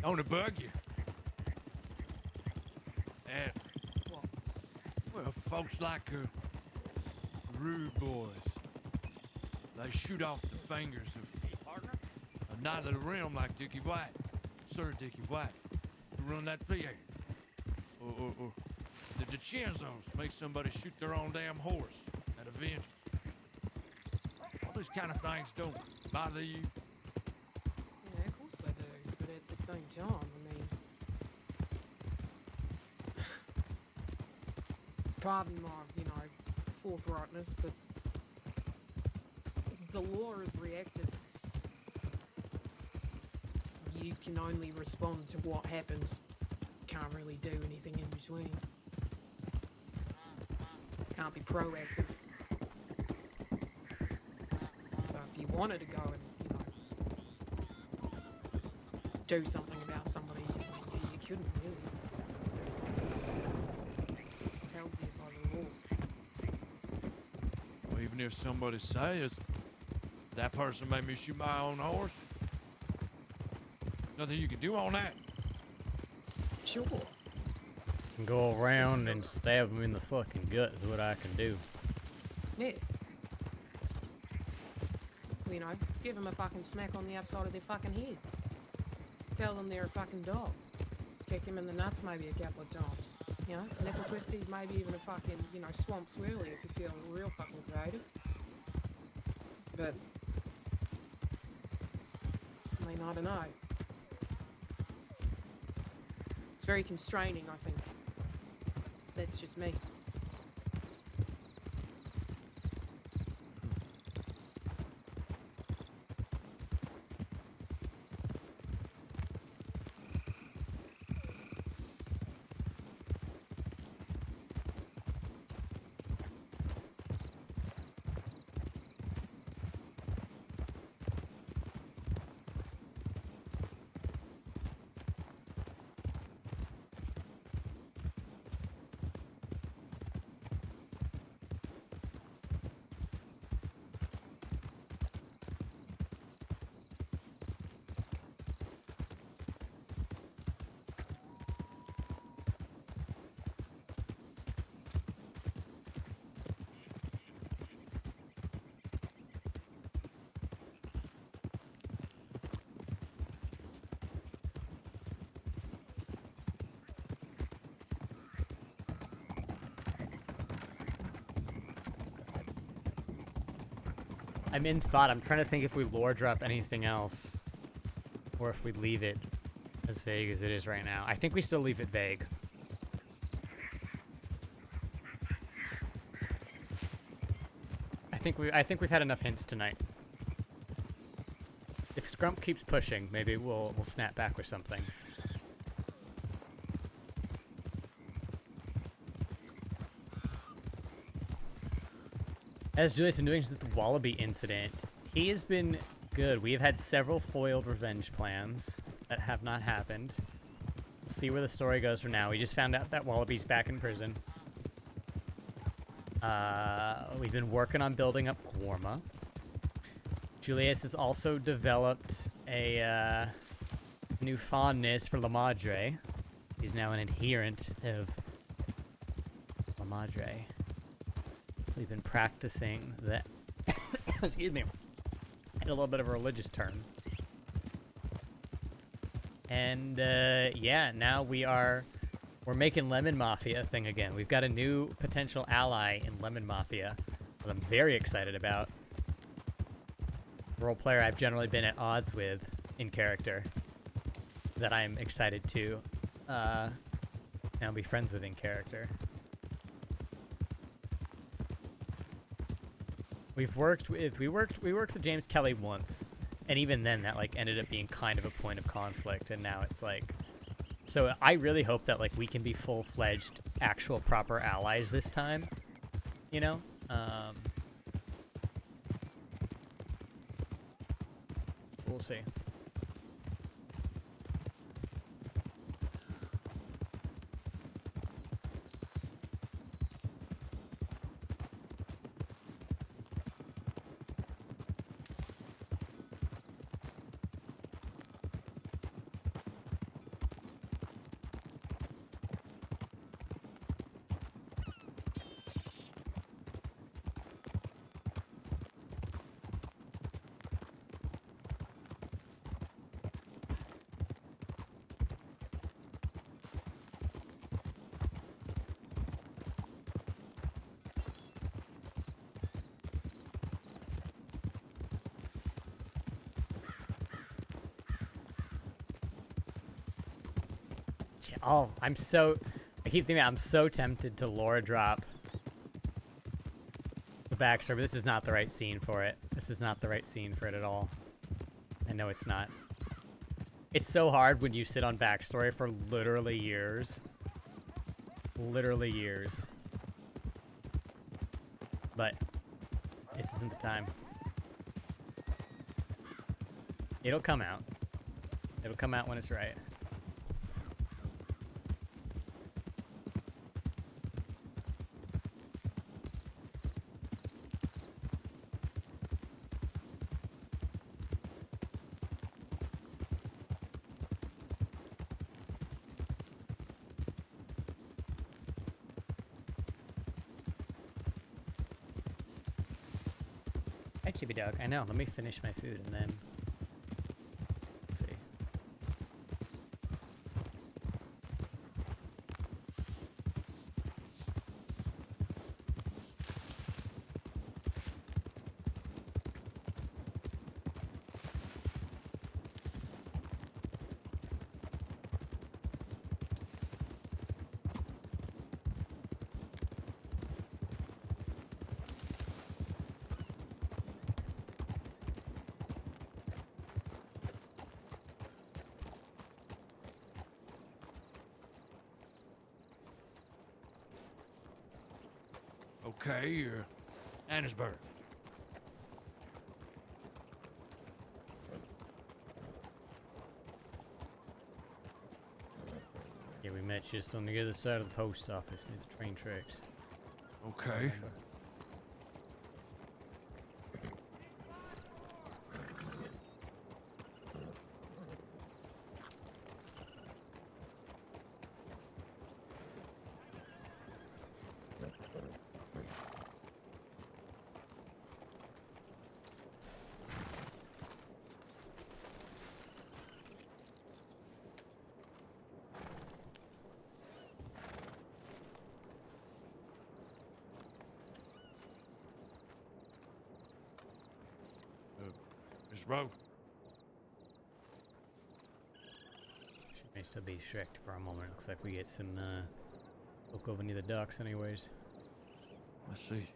On to bug you. And, well, folks like rude boys. They shoot off the fingers of neither the realm like Dickie White, Sir Dickie White, who run that theater. Or the DiCenzos make somebody shoot their own damn horse at a vengeance. All these kind of things don't bother you.
Yeah, of course they do, but at the same time, I mean... Pardon my, forthrightness, but... The law is reactive. You can only respond to what happens. Can't really do anything in between. Can't be proactive. So if you wanted to go and, do something about somebody, you couldn't really. Held you by the law.
Well, even if somebody says, that person made me shoot my own horse, nothing you can do on that.
Sure.
Go around and stab him in the fucking gut is what I can do.
Yeah. you know, give them a fucking smack on the upside of their fucking head. Tell them they're a fucking dog. Kick him in the nuts maybe a couple of times. You know, nipple twisties, maybe even a fucking, you know, swamp swirly if you feel real fucking creative. But, I mean, I don't know. It's very constraining, I think. That's just me.
I'm in thought. I'm trying to think if we lore drop anything else, or if we leave it as vague as it is right now. I think we still leave it vague. I think we've had enough hints tonight. If Scrump keeps pushing, maybe we'll snap back with something. As Julius has been doing since the Wallaby incident, he has been good. We have had several foiled revenge plans that have not happened. We'll see where the story goes from now. We just found out that Wallaby's back in prison. We've been working on building up Quarma. Julius has also developed a new fondness for La Madre. He's now an adherent of La Madre. So we've been practicing that. Excuse me. I had a little bit of a religious turn. And yeah, now we're making Lemon Mafia a thing again. We've got a new potential ally in Lemon Mafia that I'm very excited about. Role player I've generally been at odds with in character that I'm excited to now be friends with in character. We worked with James Kelly once, and even then that like ended up being kind of a point of conflict, and now it's like, so I really hope that like we can be full-fledged actual proper allies this time, you know? We'll see. Oh, I keep thinking I'm so tempted to lore drop the backstory, but this is not the right scene for it. This is not the right scene for it at all. I know it's not. It's so hard when you sit on backstory for literally years. Literally years. But this isn't the time. It'll come out. It'll come out when it's right. Hey, Chibi Dog. I know. Let me finish my food and then. Let's see.
Okay, Annisburg.
Yeah, we met just on the other side of the post office near the train tracks.
Okay. Miss Rowe.
She may still be distracted for a moment. Looks like we get some look over near the docks anyways.
Let's see.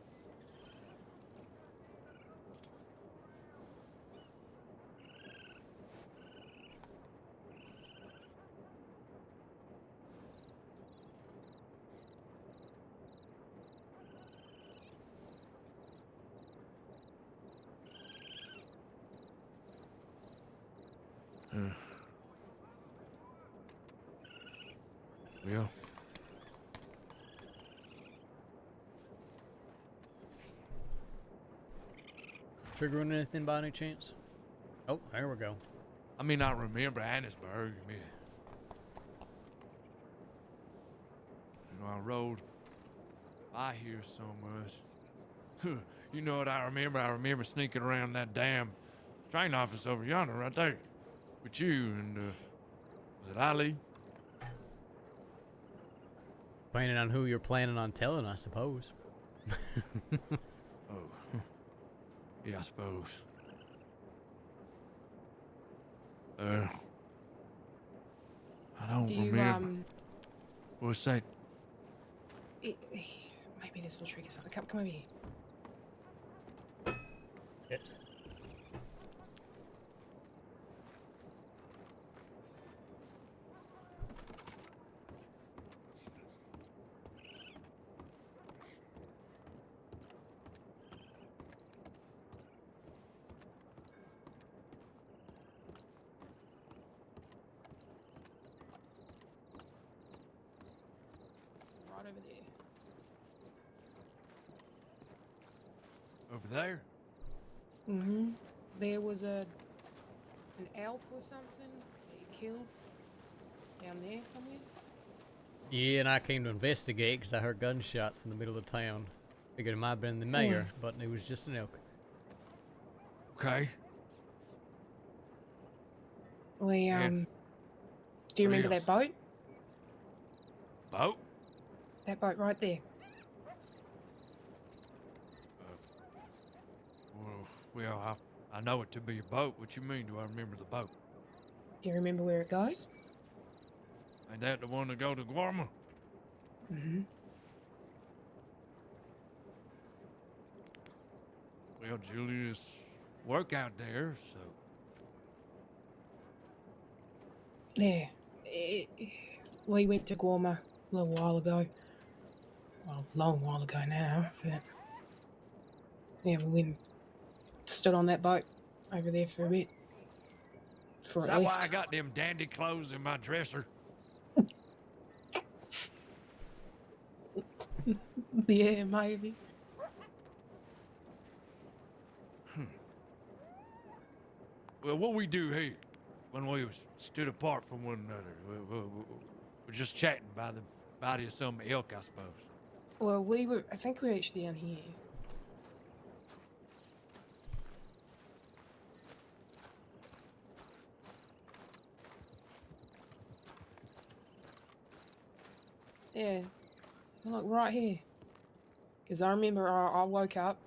Yeah.
Trigger on anything by any chance? Oh, there we go.
I mean, I remember Annisburg. I mean, you know, I rode by here so much. You know what I remember? I remember sneaking around that damn train office over yonder, right there, with you and was it Ali?
Depending on who you're planning on telling, I suppose.
Oh, yeah, I suppose. I don't
Do you,
remember. What's that?
Maybe this will trigger something. Come over here.
Oops.
Right over there.
Over there?
Mm-hmm. There was an elk or something that you killed down there somewhere.
Yeah, and I came to investigate because I heard gunshots in the middle of town. Figured it might have been the mayor, but it was just an elk.
Okay.
We,
And
do you
what
remember
else?
that boat?
Boat?
That boat right there.
Well, I know it to be a boat. What you mean, do I remember the boat?
Do you remember where it goes?
Ain't that the one that go to Guarma?
Mm-hmm.
Well, Julius work out there, so...
Yeah. We went to Guarma a little while ago. Well, a long while ago now, but... Yeah, we went and stood on that boat over there for a bit. For
Is
it
that why
left.
I got them dandy clothes in my dresser?
Yeah, maybe.
Well, what we do here, when we was stood apart from one another, we're just chatting by the body of some elk, I suppose.
Well, I think we were actually down here. Yeah. Look, right here. Because I remember I woke up.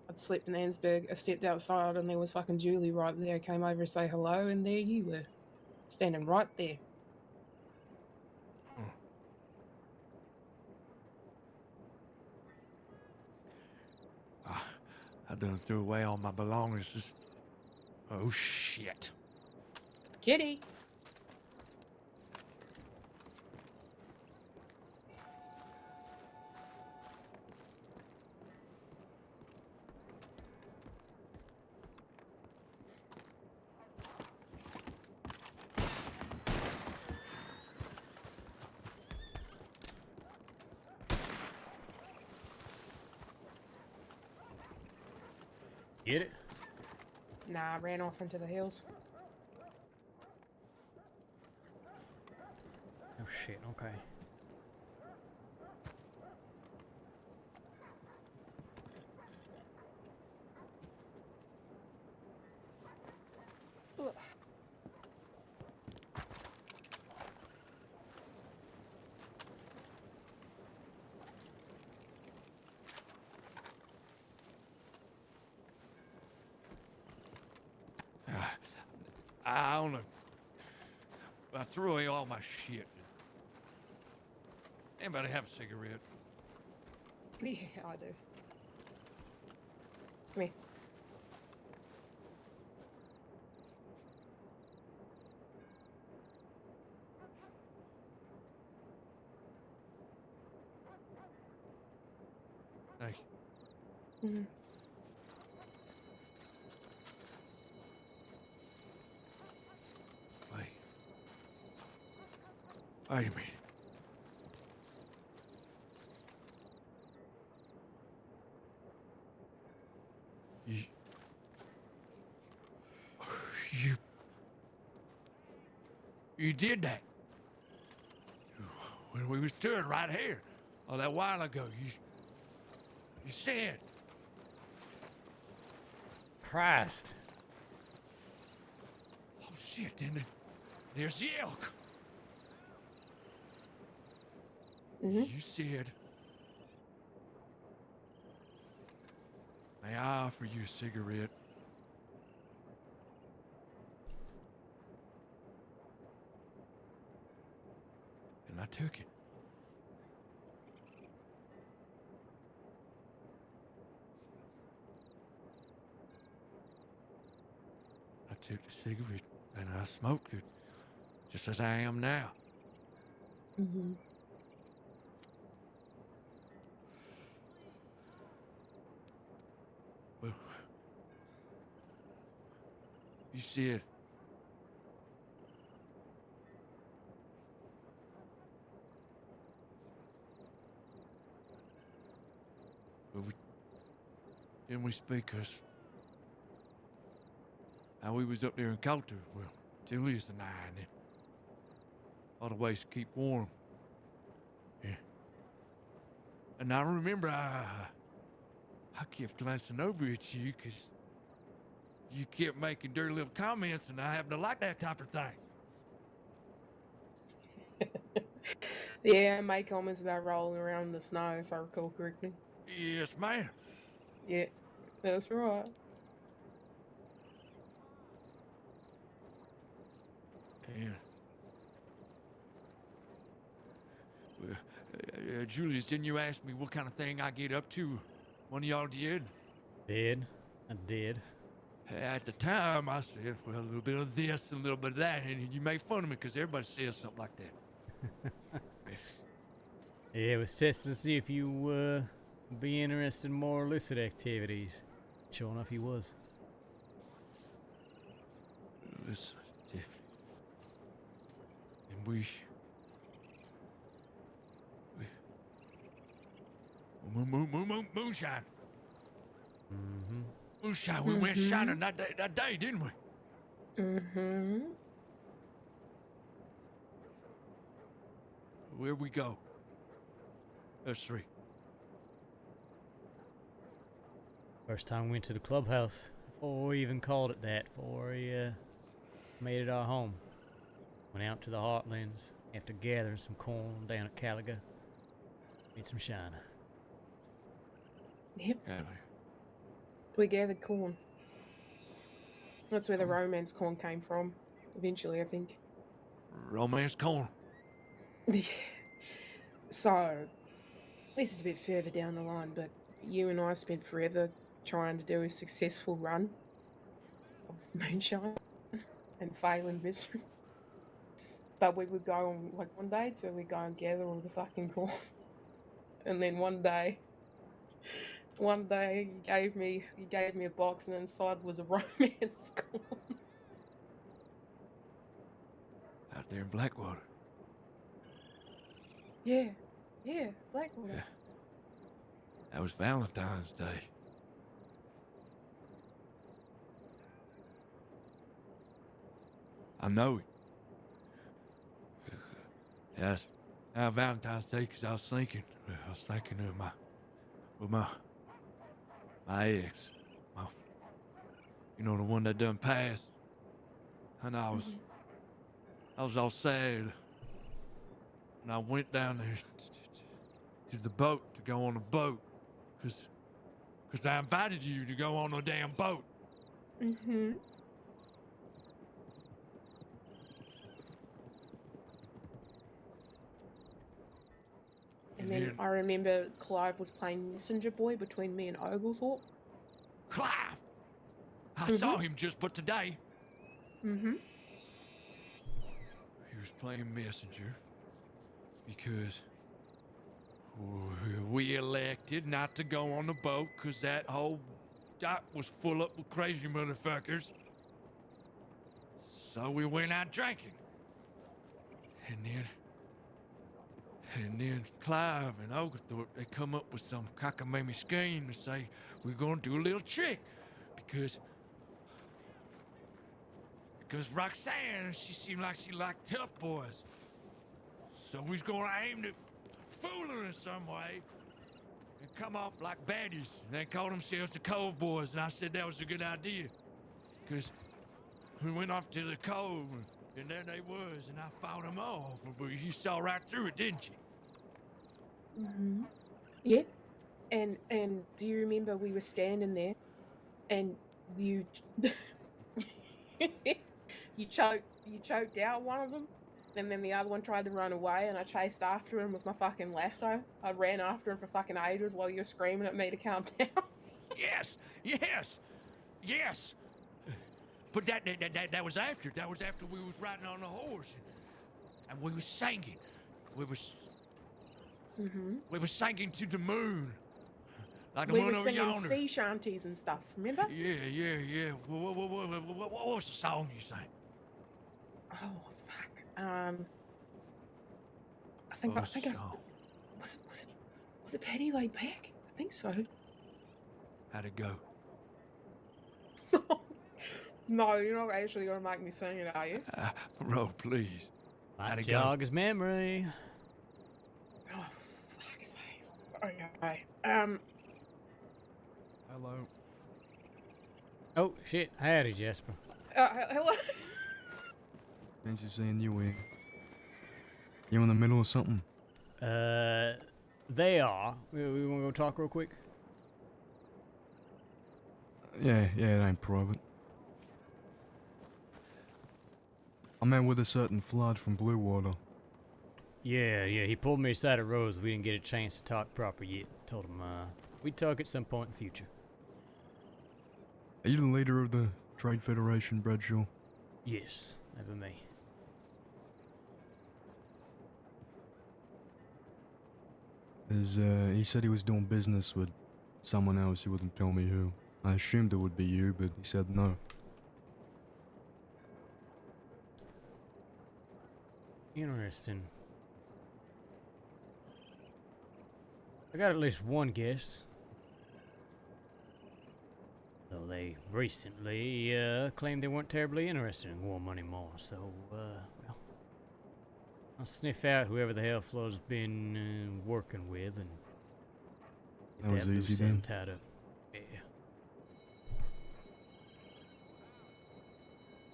I'd slept in Ansburg. I stepped outside and there was fucking Julie right there. I came over to say hello and there you were. Standing right there.
I done threw away all my belongings. Oh, shit.
Kitty!
Get it?
Nah, I ran off into the hills.
Oh shit, okay.
Ugh.
I don't know. I threw away all my shit. Anybody have a cigarette?
Yeah, I do. Come here.
Thank you.
Mm-hmm.
Wait a minute. You did that. When we stood right here, that while ago, you said.
Christ.
Oh shit! Then there's the elk.
Mm-hmm.
You said, "May I offer you a cigarette?" And I took it. I took the cigarette and I smoked it, just as I am now.
Mm-hmm.
Well, you said, didn't we speak us? How we was up there in Coulter, well, Julius and I, and all the ways to keep warm. Yeah. And I remember I kept glancing over at you because you kept making dirty little comments, and I happen to like that type of thing.
Yeah, I made comments about rolling around in the snow, if I recall correctly.
Yes, ma'am.
Yeah, that's right.
Yeah. Well, Julius, didn't you ask me what kind of thing I get up to? One of y'all did?
I did.
At the time, I said, well, a little bit of this, a little bit of that, and you made fun of me because everybody says something like that.
Yeah, it was testing to see if you be interested in more illicit activities. Sure enough, he was.
Listen, Tiffany. And we moonshine.
Mm-hmm.
Moonshine. We went shining that day, didn't we?
Mm-hmm.
Where we go? Us three.
First time we went to the clubhouse, before we even called it that, before we made it our home. Went out to the Heartlands, After gathering some corn down at Caliga. Need some shine.
Yep.
Yeah,
We gathered corn. That's where the romance corn came from. Eventually, I think.
Romance corn.
So, this is a bit further down the line, but you and I spent forever trying to do a successful run of moonshine and failing miserably. But we would go on, like, one day, so we'd go and gather all the fucking corn. And then one day you gave me a box, and inside was a romance corn.
Out there in Blackwater.
Yeah, Blackwater.
Yeah. That was Valentine's Day. I know it. Yes. Now Valentine's Day, because I was thinking of my ex. You know, the one that done passed. And I was all sad. And I went down there to the boat, to go on a boat. Because I invited you to go on a damn boat.
Mm-hmm. And then I remember Clive was playing messenger boy between me and Oglethorpe.
Clive! I saw him just but today.
Mm-hmm.
He was playing messenger because we elected not to go on the boat because that whole dock was full up with crazy motherfuckers. So we went out drinking. And then Clive and Oglethorpe, they come up with some cockamamie scheme to say we're gonna do a little trick because Roxanne, she seemed like she liked tough boys. So we was gonna aim to fool her in some way and come off like baddies. And they called themselves the Cove Boys, and I said that was a good idea. Because we went off to the cove, and there they was, and I fought them off. But you saw right through it, didn't you?
Mm-hmm. Yeah. And do you remember we were standing there, and you you choked out one of them, and then the other one tried to run away, and I chased after him with my fucking lasso. I ran after him for fucking ages while you were screaming at me to calm down.
Yes. But that was after. That was after we was riding on the horse, and we was singing. We was singing to the moon. Like the
We
moon
were
over
singing
yonder.
sea shanties and stuff, remember?
Yeah. What was the song you sang?
Oh fuck. I think was it Patty Laid Back? I think so.
How'd it go?
No, you're not actually gonna make me sing it, are you?
Bro, please. How'd it
Jog his memory.
Oh, fuck's sakes. Okay.
Hello.
Oh shit! Howdy, Jasper.
Hello.
Fancy seeing you in. You in the middle of something?
They are. We want to go talk real quick.
Yeah, it ain't private. I met with a certain flood from Blue Water.
Yeah. He pulled me aside of Rose. We didn't get a chance to talk proper yet. Told him we'd talk at some point in the future.
Are you the leader of the Trade Federation, Bradshaw?
Yes, that was me.
He said he was doing business with someone else. He wouldn't tell me who. I assumed it would be you, but he said no.
Interesting. I got at least one guess. Though they recently claimed they weren't terribly interested in war money more, so, well, I'll sniff out whoever the hell Flo's been working with and
That was
loose
easy
end
then.
tied up. Yeah.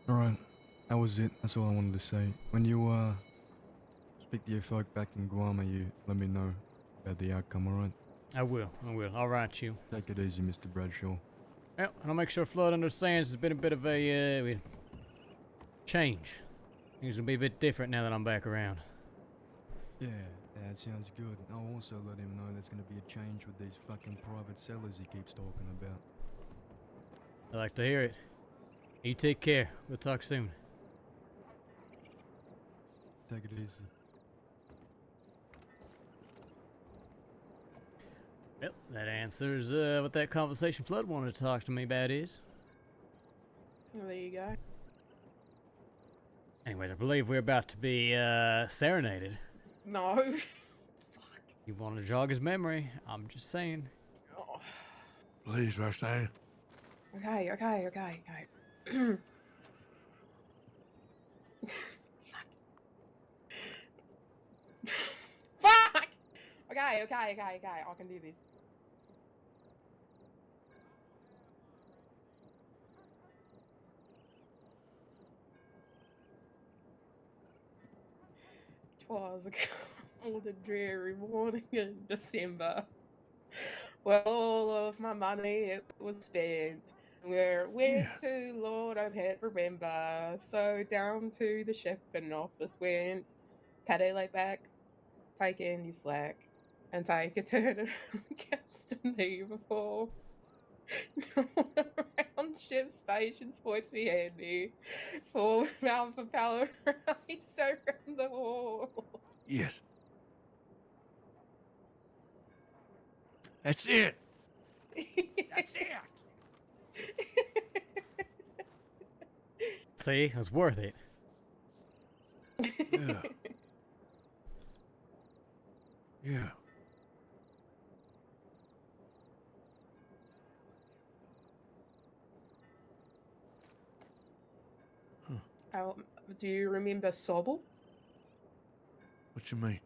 Alright, that was it. That's all I wanted to say. When you speak to your folk back in Guam, you let me know about the outcome, alright?
I will. I'll write you.
Take it easy, Mr. Bradshaw.
Well, and I'll make sure Flood understands there's been a bit of a change. Things will be a bit different now that I'm back around.
Yeah, that sounds good. I'll also let him know there's gonna be a change with these fucking private sellers he keeps talking about.
I like to hear it. You take care. We'll talk soon.
Take it easy.
Well, that answers what that conversation Flood wanted to talk to me about is.
Well, there you go.
Anyways, I believe we're about to be serenaded.
No.
You want to jog his memory? I'm just saying.
Oh.
Please, Roxanne.
Okay. Fuck! Okay. I can do this. Twas a cold and dreary morning in December. Well, all of my money it was spent. Where it went to, Lord, I can't remember. So down to the shipping office went. Paddy lay back, take in your slack, and take a turn around the capstan before. Around ship stations points me handy. For mouth propeller released around the wall.
Yes. That's it. That's it.
See, it was worth it.
Yeah. Yeah.
Do you remember Sobel?
What you mean?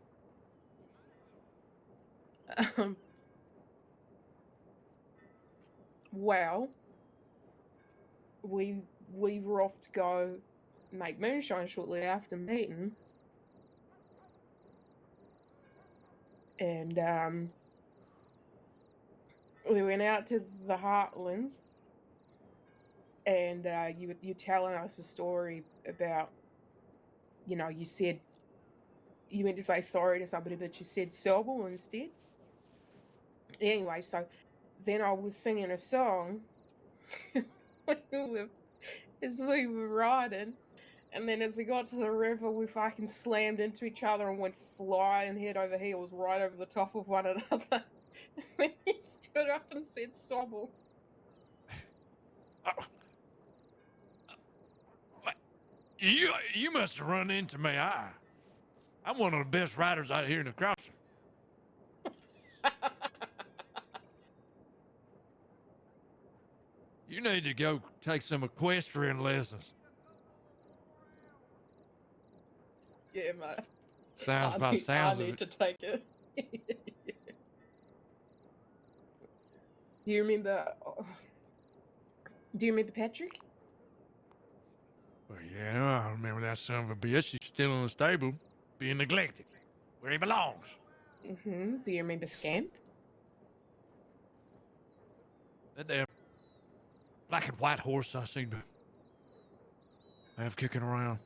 Well, we were off to go make moonshine shortly after meeting, and we went out to the Heartlands, and you telling us a story about, you said you went to say sorry to somebody, but you said Sobel instead. Anyway, so then I was singing a song as we were riding, and then as we got to the river, we fucking slammed into each other and went flying head over heels right over the top of one another. And then he stood up and said Sobel.
You must have run into me. I'm one of the best riders out here in the crosser. You need to go take some equestrian lessons.
Yeah, mate.
Sounds
I
of
need
it.
to take it. Do you remember Patrick?
Well, yeah, I remember that son of a bitch. He's still in the stable, being neglected, where he belongs.
Mm-hmm. Do you remember Scamp?
That damn black and white horse I seem to have kicking around.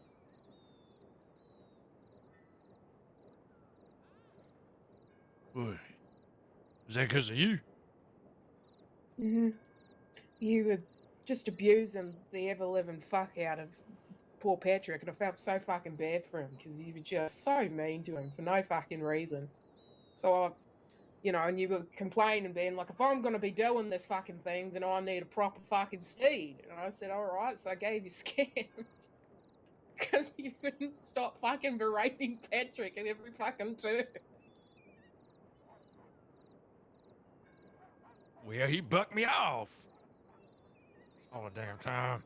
Boy, is that because of you?
Mm-hmm. You were just abusing the ever-living fuck out of poor Patrick, and I felt so fucking bad for him because you were just so mean to him for no fucking reason. So and you were complaining, being like, if I'm going to be doing this fucking thing, then I need a proper fucking steed. And I said, alright, so I gave you Scamp. Because you wouldn't stop fucking berating Patrick at every fucking turn.
Well, he bucked me off all the damn time.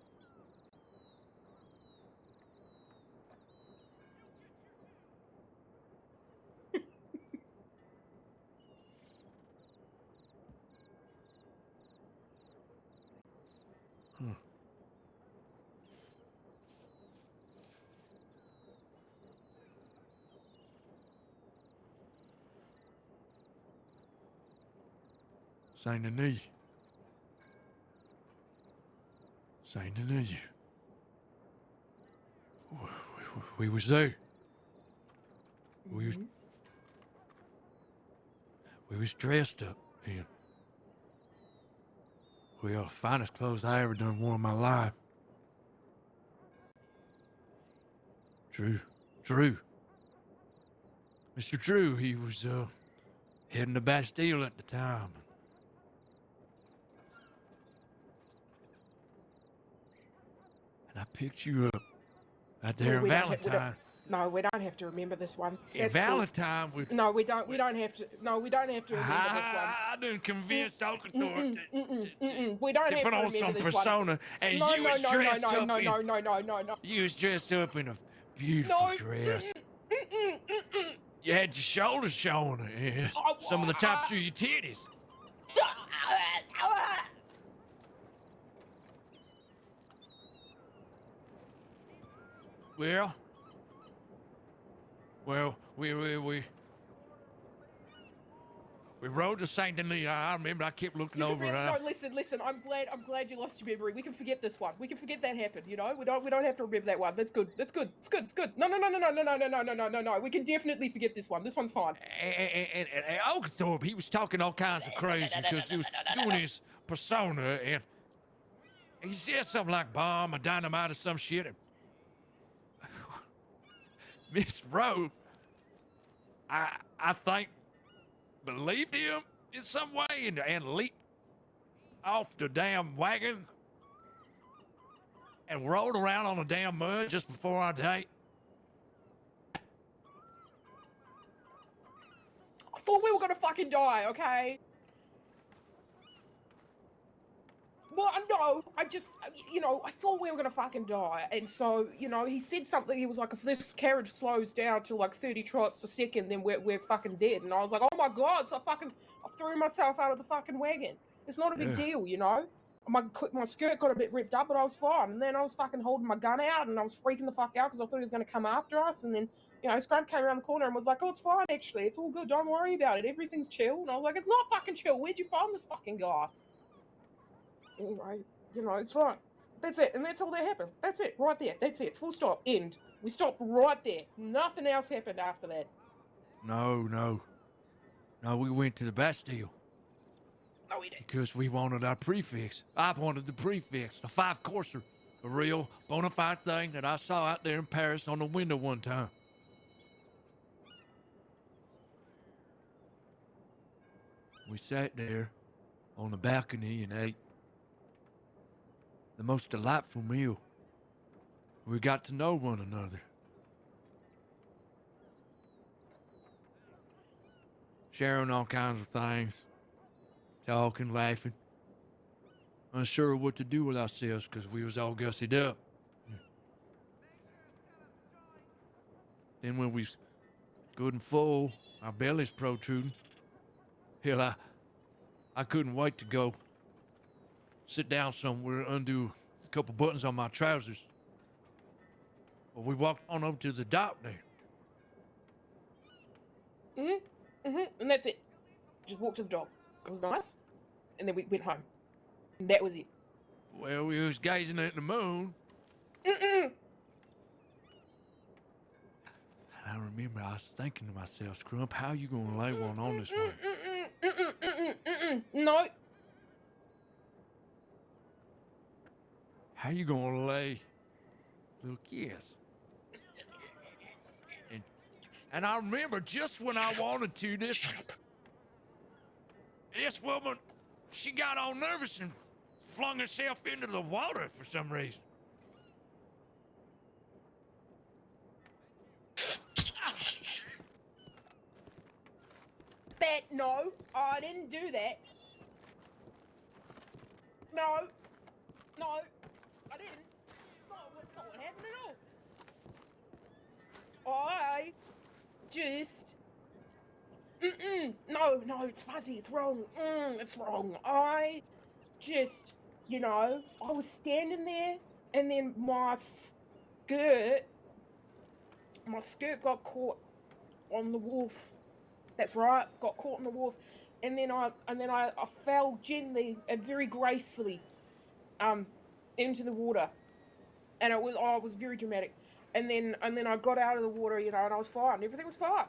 Saint Denis. Saint Denis. We was there. We was dressed up in. Well, the finest clothes I ever done wore in my life. Drew. Mr. Drew, he was heading to Bastille at the time. And I picked you up out there in Valentine.
No, we don't have to remember this one.
In Valentine, we...
No, we don't. We don't have to. No, we don't have to remember this one.
I done convinced Okator
We don't
to
have
put
to
on
remember
some
this
persona,
one.
and
No,
you was
no,
dressed
no,
up
no,
in...
no, no, no, no, no.
You was dressed up in a beautiful dress. You had your shoulders showing, yes. Some of the tops of your titties. Well, we rode to Saint Denis. I remember I kept looking over.
No, listen. I'm glad you lost your memory. We can forget this one. We can forget that happened. You know, we don't have to remember that one. That's good. It's good. No. We can definitely forget this one. This one's fine.
And Oglethorpe, he was talking all kinds of crazy because he was doing his persona, and he said something like bomb or dynamite or some shit. And Miss Rowe, I think, believed him in some way and leaped off the damn wagon and rolled around on the damn mud just before our date.
I thought we were gonna fucking die, okay? Well, no, I thought we were gonna fucking die, and so, he said something. He was like, if this carriage slows down to like 30 trots a second, then we're fucking dead. And I was like, oh my god! So I threw myself out of the fucking wagon. It's not a big deal, My skirt got a bit ripped up, but I was fine. And then I was fucking holding my gun out, and I was freaking the fuck out because I thought he was gonna come after us. And then, Scrump came around the corner and was like, oh, it's fine actually. It's all good. Don't worry about it. Everything's chill. And I was like, it's not fucking chill. Where'd you find this fucking guy? Anyway, it's fine. That's it, and that's all that happened. That's it, right there. That's it. Full stop. End. We stopped right there. Nothing else happened after that.
No, we went to the Bastille.
No, we didn't.
Because we wanted our prefix. I wanted the prefix, a 5-courser, a real bona fide thing that I saw out there in Paris on the window one time. We sat there on the balcony and ate the most delightful meal. We got to know one another. Sharing all kinds of things. Talking, laughing. Unsure what to do with ourselves because we was all gussied up. Then when we was good and full, our bellies protruding. Hell, I couldn't wait to go sit down somewhere, undo a couple buttons on my trousers. But we walked on over to the dock there.
And that's it. Just walked to the dock. It was nice. And then we went home. And that was it.
Well, we was gazing at the moon.
Mm-mm.
I remember I was thinking to myself, Scrump, how you gonna lay one on this one?
No.
How you gonna lay a little kiss? And I remember just when I wanted to, this woman, she got all nervous and flung herself into the water for some reason.
No, I didn't do that. No, I didn't. That's not what happened at all. I just... No, it's fuzzy, it's wrong. It's wrong. I just, I was standing there, and then my skirt got caught on the wharf. That's right, got caught on the wharf. and then I fell gently and very gracefully into the water, and it was very dramatic. And then I got out of the water, you know, and I was fine. Everything was fine.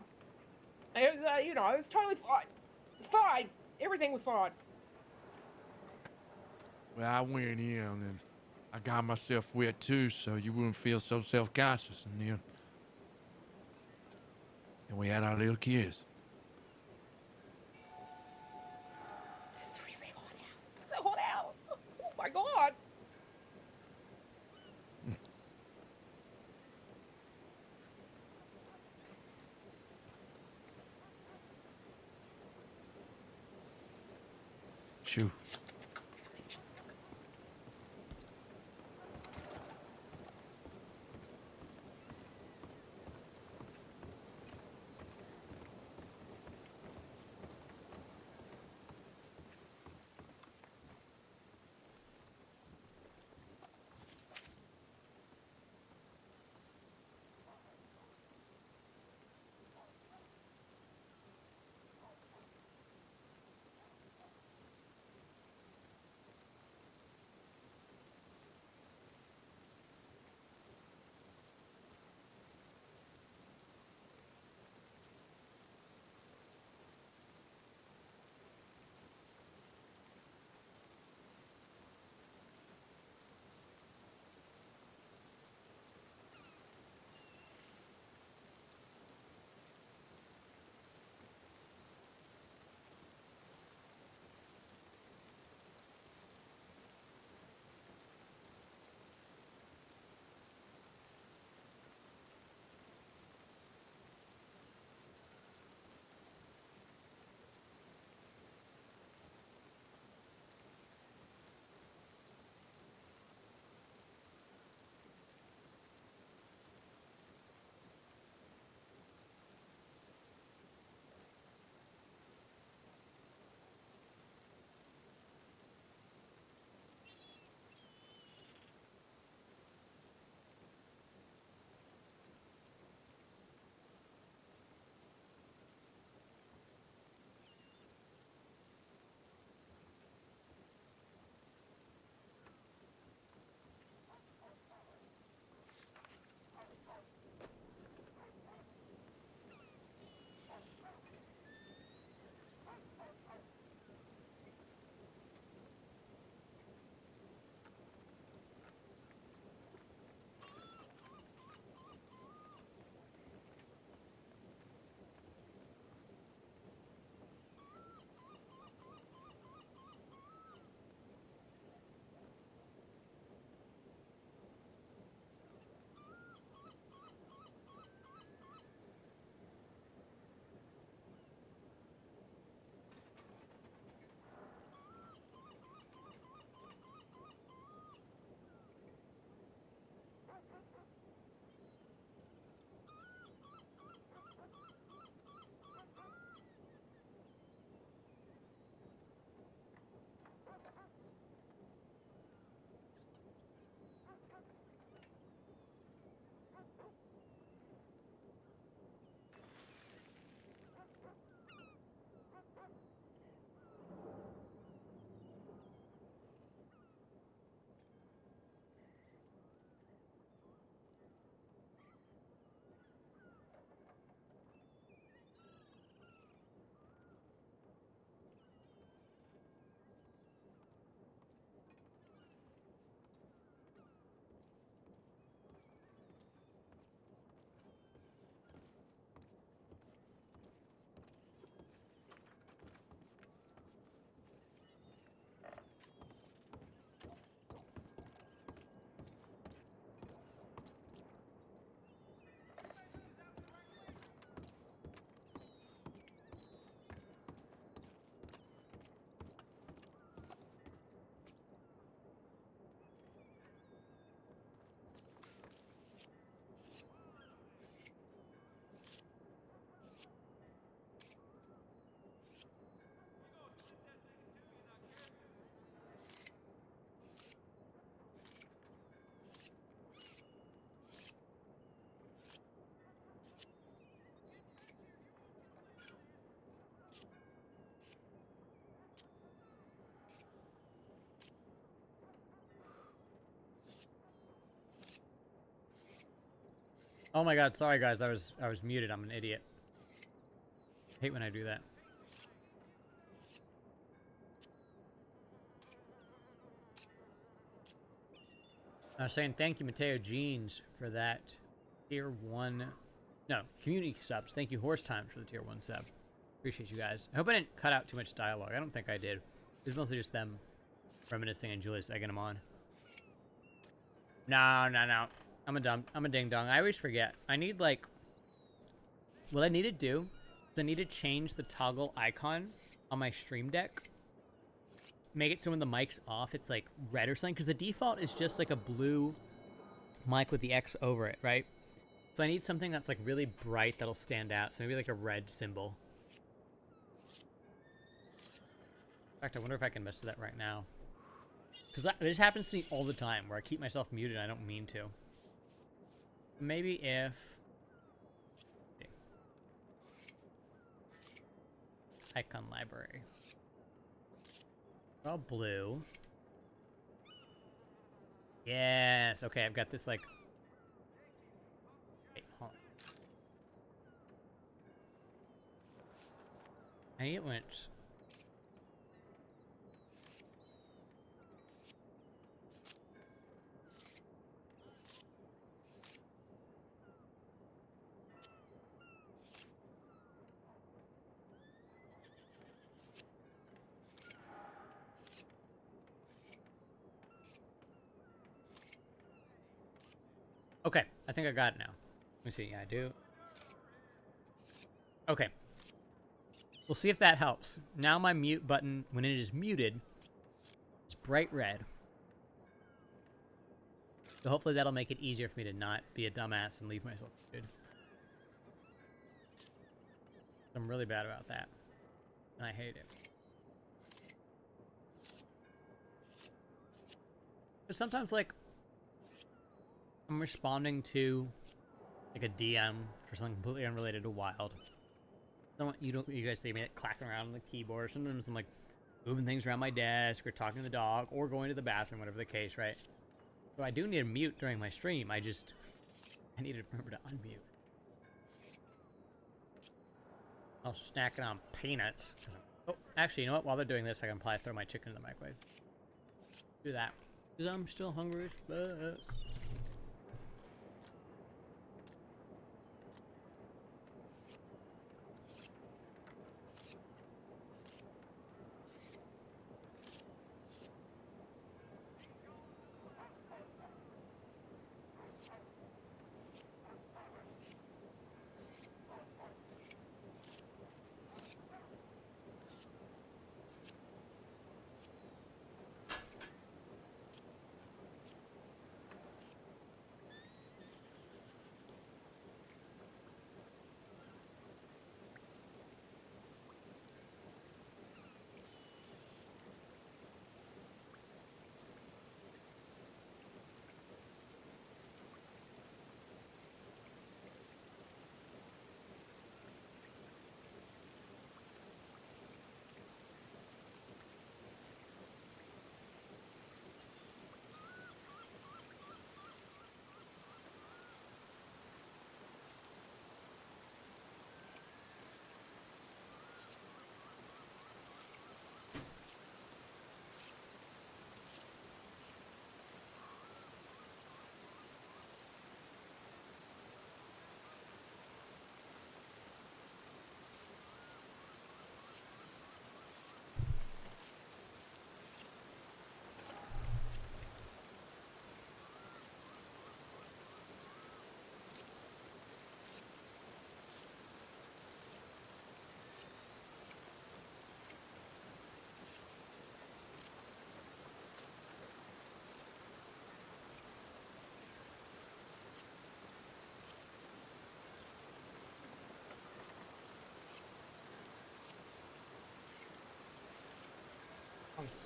It was you know, it was totally fine. It's fine. Everything was fine.
Well, I went in and I got myself wet too, so you wouldn't feel so self-conscious. And then we had our little kiss.
It's really hot out. It's so hot out. Oh my god.
Shoo.
Oh my god, sorry guys, I was muted. I'm an idiot. I hate when I do that. I was saying thank you, Mateo Jeans, for that tier 1. No, community subs. Thank you, Horse Times, for the tier 1 sub. Appreciate you guys. I hope I didn't cut out too much dialogue. I don't think I did. It was mostly just them reminiscing and Julius egging them on. No. I'm a ding dong. I always forget. I need, like, what I need to do is I need to change the toggle icon on my stream deck. Make it so when the mic's off, it's like red or something. Because the default is just like a blue mic with the X over it, right? So I need something that's like really bright that'll stand out. So maybe like a red symbol. In fact, I wonder if I can mess with that right now. Because this happens to me all the time where I keep myself muted and I don't mean to. Maybe if... Okay. Icon library. All blue. Yes. Okay, I've got this like... Wait, hold on. I think it went... Okay, I think I got it now. Let me see. Yeah, I do. Okay. We'll see if that helps. Now my mute button, when it is muted, is bright red. So hopefully that'll make it easier for me to not be a dumbass and leave myself muted. I'm really bad about that. And I hate it. But sometimes, like, I'm responding to like a DM for something completely unrelated to Wild. You guys see me like clacking around on the keyboard. Sometimes I'm like moving things around my desk or talking to the dog or going to the bathroom, whatever the case, right? So I do need to mute during my stream. I need to remember to unmute. I was snacking on peanuts. Oh, actually, you know what? While they're doing this, I can probably throw my chicken in the microwave. Do that. Because I'm still hungry as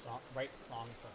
fuck. Right song for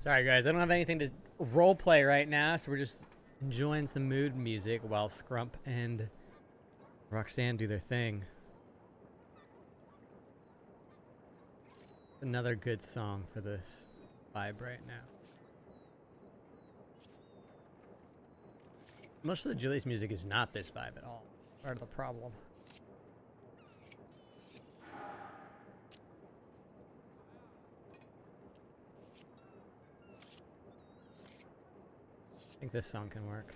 Sorry, guys. I don't have anything to role play right now, so we're just enjoying some mood music while Scrump and Roxanne do their thing. Another good song for this vibe right now. Most of the Julius music is not this vibe at all. Part of the problem. I think this song can work.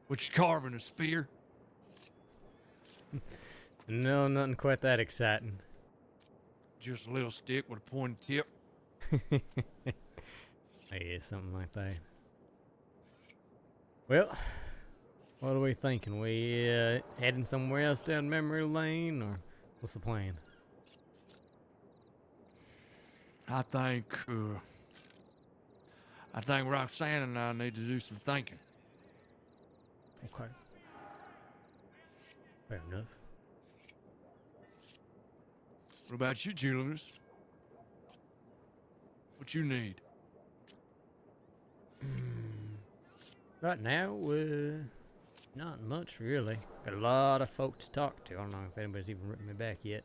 What you carving, a spear?
No, nothing quite that exciting.
Just a little stick with a pointed tip.
Yeah, something like that. Well, what are we thinking? We heading somewhere else down memory lane, or what's the plan?
I think Roxanne and I need to do some thinking.
Okay. Fair enough.
What about you, Julius? What you need?
Right now, not much really. Got a lot of folks to talk to. I don't know if anybody's even written me back yet,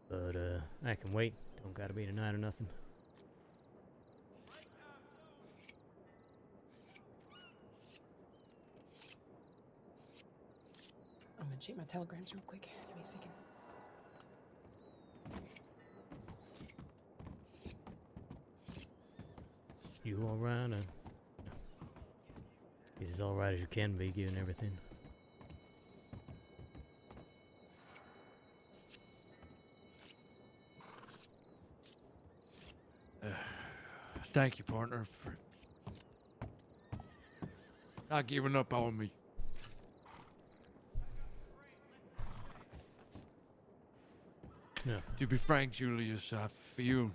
but I can wait. Don't gotta be tonight or nothing.
I'm gonna check my telegrams real quick. Give me a second.
You alright? He's as alright as you can be, given everything.
Thank you, partner, for not giving up on me.
Nothing.
To be frank, Julius, I feel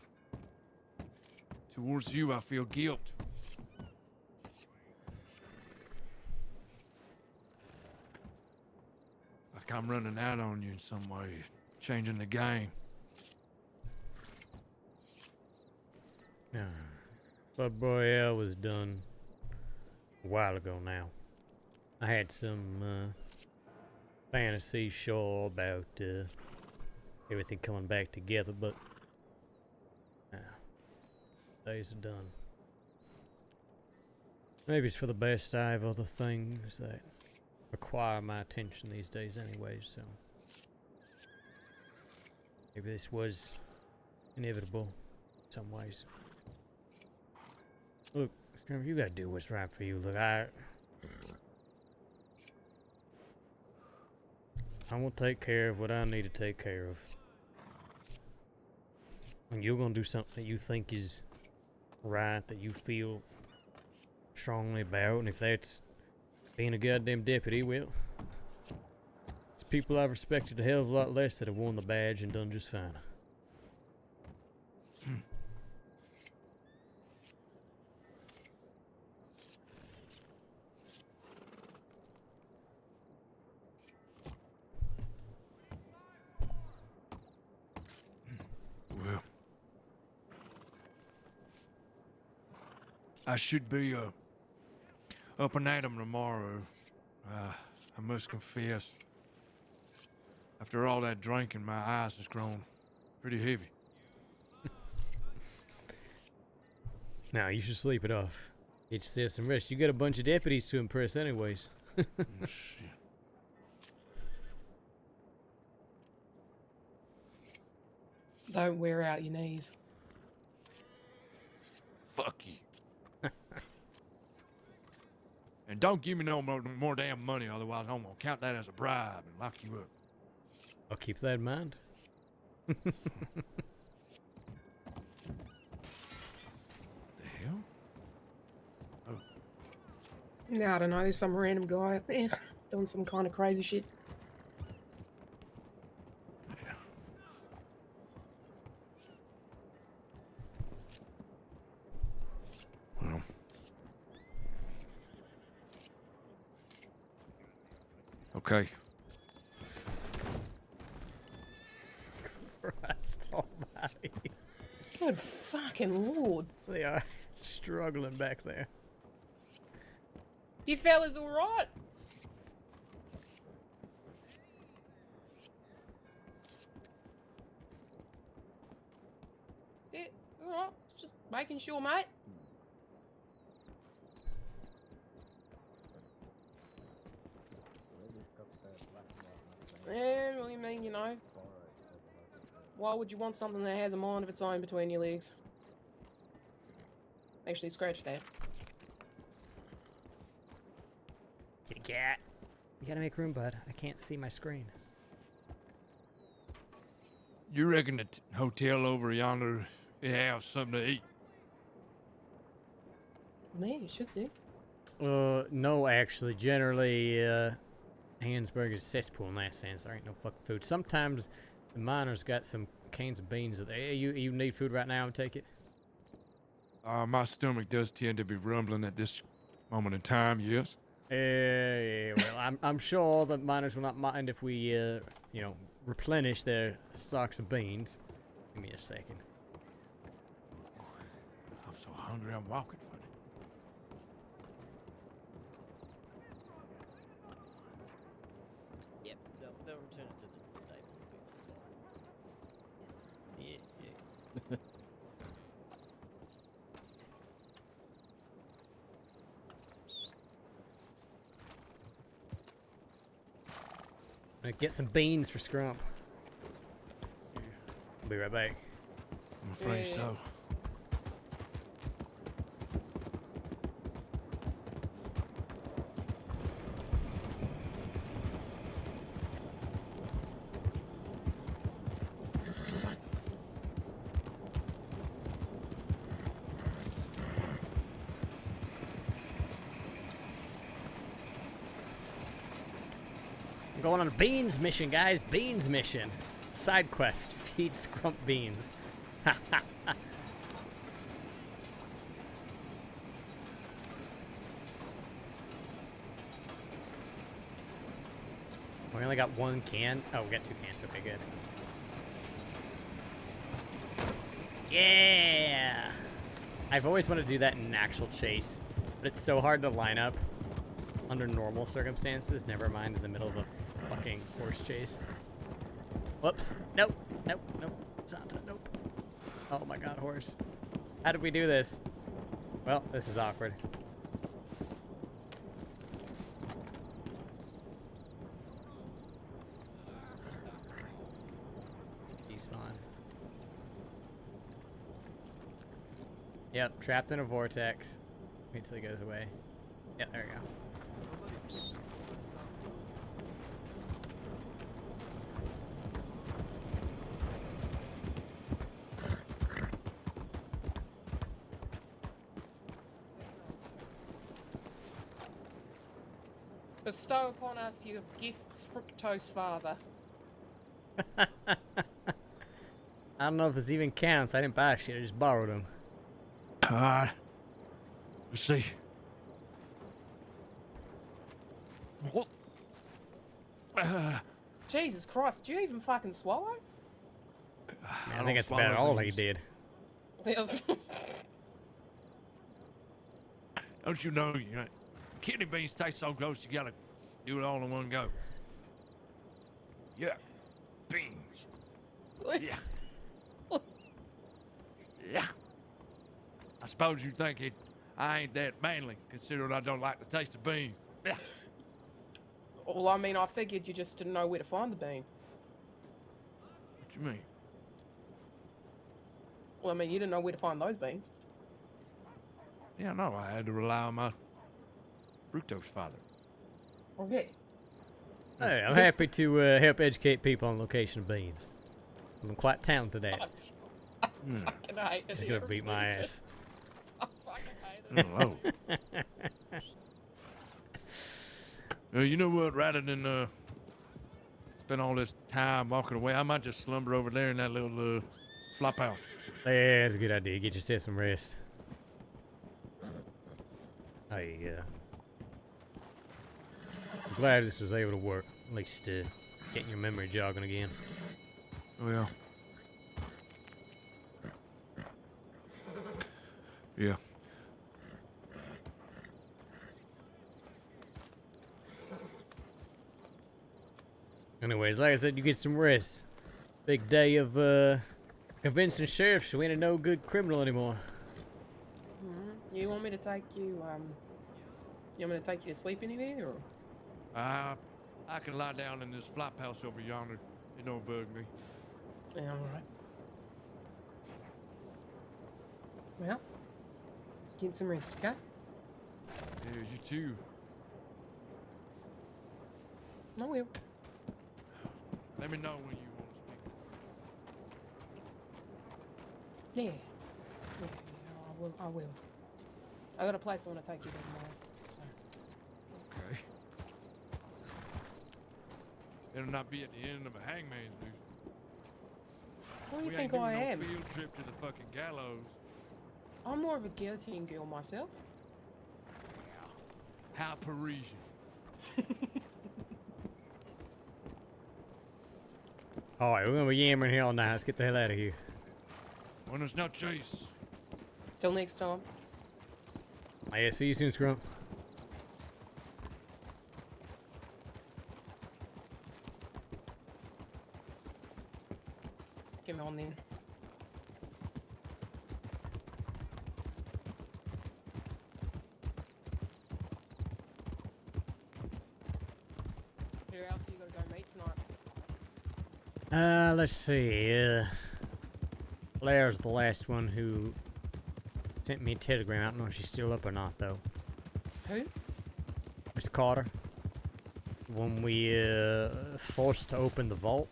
towards you, I feel guilt. Like I'm running out on you in some way, changing the game.
But Royale was done a while ago now. I had some fantasy sure about everything coming back together, but days are done. Maybe it's for the best. I have other things that require my attention these days anyway, so maybe this was inevitable in some ways. Look, you gotta do what's right for you. Look, I will take care of what I need to take care of. And you're gonna do something that you think is right, that you feel strongly about, and if that's being a goddamn deputy, well, it's people I've respected a hell of a lot less that have worn the badge and done just fine.
Well, I should be up and at 'em tomorrow. I must confess, after all that drinking, my eyes has grown pretty heavy.
Now, you should sleep it off. Get yourself some rest. You got a bunch of deputies to impress anyways.
Shit.
Don't wear out your knees.
Fuck you. And don't give me no more damn money, otherwise I'm gonna count that as a bribe and lock you up.
I'll keep that in mind.
The hell?
No, I don't know. There's some random guy out there doing some kind of crazy shit.
Well. Okay.
Christ almighty.
Good fucking lord.
They are struggling back there.
You fellas alright? Yeah, alright. Just making sure, mate. Yeah, well, you mean, you know. Why would you want something that has a mind of its own between your legs? Actually, scratch that.
Kitty cat. You gotta make room, bud. I can't see my screen.
You reckon the hotel over yonder, they have something to eat?
Yeah, you should do.
No, actually. Generally, Hansburger's cesspool in that sense. There ain't no fucking food. Sometimes the miners got some cans of beans. You need food right now, I take it?
My stomach does tend to be rumbling at this moment in time, yes.
Yeah, well, I'm sure the miners will not mind if we, you know, replenish their stocks of beans. Give me a second.
I'm so hungry, I'm walking funny.
Yep, they'll return it to the stable. Yeah.
Get some beans for Scrump. I'll be right back.
I'm afraid so.
I'm going on a beans mission, guys. Beans mission. Side quest. Feed Scrump beans. We only got one can. Oh, we got 2 cans. Okay, good. Yeah. I've always wanted to do that in an actual chase, but it's so hard to line up under normal circumstances, never mind in the middle of a fucking horse chase. Whoops. Nope. Nope. Nope. Santa. Nope. Oh my god, horse. How did we do this? Well, this is awkward. Despawn. Yep, trapped in a vortex. Wait till he goes away. Yep, there we go.
Bestow upon us your gifts, fructose father.
I don't know if this even counts. I didn't buy shit, I just borrowed them.
Alright. Let's see. What?
Jesus Christ, do you even fucking swallow?
I think that's about all he did.
Don't you know, kidney beans taste so gross, you gotta do it all in one go. Yeah. Beans. Yeah. Yeah. I suppose you think I ain't that manly, considering I don't like the taste of beans. Yeah.
Well, I mean, I figured you just didn't know where to find the bean.
What you mean?
Well, I mean, you didn't know where to find those beans.
Yeah, no, I had to rely on my fructose father.
Okay.
Hey, I'm happy to help educate people on location of beans. I'm quite talented at it.
Fucking hate it.
He's gonna beat my ass.
I fucking hate it.
Oh. You know what? Rather than spend all this time walking away, I might just slumber over there in that little flop house.
Yeah, that's a good idea. Get yourself some rest. I'm glad this was able to work. At least getting your memory jogging again.
Oh, yeah. Yeah.
Anyways, like I said, you get some rest. Big day of convincing sheriffs you ain't a no good criminal anymore.
You want me to take you? You want me to take you to sleep anywhere, or?
I can lie down in this flop house over yonder. It don't bug me.
Yeah, all right. Well, get some rest, okay?
Yeah, you too.
I will.
Let me know when you want to speak.
Yeah. I will. I got a place I want to take you to tomorrow. So.
Okay. It'll not be at the end of a hangman's noose.
What do you
We
think
ain't
I
doing
am?
No field trip to the fucking gallows.
I'm more of a guillotine girl myself.
How Parisian.
Alright, we're gonna be yammering here all night. Let's get the hell out of here.
Buenos noches.
Till next time.
Yeah, see you soon, Scrump.
Get me on then. Who else you gotta go meet tonight?
Let's see. Blair's the last one who sent me a telegram. I don't know if she's still up or not, though.
Who?
Miss Carter. When we forced to open the vault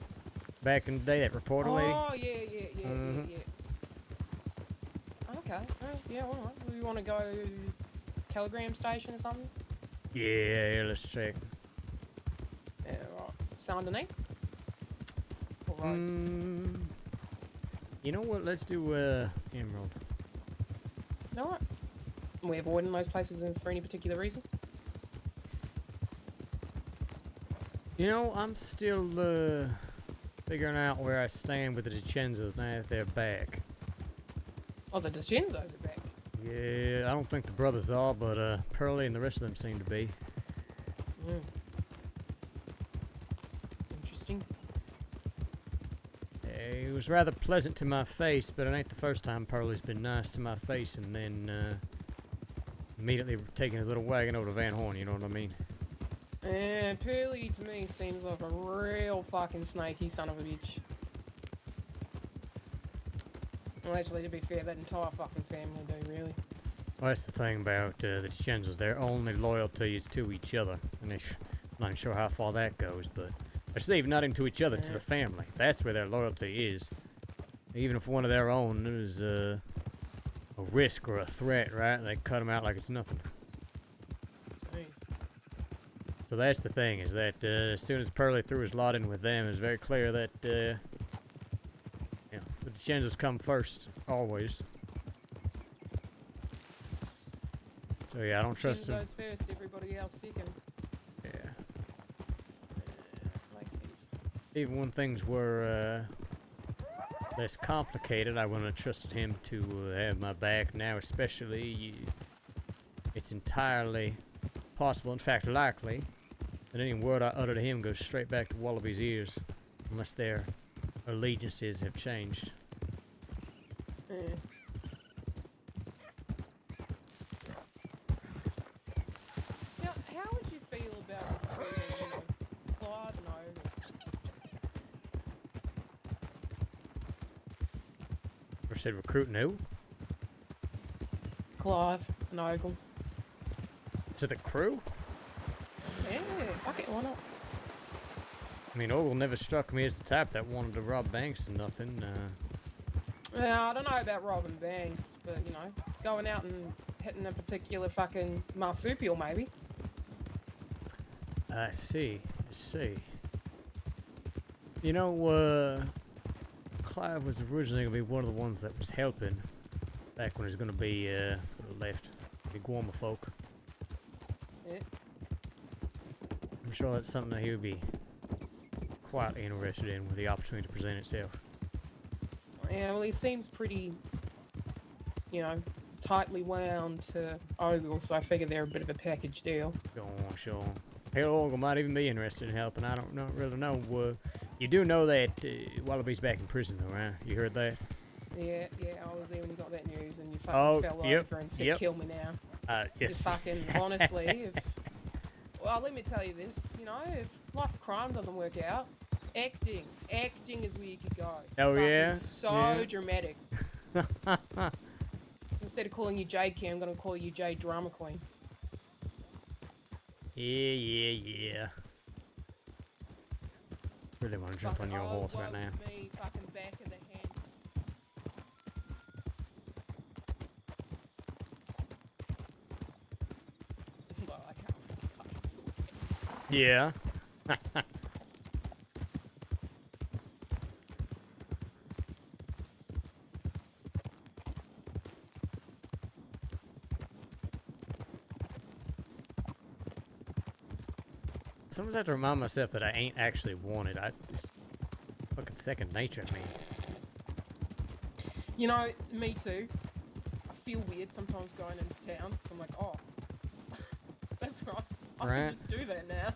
back in the day, that reporter lady.
Oh, yeah. Okay. Yeah, alright. We want to go telegram station or something?
Yeah, let's check.
Yeah, right. Saint Denis? Alright.
You know what? Let's do Emerald.
Alright. Are we avoiding those places for any particular reason?
You know, I'm still figuring out where I stand with the DiCenzos now that they're back.
Oh, the DiCenzos are back.
Yeah, I don't think the brothers are, but Pearlie and the rest of them seem to be.
Mm. Interesting.
It was rather pleasant to my face, but it ain't the first time Pearlie's been nice to my face and then immediately taking his little wagon over to Van Horn, you know what I mean?
And Pearly to me seems like a real fucking snaky son of a bitch. Well, actually, to be fair, that entire fucking family do, really.
Well, that's the thing about the DeChenzos. Their only loyalty is to each other. And I'm not even sure how far that goes, but they're even not into each other, to the family. That's where their loyalty is. Even if one of their own is a risk or a threat, right? They cut them out like it's nothing.
Jeez.
So that's the thing, is that as soon as Pearlie threw his lot in with them, it's very clear that the DeChenzos come first, always. So yeah, I don't trust them.
Goes first, everybody else second.
Yeah.
Makes sense.
Even when things were less complicated, I wouldn't have trusted him to have my back. Now especially, it's entirely possible, in fact likely, that any word I utter to him goes straight back to Wallaby's ears, unless their allegiances have changed.
Now, how would you feel about recruiting, Claude and Ogle?
Or said recruiting who?
Clive and Ogle.
To the crew?
Yeah, fuck it, why not?
I mean, Ogle never struck me as the type that wanted to rob banks and nothing.
I don't know about robbing banks, but, you know, going out and hitting a particular fucking marsupial, maybe.
I see. You know, Clive was originally going to be one of the ones that was helping back when he was going to be, left. The Guama folk.
Yeah.
I'm sure that's something that he would be quite interested in with the opportunity to present itself.
Yeah, well, he seems pretty, you know, tightly wound to Ogle, so I figure they're a bit of a package deal.
Sure. Hell, Ogle might even be interested in helping. I don't really know. You do know that Wallaby's back in prison, though, right? You heard that?
Yeah, I was there when you got that news, and you fucking fell over and said, "Kill me now."
Yes.
Just fucking, honestly, well, let me tell you this, you know, if life of crime doesn't work out, acting is where you could go.
Oh, yeah?
So dramatic. Instead of calling you J King, I'm gonna call you J Drama Queen.
Yeah. Really want to jump on your horse right now.
Me, fucking back of the hand. Well, I can't fucking talk.
Yeah. Sometimes I have to remind myself that I ain't actually wanted. Just fucking second nature to me.
You know, me too. I feel weird sometimes going into towns because I'm like, oh, that's right. I can just do that now.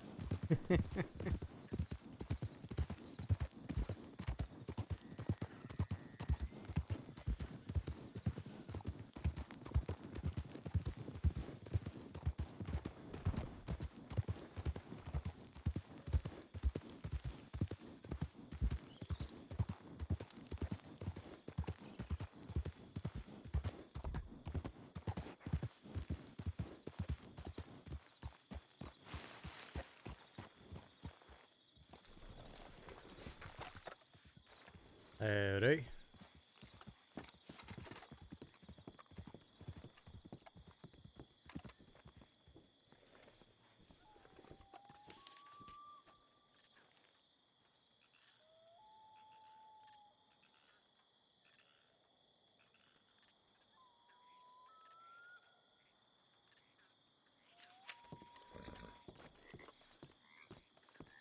Howdy.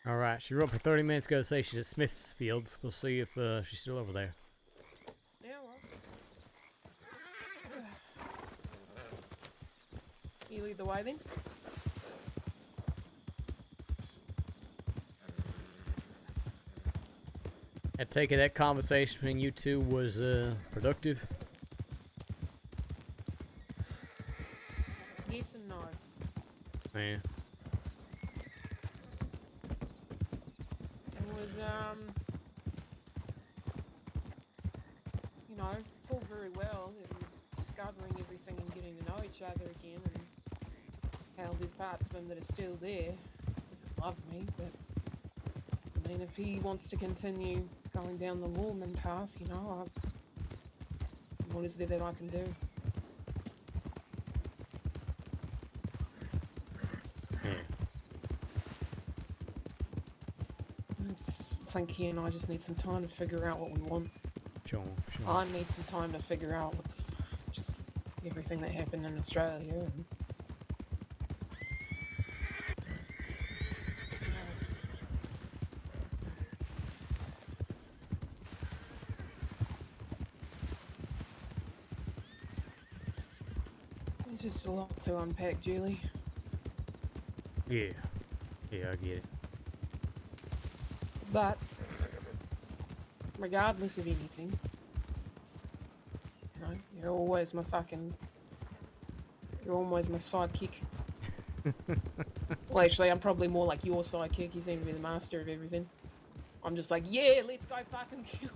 Alright, she wrote me 30 minutes ago to say she's at Smithfields. We'll see if she's still over there.
Yeah, well. You lead the way then.
I take it that conversation between you two was productive.
Yes and no.
Yeah.
It was you know, it's all very well discovering everything and getting to know each other again, and how there's parts of him that are still there. He doesn't love me, but I mean, if he wants to continue going down the lawman path, you know, what is there that I can do?
Yeah.
I just think he and I just need some time to figure out what we want.
Sure, sure.
I need some time to figure out what just everything that happened in Australia. And, there's just a lot to unpack, Julie.
Yeah. Yeah, I get it.
But regardless of anything, you know, you're always my sidekick. Well, actually, I'm probably more like your sidekick. You seem to be the master of everything. I'm just like, yeah, let's go fucking kill that guy.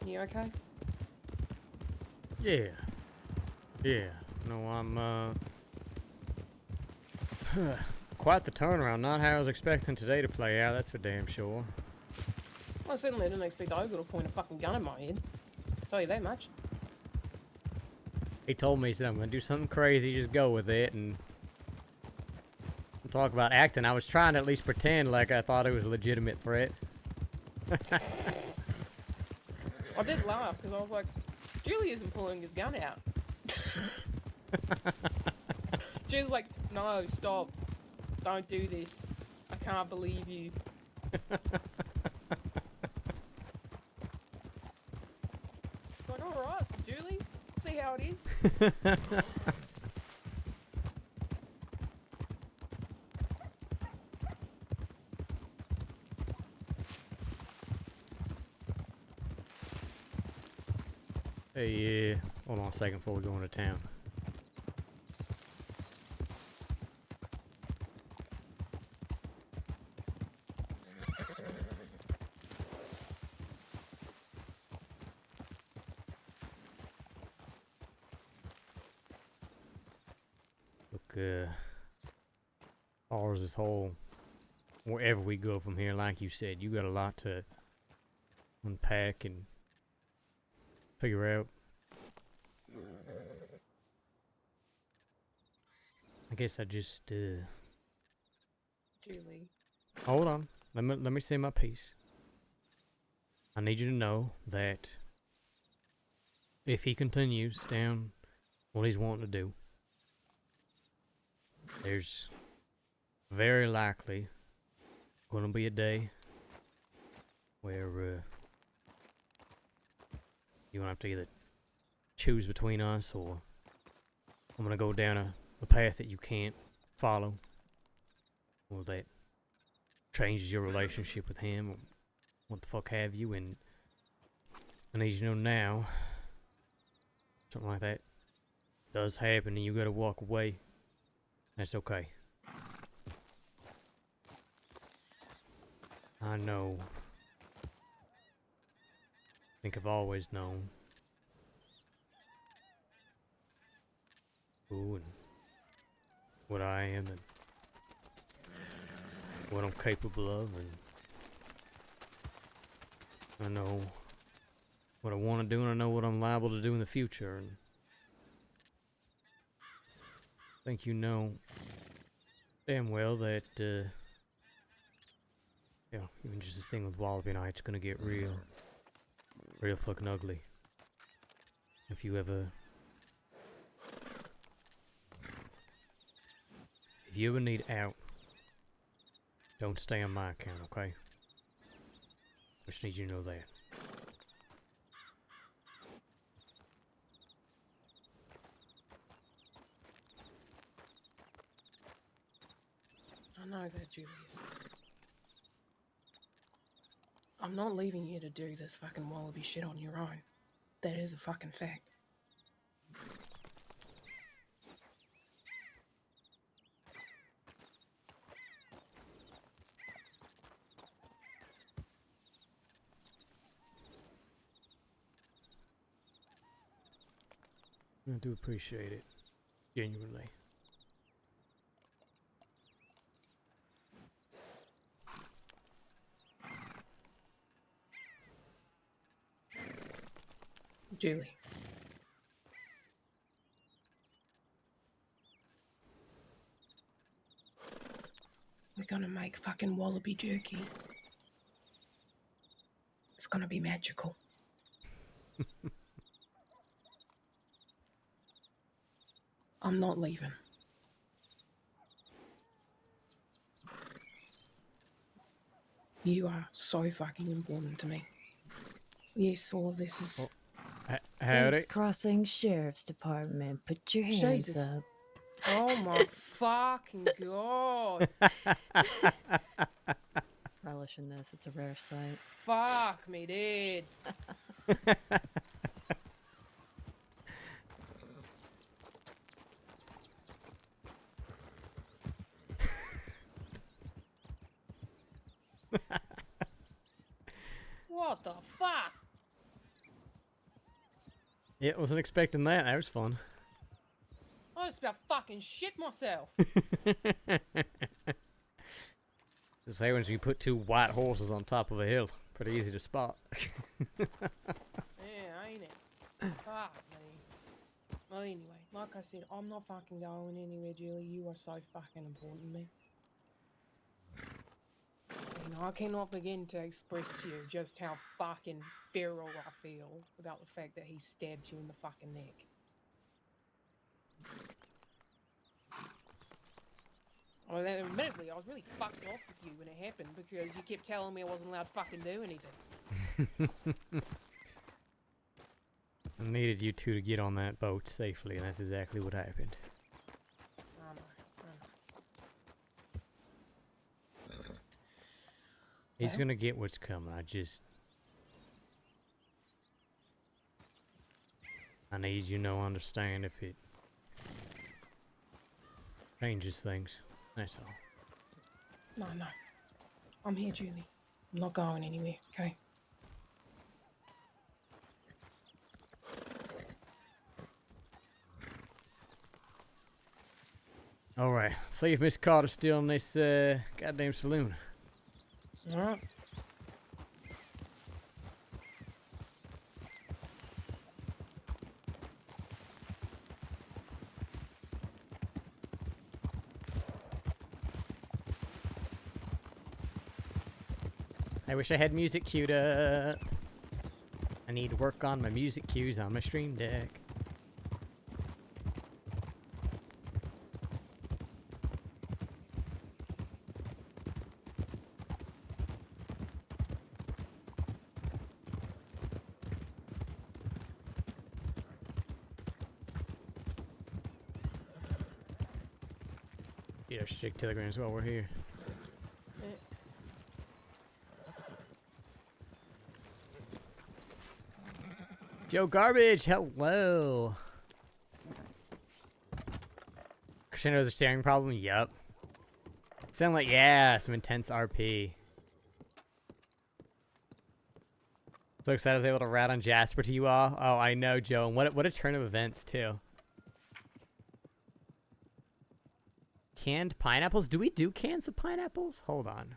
You okay?
Yeah. Yeah. No, I'm quite the turnaround. Not how I was expecting today to play out, that's for damn sure.
Well, I certainly didn't expect Ogre to point a fucking gun at my head. I'll tell you that much.
He told me, he said, I'm gonna do something crazy, just go with it, and talk about acting. I was trying to at least pretend like I thought it was a legitimate threat.
I did laugh because I was like, Julius isn't pulling his gun out. Julie's like, no, stop. Don't do this. I can't believe you. Going, alright, Julie, see how it is.
Hey, hold on a second before we go into town. Look, as far as this whole, wherever we go from here, like you said, you got a lot to unpack and figure out. I guess I just,
Julie.
hold on. Let me say my piece. I need you to know that if he continues down what he's wanting to do, there's very likely going to be a day where you're going to have to either choose between us, or I'm going to go down a path that you can't follow, or that changes your relationship with him, or what the fuck have you. And I need you to know now, something like that does happen and you gotta walk away, that's okay. I know. I think I've always known who and what I am and what I'm capable of, and I know what I want to do, and I know what I'm liable to do in the future. And I think you know damn well that, you know, even just the thing with Wallaby Night's gonna get real fucking ugly. If you ever you ever need out, don't stay on my account, okay? Just need you to know that.
I know that, Julius. I'm not leaving you to do this fucking wallaby shit on your own. That is a fucking fact.
I do appreciate it. Genuinely.
Julie. We're gonna make fucking wallaby jerky. It's gonna be magical. I'm not leaving. You are so fucking important to me. Yes, all of this is...
Howdy.
Fence Crossing Sheriff's Department. Put your hands
Jesus.
up.
Oh my fucking god.
Relish in this. It's a rare sight.
Fuck me, dude. What the fuck?
Yeah, wasn't expecting that. That was fun.
I just about fucking shit myself.
Just say when you put two white horses on top of a hill, pretty easy to spot.
Yeah, ain't it? Fuck me. Well, anyway, like I said, I'm not fucking going anywhere, Julie. You are so fucking important to me. You know, I cannot begin to express to you just how fucking feral I feel about the fact that he stabbed you in the fucking neck. Well, admittedly, I was really fucked off with you when it happened because you kept telling me I wasn't allowed to fucking do anything.
I needed you two to get on that boat safely, and that's exactly what happened.
I know.
He's gonna get what's coming. I need you to understand if it changes things. That's all.
No. I'm here, Julie. I'm not going anywhere, okay?
Alright, see if Miss Carter's still in this goddamn saloon.
Alright.
I wish I had music queued up. I need to work on my music cues on my stream deck. Yeah, stick telegrams while we're here. Joe Garbage, hello. Crescendo's a staring problem? Yup. Sound like, yeah, some intense RP. So excited I was able to rat on Jasper to you all. Oh, I know, Joe. And what a turn of events, too. Canned pineapples? Do we do cans of pineapples? Hold on.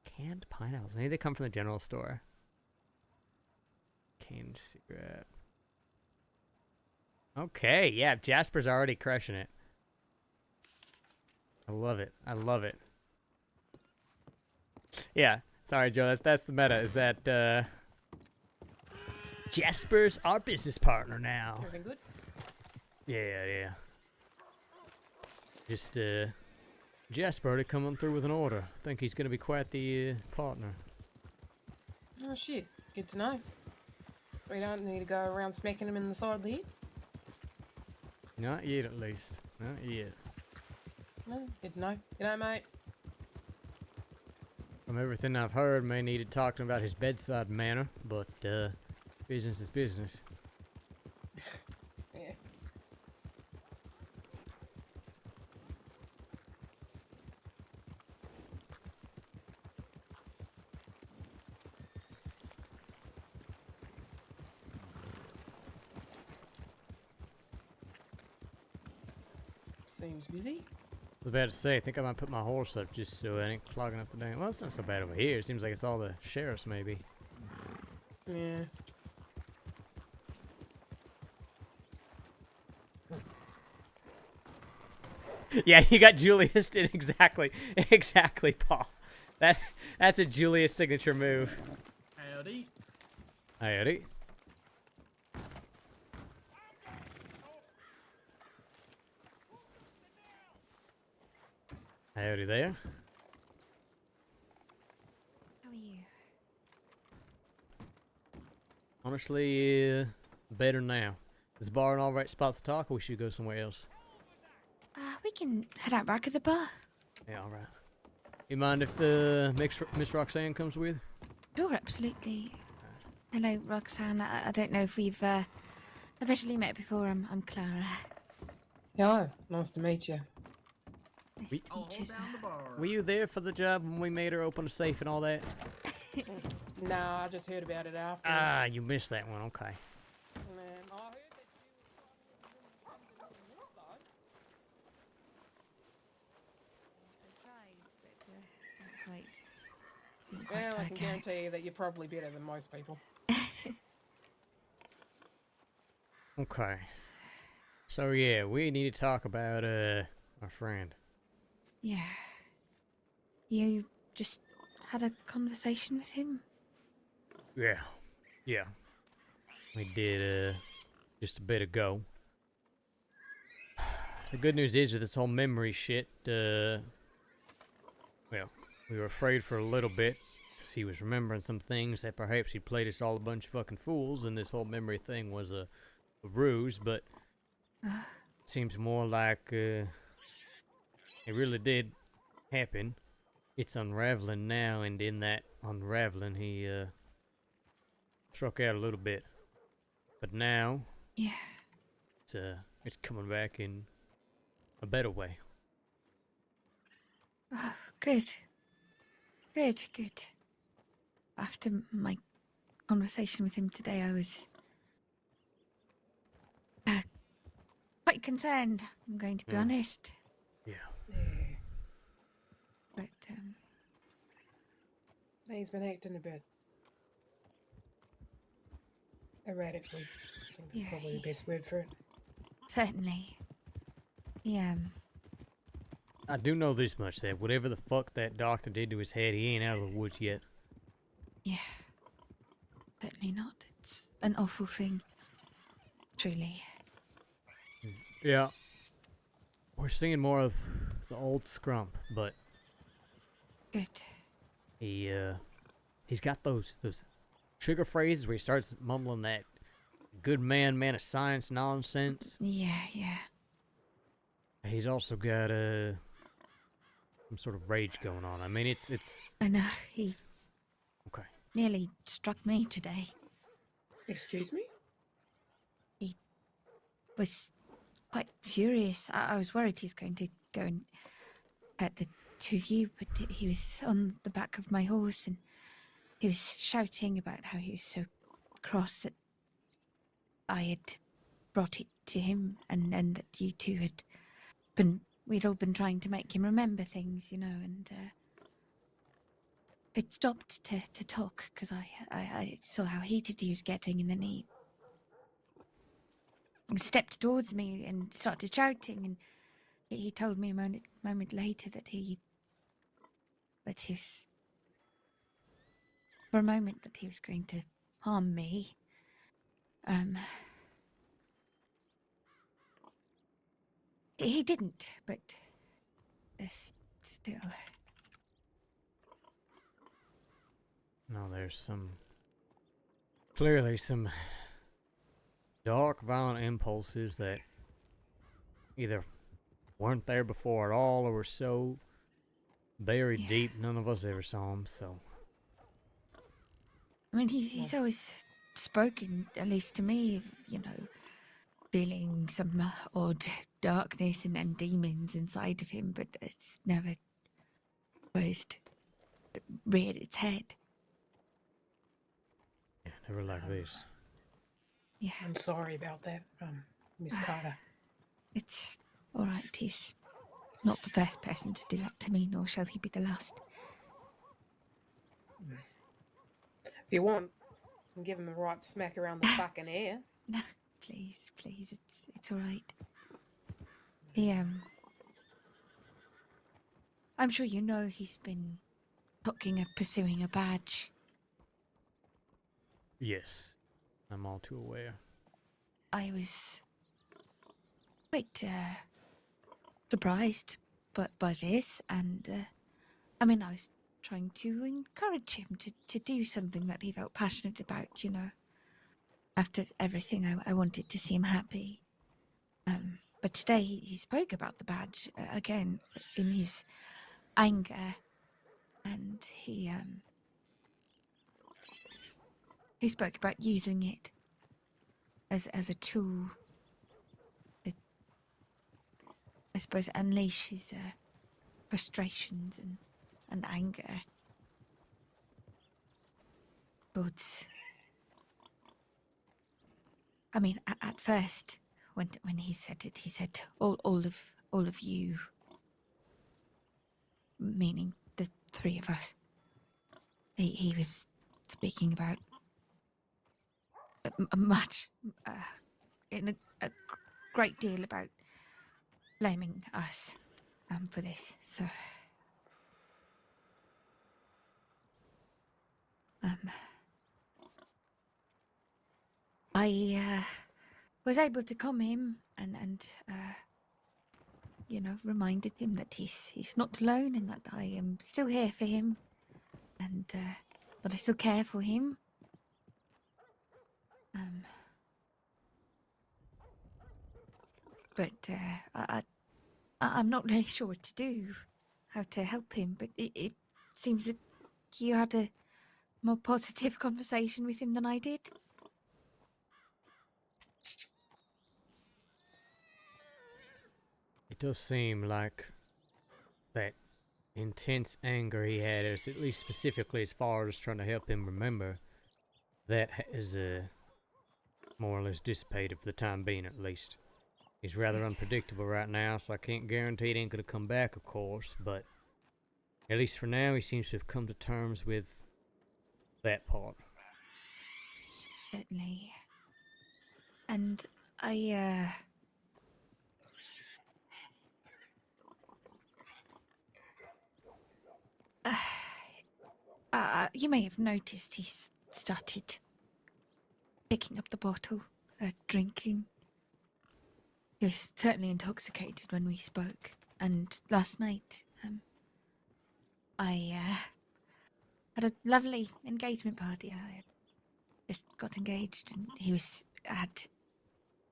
Canned pineapples. Maybe they come from the general store. Canned cigarette. Okay, yeah, Jasper's already crushing it. I love it. I love it. Yeah, sorry, Joe. That's the meta. Is that Jasper's our business partner now?
Everything good?
Yeah. Just, Jasper to come on through with an order. I think he's gonna be quite the, partner.
Oh shit, good to know. So we don't need to go around smacking him in the side of the head?
Not yet, at least. Not yet.
No, good to know. Good know, mate.
From everything I've heard, may need to talk to him about his bedside manner, but, business is business.
Yeah. Seems busy.
I was about to say, I think I might put my horse up just so I ain't clogging up the damn. Well, it's not so bad over here. It seems like it's all the sheriffs, maybe.
Yeah.
Yeah, you got Julius did exactly, Paul. That's a Julius signature move.
Howdy.
Howdy. Howdy there.
How are you?
Honestly, better now. Is the bar an alright spot to talk, or we should go somewhere else?
We can head out back of the bar.
Yeah, alright. You mind if Miss Roxanne comes with?
Sure, absolutely. Hello, Roxanne. I don't know if we've officially met before. I'm Clara.
Hello, nice to meet you.
Nice to meet you, sir.
Were you there for the job when we made her open a safe and all that?
No, I just heard about it afterwards.
Ah, you missed that one. Okay.
Well, I can guarantee you that you're probably better than most people.
Okay. So yeah, we need to talk about our friend.
Yeah. You just had a conversation with him?
Yeah. We did just a bit ago. The good news is with this whole memory shit, well, we were afraid for a little bit because he was remembering some things that perhaps he played us all a bunch of fucking fools and this whole memory thing was a ruse, but it seems more like it really did happen. It's unraveling now, and in that unraveling, he struck out a little bit. But now,
yeah,
it's coming back in a better way.
Oh, good. Good. After my conversation with him today, I was quite concerned, I'm going to be honest.
Yeah.
But,
He's been acting a bit erratically. I think that's probably the best word for it.
certainly. Yeah.
I do know this much, that whatever the fuck that doctor did to his head, he ain't out of the woods yet.
Yeah. Certainly not. It's an awful thing. Truly.
Yeah. We're seeing more of the old Scrump, but
good.
He's got those trigger phrases where he starts mumbling that good man of science nonsense.
Yeah.
He's also got some sort of rage going on. I mean, it's.
I know, he
okay.
Nearly struck me today.
Excuse me?
He was quite furious. I was worried he was going to go and hurt the two of you, but he was on the back of my horse and he was shouting about how he was so cross that I had brought it to him and that you two had we'd all been trying to make him remember things, and it stopped to talk because I saw how heated he was getting, and then he stepped towards me and started shouting, and he told me a moment later that he was, for a moment, that he was going to harm me. He didn't, but still.
No, there's clearly some dark, violent impulses that either weren't there before at all or were so buried deep none of us ever saw them, so.
I mean, he's always spoken, at least to me, of, feeling some odd darkness and demons inside of him, but it's never reared its head.
Yeah, never like this.
Yeah.
I'm sorry about that, Miss Carter.
It's all right. He's not the first person to do that to me, nor shall he be the last.
If you want, I can give him a right smack around the fucking ear.
No, please, it's all right. He I'm sure you know he's been talking of pursuing a badge.
Yes, I'm all too aware.
I was quite surprised by this, and I mean, I was trying to encourage him to do something that he felt passionate about, after everything. I wanted to see him happy. But today he spoke about the badge again in his anger, and he spoke about using it as a tool. I suppose unleash his frustrations and anger. But I mean, at first, when he said it, he said all of you, meaning the three of us. He was speaking about much, in a great deal about blaming us for this. So I was able to calm him and reminded him that he's not alone and that I am still here for him and that I still care for him. But I'm not really sure what to do, how to help him, but it seems that you had a more positive conversation with him than I did.
It does seem like that intense anger he had, at least specifically as far as trying to help him remember, that is more or less dissipated for the time being, at least. He's rather unpredictable right now, so I can't guarantee it ain't gonna come back, of course, but at least for now, he seems to have come to terms with that part.
Certainly. And I, you may have noticed he's started picking up the bottle, drinking. He was certainly intoxicated when we spoke, and last night, I had a lovely engagement party. I just got engaged, and he had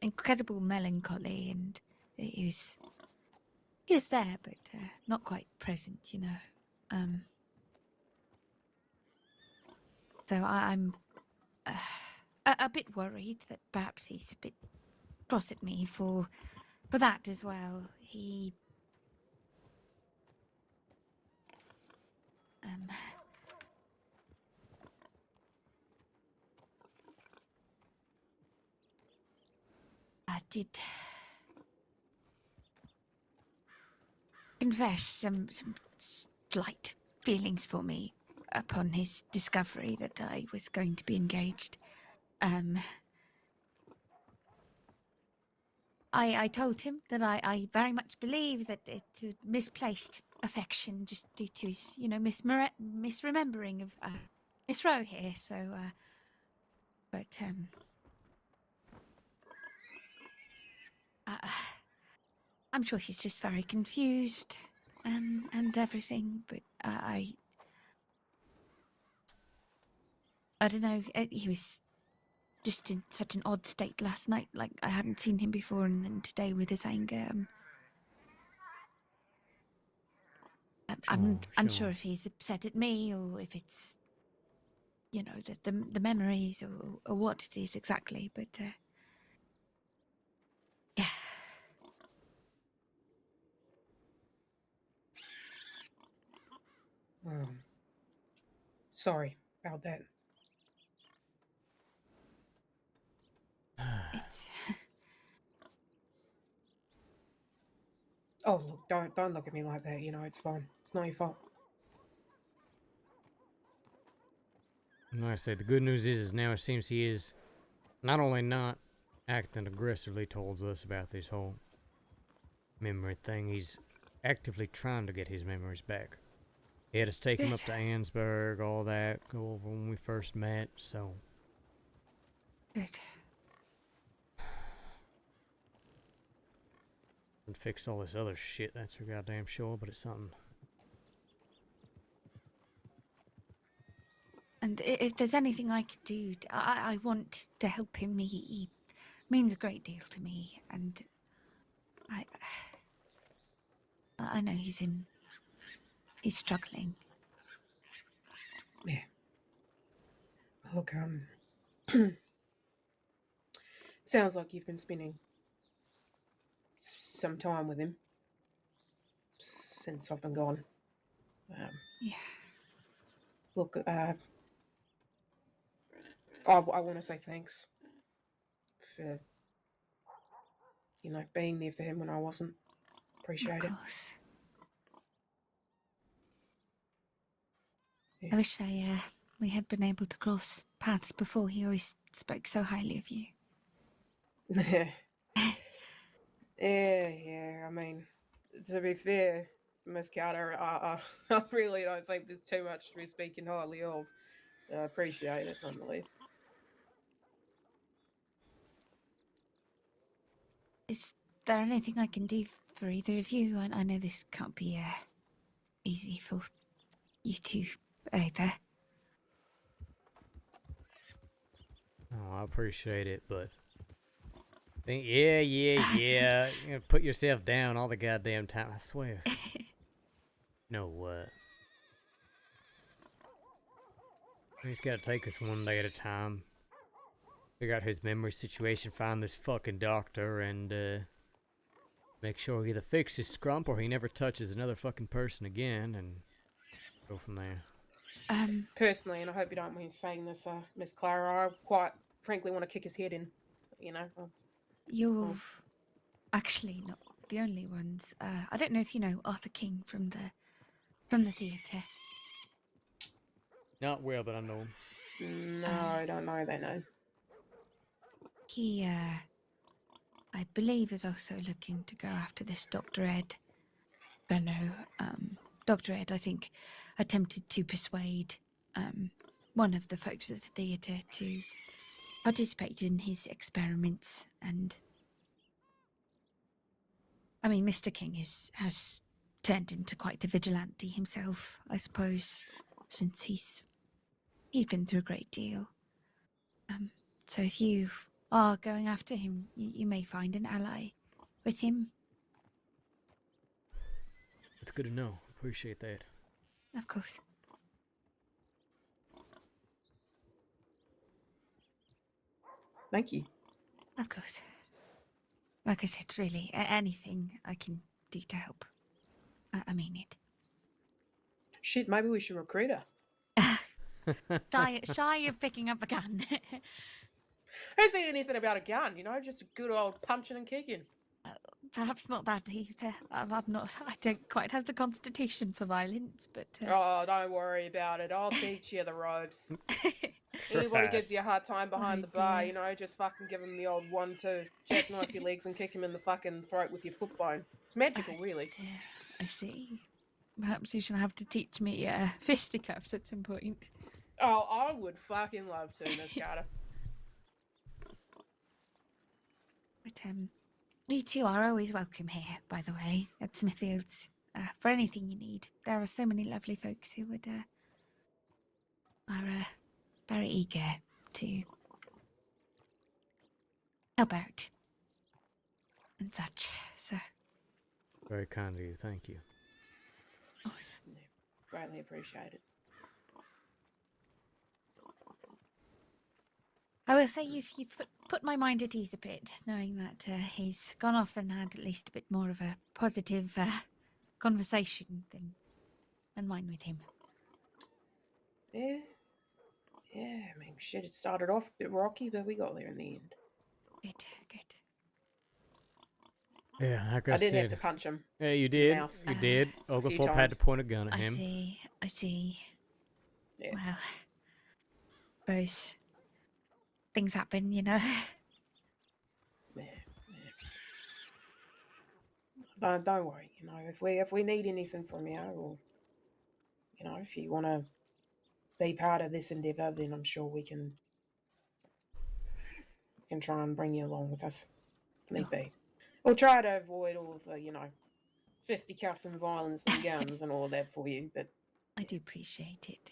incredible melancholy, and he was there, but not quite present, So I'm a bit worried that perhaps he's a bit cross at me for that as well. He did confess some slight feelings for me upon his discovery that I was going to be engaged. I told him that I very much believe that it's a misplaced affection just due to his, misremembering of Miss Rowe here. So, I'm sure he's just very confused and everything, but I don't know. He was just in such an odd state last night. Like I hadn't seen him before, and then today with his anger. I'm unsure if he's upset at me or if it's, you know, the memories or what it is exactly. But yeah.
Sorry about that.
It's
Oh look, don't look at me like that. You know, it's fine. It's not your fault.
Like I said, the good news is now it seems he is not only not acting aggressively towards us about this whole memory thing, he's actively trying to get his memories back. He had us take him up to Ansburg, all that, go over when we first met, so.
Good.
And fix all this other shit, that's for goddamn sure, but it's something.
And if there's anything I could do, I want to help him. He means a great deal to me, and I know he's struggling.
Yeah. Look, sounds like you've been spending some time with him since I've been gone.
Yeah.
Look, I want to say thanks for, you know, being there for him when I wasn't. Appreciate it.
Of course. I wish we had been able to cross paths before. He always spoke so highly of you.
Yeah. I mean, to be fair, Miss Carter, I really don't think there's too much to be speaking highly of. I appreciate it nonetheless.
Is there anything I can do for either of you? I know this can't be easy for you two either.
Oh, I appreciate it, but yeah. You know, put yourself down all the goddamn time. I swear. No what? We just gotta take this one day at a time. Figure out his memory situation, find this fucking doctor, and make sure he either fixes Scrump or he never touches another fucking person again, and go from there.
Personally, and I hope you don't mind saying this, Miss Clara, I quite frankly want to kick his head in. You know.
You're actually not the only ones. I don't know if you know Arthur King from the theatre.
Not well, but I know him.
No, I don't know that name.
He, I believe, is also looking to go after this Dr. Ed fellow. Dr. Ed, I think, attempted to persuade one of the folks at the theatre to participate in his experiments, and I mean, Mr. King has turned into quite a vigilante himself, I suppose, since he's been through a great deal. So if you are going after him, you may find an ally with him.
It's good to know. Appreciate that.
Of course.
Thank you.
Of course. Like I said, really, anything I can do to help. I mean it.
Shit, maybe we should recruit her.
Shy of picking up a gun.
Who's seen anything about a gun? You know, just a good old punching and kicking.
Perhaps not that either. I don't quite have the constitution for violence, but...
Oh, don't worry about it. I'll teach you the ropes. Anybody gives you a hard time behind the bar, you know, just fucking give him the old 1-2. Jackknife your legs and kick him in the fucking throat with your foot bone. It's magical, really.
I see. Perhaps you shall have to teach me fisticuffs at some point.
Oh, I would fucking love to, Miss Carter.
But, You two are always welcome here, by the way, at Smithfields, for anything you need. There are so many lovely folks who would, are very eager to help out and such. So,
Very kind of you. Thank you.
Greatly appreciated.
I will say you've put my mind at ease a bit, knowing that he's gone off and had at least a bit more of a positive conversation than mine with him.
Yeah. Yeah, I mean, shit, it started off a bit rocky, but we got there in the end.
Good.
Yeah, like I
I did have
said.
to punch him.
Yeah, you
in the
did.
mouth
You did.
a few
Oglethorpe had to
times.
point a gun at him.
I see.
Yeah.
Well, suppose things happen, you know.
Don't worry. You know, if we need anything from you, or you know, if you want to be part of this endeavor, then I'm sure we can try and bring you along with us, if need be. We'll try to avoid all of the, you know, fisticuffs and violence and guns and all of that for you, but
I do appreciate it.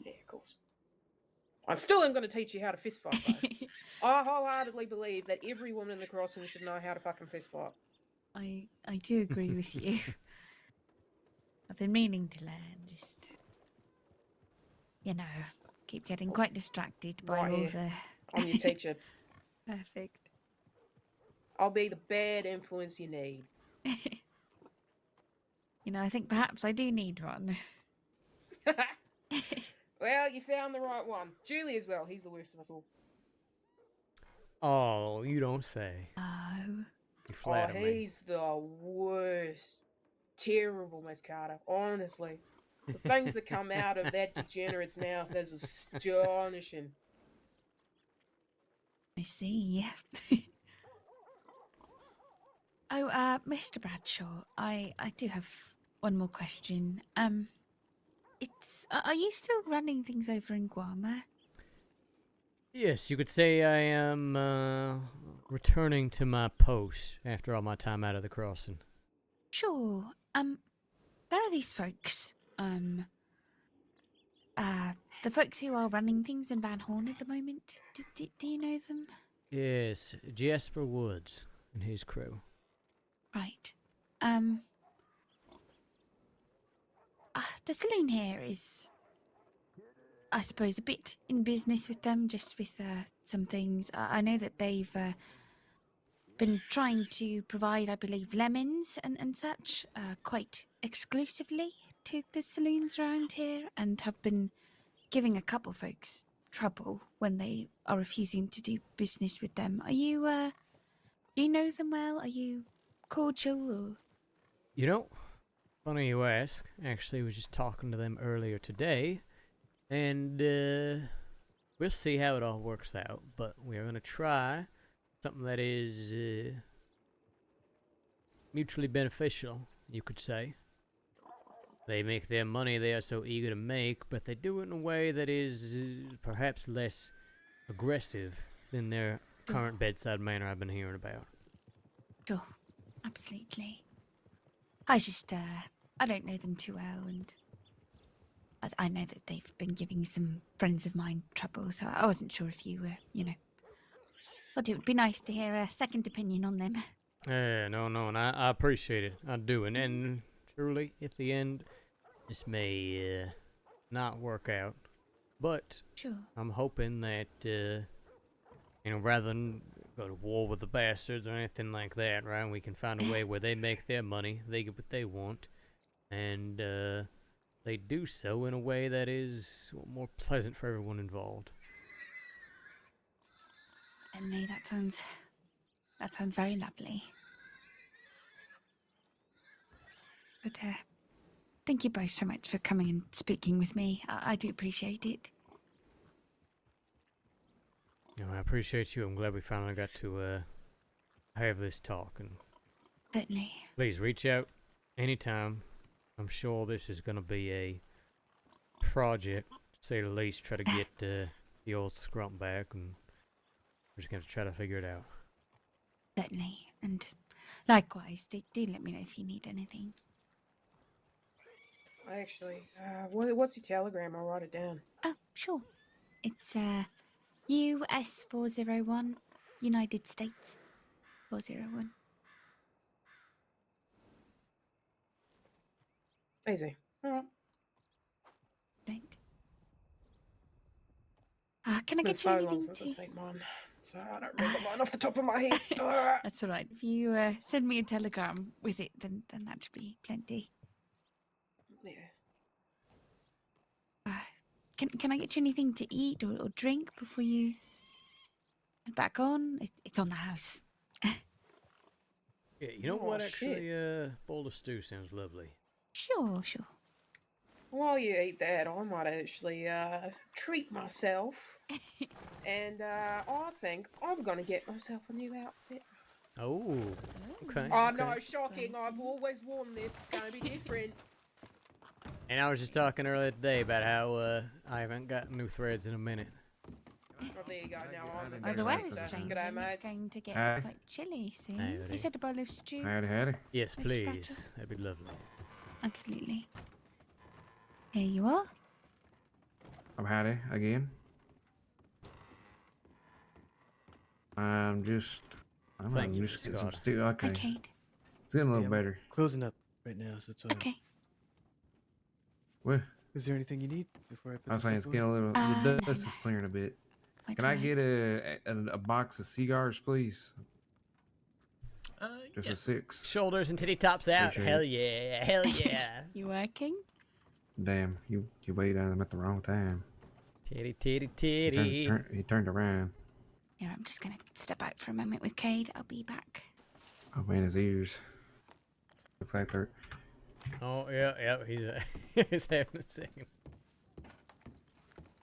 yeah, of course. I still am going to teach you how to fist fight, though. I wholeheartedly believe that every woman in the crossing should know how to fucking fist fight.
I do agree with you. I've been meaning to learn, just you know, keep getting quite distracted by
Right
all
here.
the.
I'm your teacher.
Perfect.
I'll be the bad influence you need.
You know, I think perhaps I do need one.
Well, you found the right one. Julie as well. He's the worst of us all.
Oh, you don't say.
Oh.
You flatter me.
He's the worst. Terrible, Miss Carter. Honestly. The things that come out of that degenerate's mouth is astonishing.
I see. Oh, Mr. Bradshaw, I do have one more question. Are you still running things over in Guarma?
Yes, you could say I am returning to my post after all my time out of the crossing.
Sure. There are these folks. The folks who are running things in Van Horn at the moment. Do you know them?
Yes, Jasper Woods and his crew.
Right. The saloon here is, I suppose, a bit in business with them, just with some things. I know that they've been trying to provide, I believe, lemons and such quite exclusively to the saloons around here, and have been giving a couple folks trouble when they are refusing to do business with them. Are you, do you know them well? Are you cordial or?
You know, funny you ask. Actually, I was just talking to them earlier today, and we'll see how it all works out. But we are going to try something that is mutually beneficial, you could say. They make their money they are so eager to make, but they do it in a way that is perhaps less aggressive than their current bedside manner I've been hearing about.
Sure, absolutely. I just, I don't know them too well, and I know that they've been giving some friends of mine trouble, so I wasn't sure if you were, you know. But it would be nice to hear a second opinion on them.
Yeah, no, and I appreciate it. I do, and truly, at the end, this may not work out, but
sure.
I'm hoping that, you know, rather than go to war with the bastards or anything like that, right, we can find a way where they make their money, they get what they want, and they do so in a way that is more pleasant for everyone involved.
Emily, that sounds very lovely. But thank you both so much for coming and speaking with me. I do appreciate it.
You know, I appreciate you. I'm glad we finally got to have this talk. And
certainly,
please reach out anytime. I'm sure this is going to be a project, to say the least. Try to get the old scrump back, and we're just going to try to figure it out.
Certainly. And likewise, do let me know if you need anything.
I actually, what's your telegram? I'll write it down.
Oh, sure. It's US 401, United States 401.
Easy. All right.
Right.
It's
Can I
been
get you
so long
anything
since I've
to?
seen mine, so I don't remember mine off the top of my head.
That's all right. If you send me a telegram with it, then that should be plenty.
Yeah.
Can I get you anything to eat or drink before you head back on? It's on the house.
Yeah, you know
Oh,
what?
shit.
Actually, bowl of stew sounds lovely.
Sure.
While you eat that, I might actually treat myself. And I think I'm gonna get myself a new outfit.
Oh, okay.
Oh
okay.
no, shocking. I've always worn this. It's gonna be different.
And I was just talking earlier today about how I haven't got new threads in a minute.
Oh, there you go. Now I'm
Oh, the weather's
G'day,
changing. It's
mates.
going to get
Hi.
quite chilly soon.
Howdy.
You said a bowl of stew?
Howdy.
Yes,
Mr.
please.
Bradshaw?
That'd be lovely.
Absolutely. Here you are.
I'm howdy again. I'm just
Thank you,
just
Miss
get some
Scott.
stew. Okay.
Hi, Kate.
It's getting a little
I'm
better.
closing up right now, so that's why.
Okay.
What?
Is there anything you need before I put
I was
this
saying it's
stuff
getting a
away?
little.
No,
The dust
no.
is clearing a bit.
Quite
Can I
alright.
get a box of cigars, please? Just a
Yes.
6.
Shoulders and titty tops out.
Appreciate
Hell
it.
yeah. Hell yeah.
You working?
Damn, you waited on him at the wrong time.
Titty, titty,
He
titty.
he turned around.
Yeah, I'm just gonna step out for a moment with Cade. I'll be back.
Oh man, his ears. Looks like they're.
Oh, yeah. He's having a second.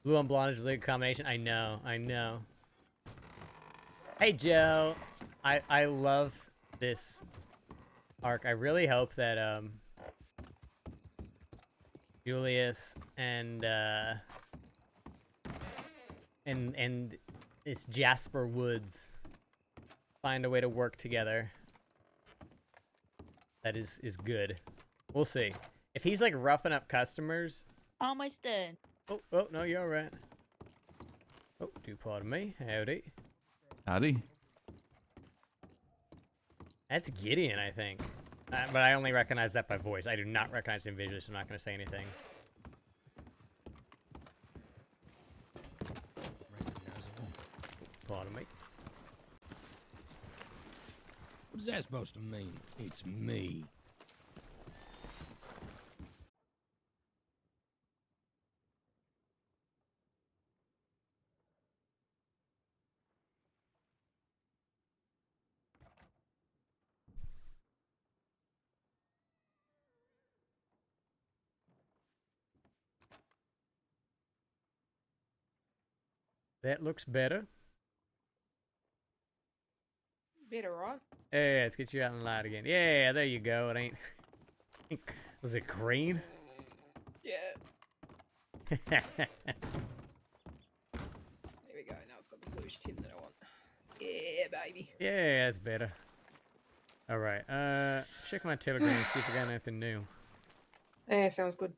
Blue and blonde is a good combination. I know. Hey, Joe. I love this arc. I really hope that Julius and it's Jasper Woods find a way to work together. That is good. We'll see. If he's like roughing up customers.
Almost done.
Oh no, you're all right. Oh, do pardon me. Howdy.
Howdy.
That's Gideon, I think. But I only recognize that by voice. I do not recognize him visually, so I'm not going to say anything. Pardon me.
What is that supposed to mean? It's me.
That looks better.
Better, right?
Yeah, let's get you out in the light again. Yeah, there you go. It ain't... Was it green?
Yeah. There we go. Now it's got the bluish tin that I want. Yeah, baby.
Yeah, that's better. Alright, check my telegram and see if I got anything new.
Yeah, sounds good.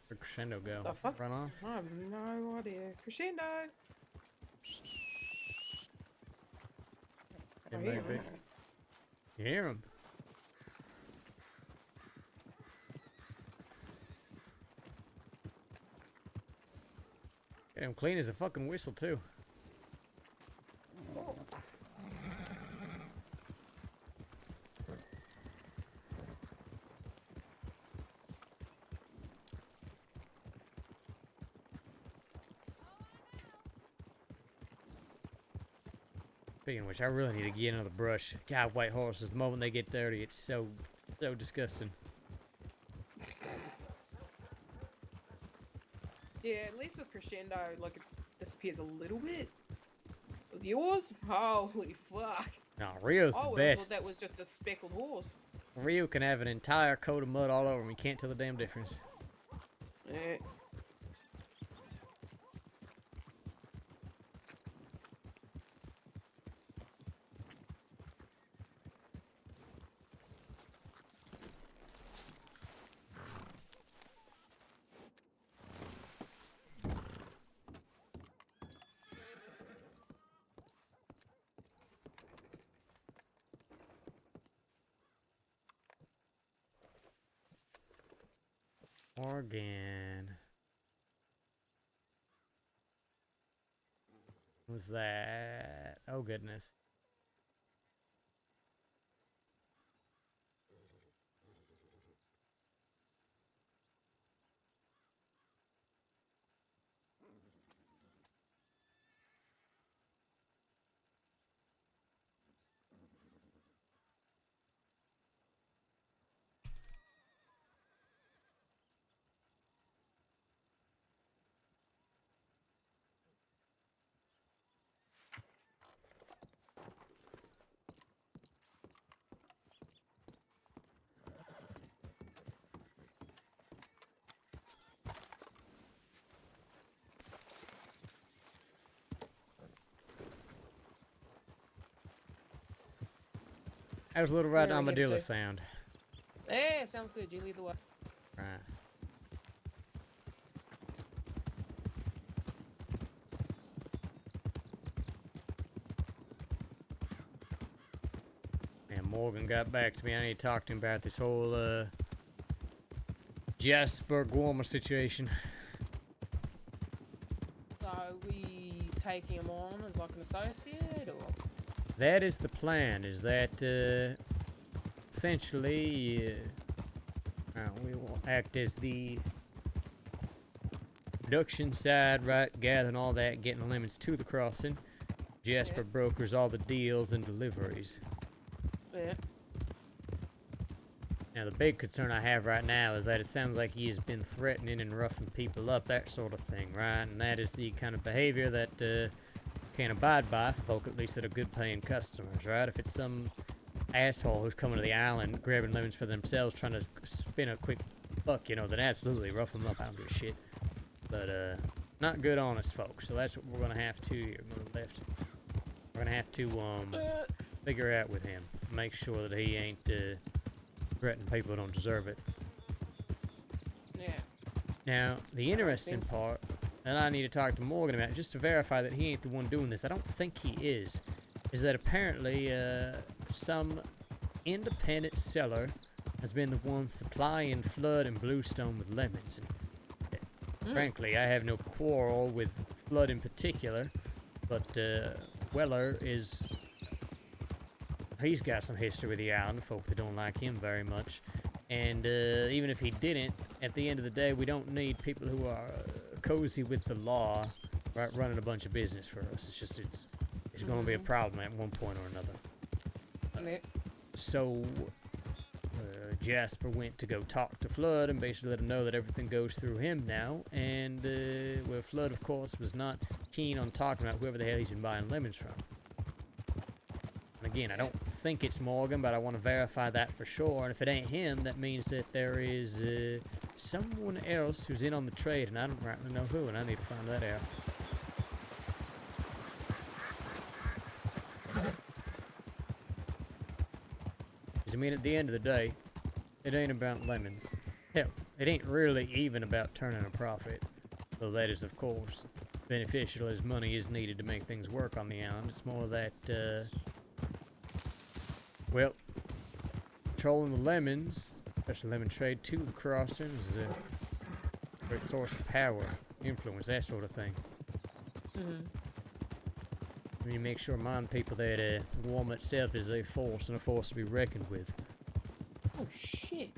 Where'd Crescendo go?
The fuck?
Run off?
I have no idea. Crescendo.
It
I
may
hear
be.
him.
You hear him? Get him clean as a fucking whistle, too. Speaking of which, I really need to get into the brush. God, white horses, the moment they get dirty, it's so disgusting.
Yeah, at least with Crescendo, like, it disappears a little bit. With yours? Holy fuck.
No, Rio's
I
the
would have thought
best.
that was just a speckled horse.
Rio can have an entire coat of mud all over him. You can't tell the damn difference.
Yeah.
Morgan. What was that? Oh, goodness. That was a little red
Where are we headed
armadillo
to?
sound.
Yeah, sounds good. You lead the way.
Right. And Morgan got back to me. I need to talk to him about this whole Jasper Guarma situation.
So we taking him on as like an associate, or?
That is the plan, is that essentially we will act as the production side, right, gathering all that, getting lemons to the crossing. Jasper brokers all the deals and deliveries.
Yeah.
Now, the big concern I have right now is that it sounds like he has been threatening and roughing people up, that sort of thing, right? And that is the kind of behavior that can't abide by for folk, at least that are good-paying customers, right? If it's some asshole who's coming to the island, grabbing lemons for themselves, trying to spin a quick buck, you know, then absolutely rough them up. I don't give a shit. But, not good, honest folks. So that's what we're gonna have to, here, on the left. We're gonna have to, figure out with him. Make sure that he ain't, threatening people who don't deserve it.
Yeah.
Now, the interesting part that I need to talk to Morgan about, just to verify that he ain't the one doing this, I don't think he is that apparently, some independent seller has been the one supplying Flood and Bluestone with lemons. And, frankly, I have no quarrel with Flood in particular, but Weller is... He's got some history with the island, folk that don't like him very much. And even if he didn't, at the end of the day, we don't need people who are cozy with the law, right, running a bunch of business for us. It's just, it's going to be a problem at one point or another. So, Jasper went to go talk to Flood and basically let him know that everything goes through him now. And, well, Flood, of course, was not keen on talking about whoever the hell he's been buying lemons from. And again, I don't think it's Morgan, but I want to verify that for sure. And if it ain't him, that means that there is someone else who's in on the trade, and I don't rightly know who, and I need to find that out. Because, I mean, at the end of the day, it ain't about lemons. Hell, it ain't really even about turning a profit. Though that is, of course, beneficial as money is needed to make things work on the island. It's more that, well, controlling the lemons, especially lemon trade to the crossing, is a great source of power, influence, that sort of thing. We need to make sure, mind people, that Guarma itself is a force and a force to be reckoned with.
Oh, shit.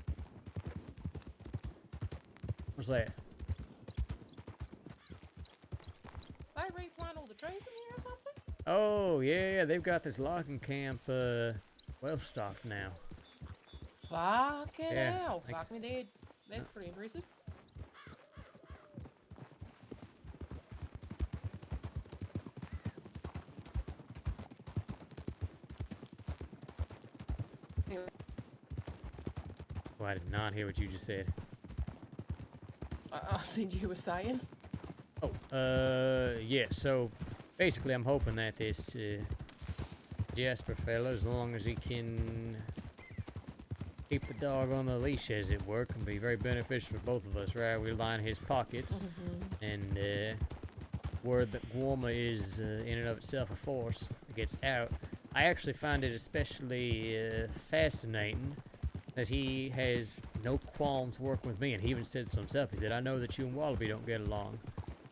What's that?
They replant all the trees in here or something?
Oh, yeah, they've got this logging camp, well stocked now.
Fucking
Yeah,
hell.
like-
Fuck me dead. That's pretty impressive. Anyway,
Oh, I did not hear what you just said.
I think you were saying.
Oh, yeah, so basically I'm hoping that this Jasper fella, as long as he can keep the dog on the leash, as it were, can be very beneficial for both of us, right? We line his pockets, and word that Guarma is in and of itself a force that gets out. I actually find it especially fascinating That he has no qualms working with me, and he even said so himself. He said, I know that you and Wallaby don't get along,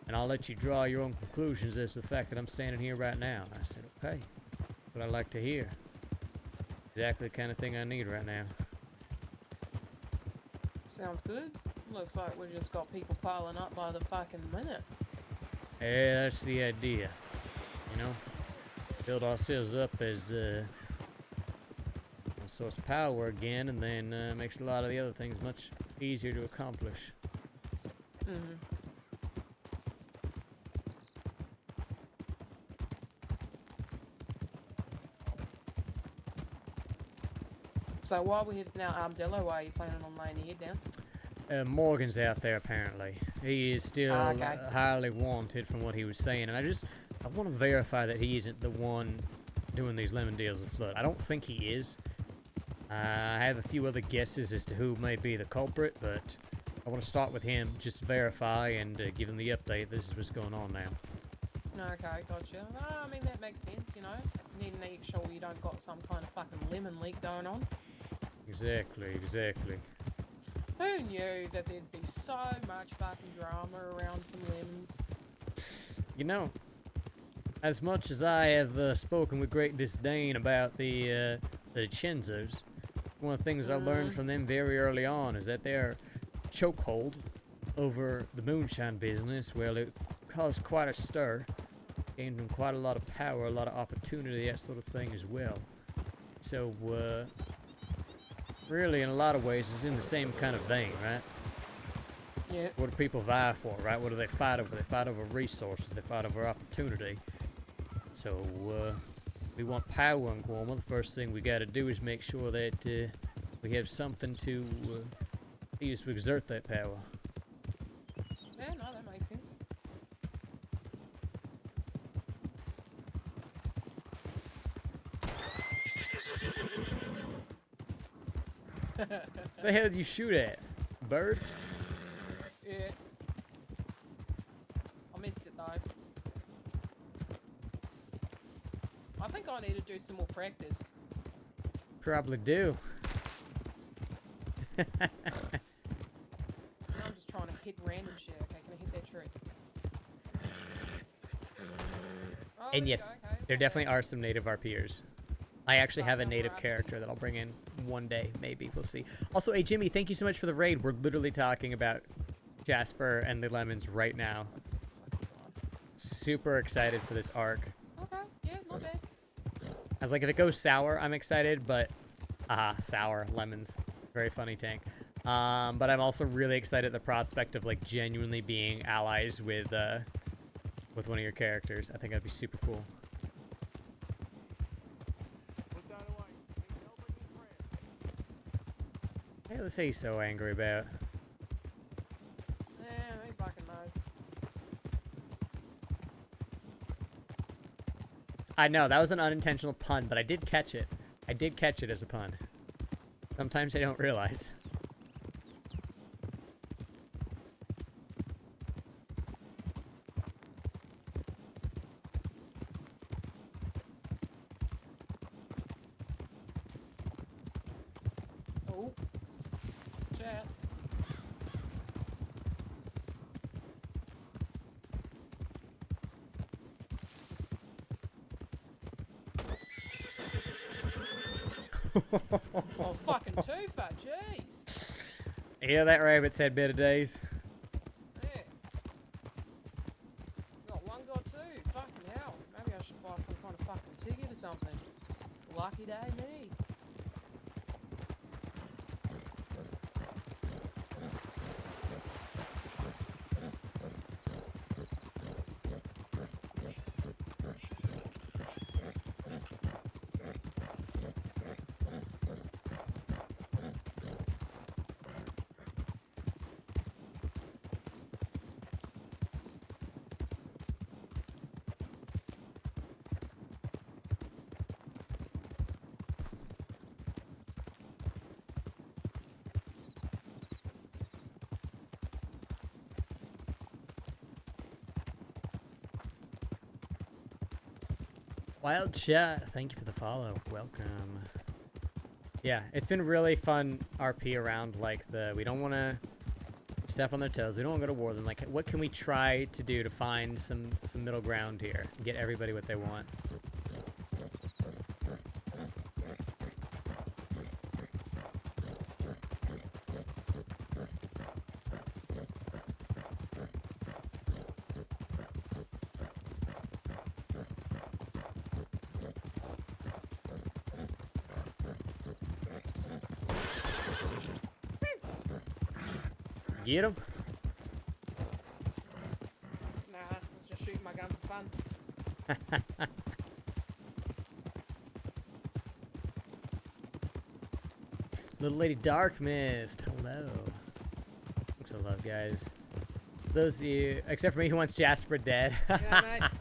and I'll let you draw your own conclusions as to the fact that I'm standing here right now. I said, okay, what I'd like to hear. Exactly the kind of thing I need right now.
Sounds good. Looks like we just got people piling up by the fucking minute.
Yeah, that's the idea. You know, build ourselves up as a source of power again, and then makes a lot of the other things much easier to accomplish.
Mm-hmm. So while we're heading out Armadillo, why are you planning on laying your head down?
Morgan's out there apparently. He is still
okay.
highly wanted from what he was saying, and I want to verify that he isn't the one doing these lemon deals with Flood. I don't think he is. I have a few other guesses as to who may be the culprit, but I want to start with him, just verify and give him the update. This is what's going on now.
Okay, gotcha. I mean, that makes sense, you know. Need to make sure you don't got some kind of fucking lemon leak going on.
Exactly.
Who knew that there'd be so much fucking drama around some lemons?
You know, as much as I have spoken with great disdain about the Chenzos, one of the things I learned from them very early on is that their chokehold over the moonshine business, well, it caused quite a stir, gained them quite a lot of power, a lot of opportunity, that sort of thing as well. So, really, in a lot of ways, it's in the same kind of vein, right?
Yeah.
What do people vie for, right? What do they fight over? They fight over resources. They fight over opportunity. So, we want power in Guam. The first thing we got to do is make sure that we have something to use to exert that power.
Yeah, no, that makes sense.
The hell did you shoot at? Bird?
Yeah. I missed it though. I think I need to do some more practice.
Probably do.
I'm just trying to hit random shit. Okay, can I hit that tree? Oh,
And yes, there definitely are some native RPers. I actually have a native character that I'll bring in one day, maybe. We'll see. Also, hey, Jimmy, thank you so much for the raid. We're literally talking about Jasper and the lemons right now. Super excited for this arc.
Okay, yeah, not bad.
I was like, if it goes sour, I'm excited, but... sour. Lemons. Very funny, Tank. But I'm also really excited at the prospect of, like, genuinely being allies with one of your characters. I think that'd be super cool. Hey, let's say he's so angry about.
Yeah, he fucking knows.
I know, that was an unintentional pun, but I did catch it. I did catch it as a pun. Sometimes I don't realize.
Oh. Chat. Oh, fucking Toofa, jeez.
Yeah, that rabbit's had better days.
Yeah. Got one, got two. Fucking hell. Maybe I should buy some kind of fucking ticket or something. Lucky day, me.
Wild Chat, thank you for the follow. Welcome. Yeah, it's been really fun RP around like we don't want to step on their toes. We don't want to go to war with them. Like, what can we try to do to find some middle ground here and get everybody what they want? Get him.
Nah, I was just shooting my gun for fun.
Little Lady Dark Mist. Hello. Looks of love, guys. Those of you, except for me, who wants Jasper dead.
Yeah, mate.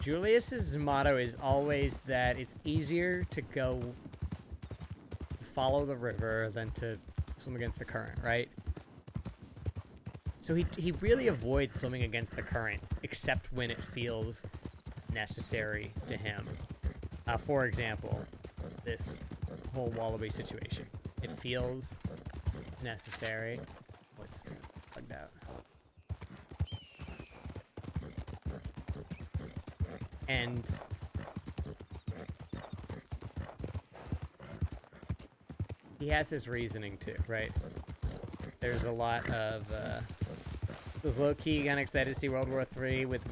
Julius's motto is always that it's easier to go follow the river than to swim against the current, right? So he really avoids swimming against the current, except when it feels necessary to him. For example, this whole wallaby situation. It feels necessary. What's plugged out? And he has his reasoning too, right? There's a lot of was low-key kind of excited to see World War III with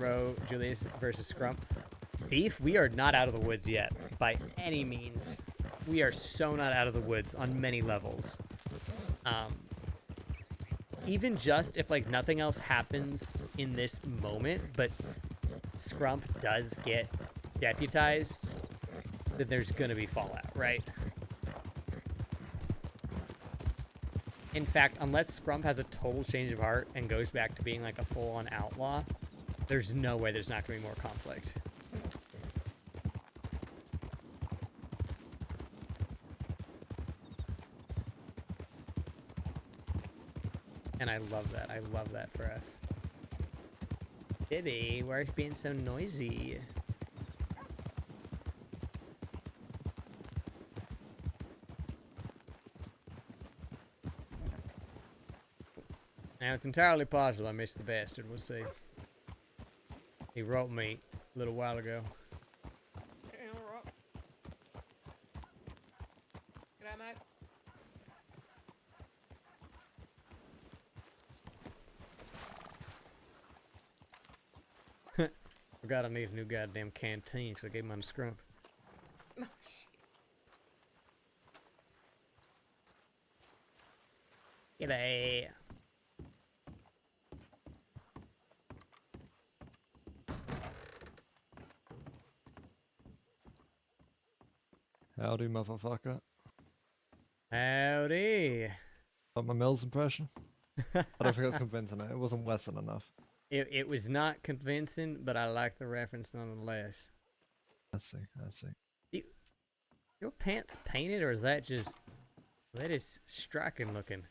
Julius versus Scrump. Beef, we are not out of the woods yet, by any means. We are so not out of the woods on many levels. Even just if, like, nothing else happens in this moment, but Scrump does get deputized, then there's gonna be fallout, right? In fact, unless Scrump has a total change of heart and goes back to being like a full-on outlaw, there's no way there's not going to be more conflict. And I love that. I love that for us. Bibby, why are you being so noisy? Now, it's entirely possible I missed the bastard. We'll see. He wrote me a little while ago.
Yeah, alright. G'day, mate.
Forgot I need a new goddamn canteen, so I gave him on the Scrump.
Oh, shit.
G'day.
Howdy, motherfucker.
Howdy.
Got my Mills impression? I don't think it's convincing. It wasn't Western enough.
It was not convincing, but I like the reference nonetheless.
I see. I see.
Your pants painted, or is that just... That is striking looking.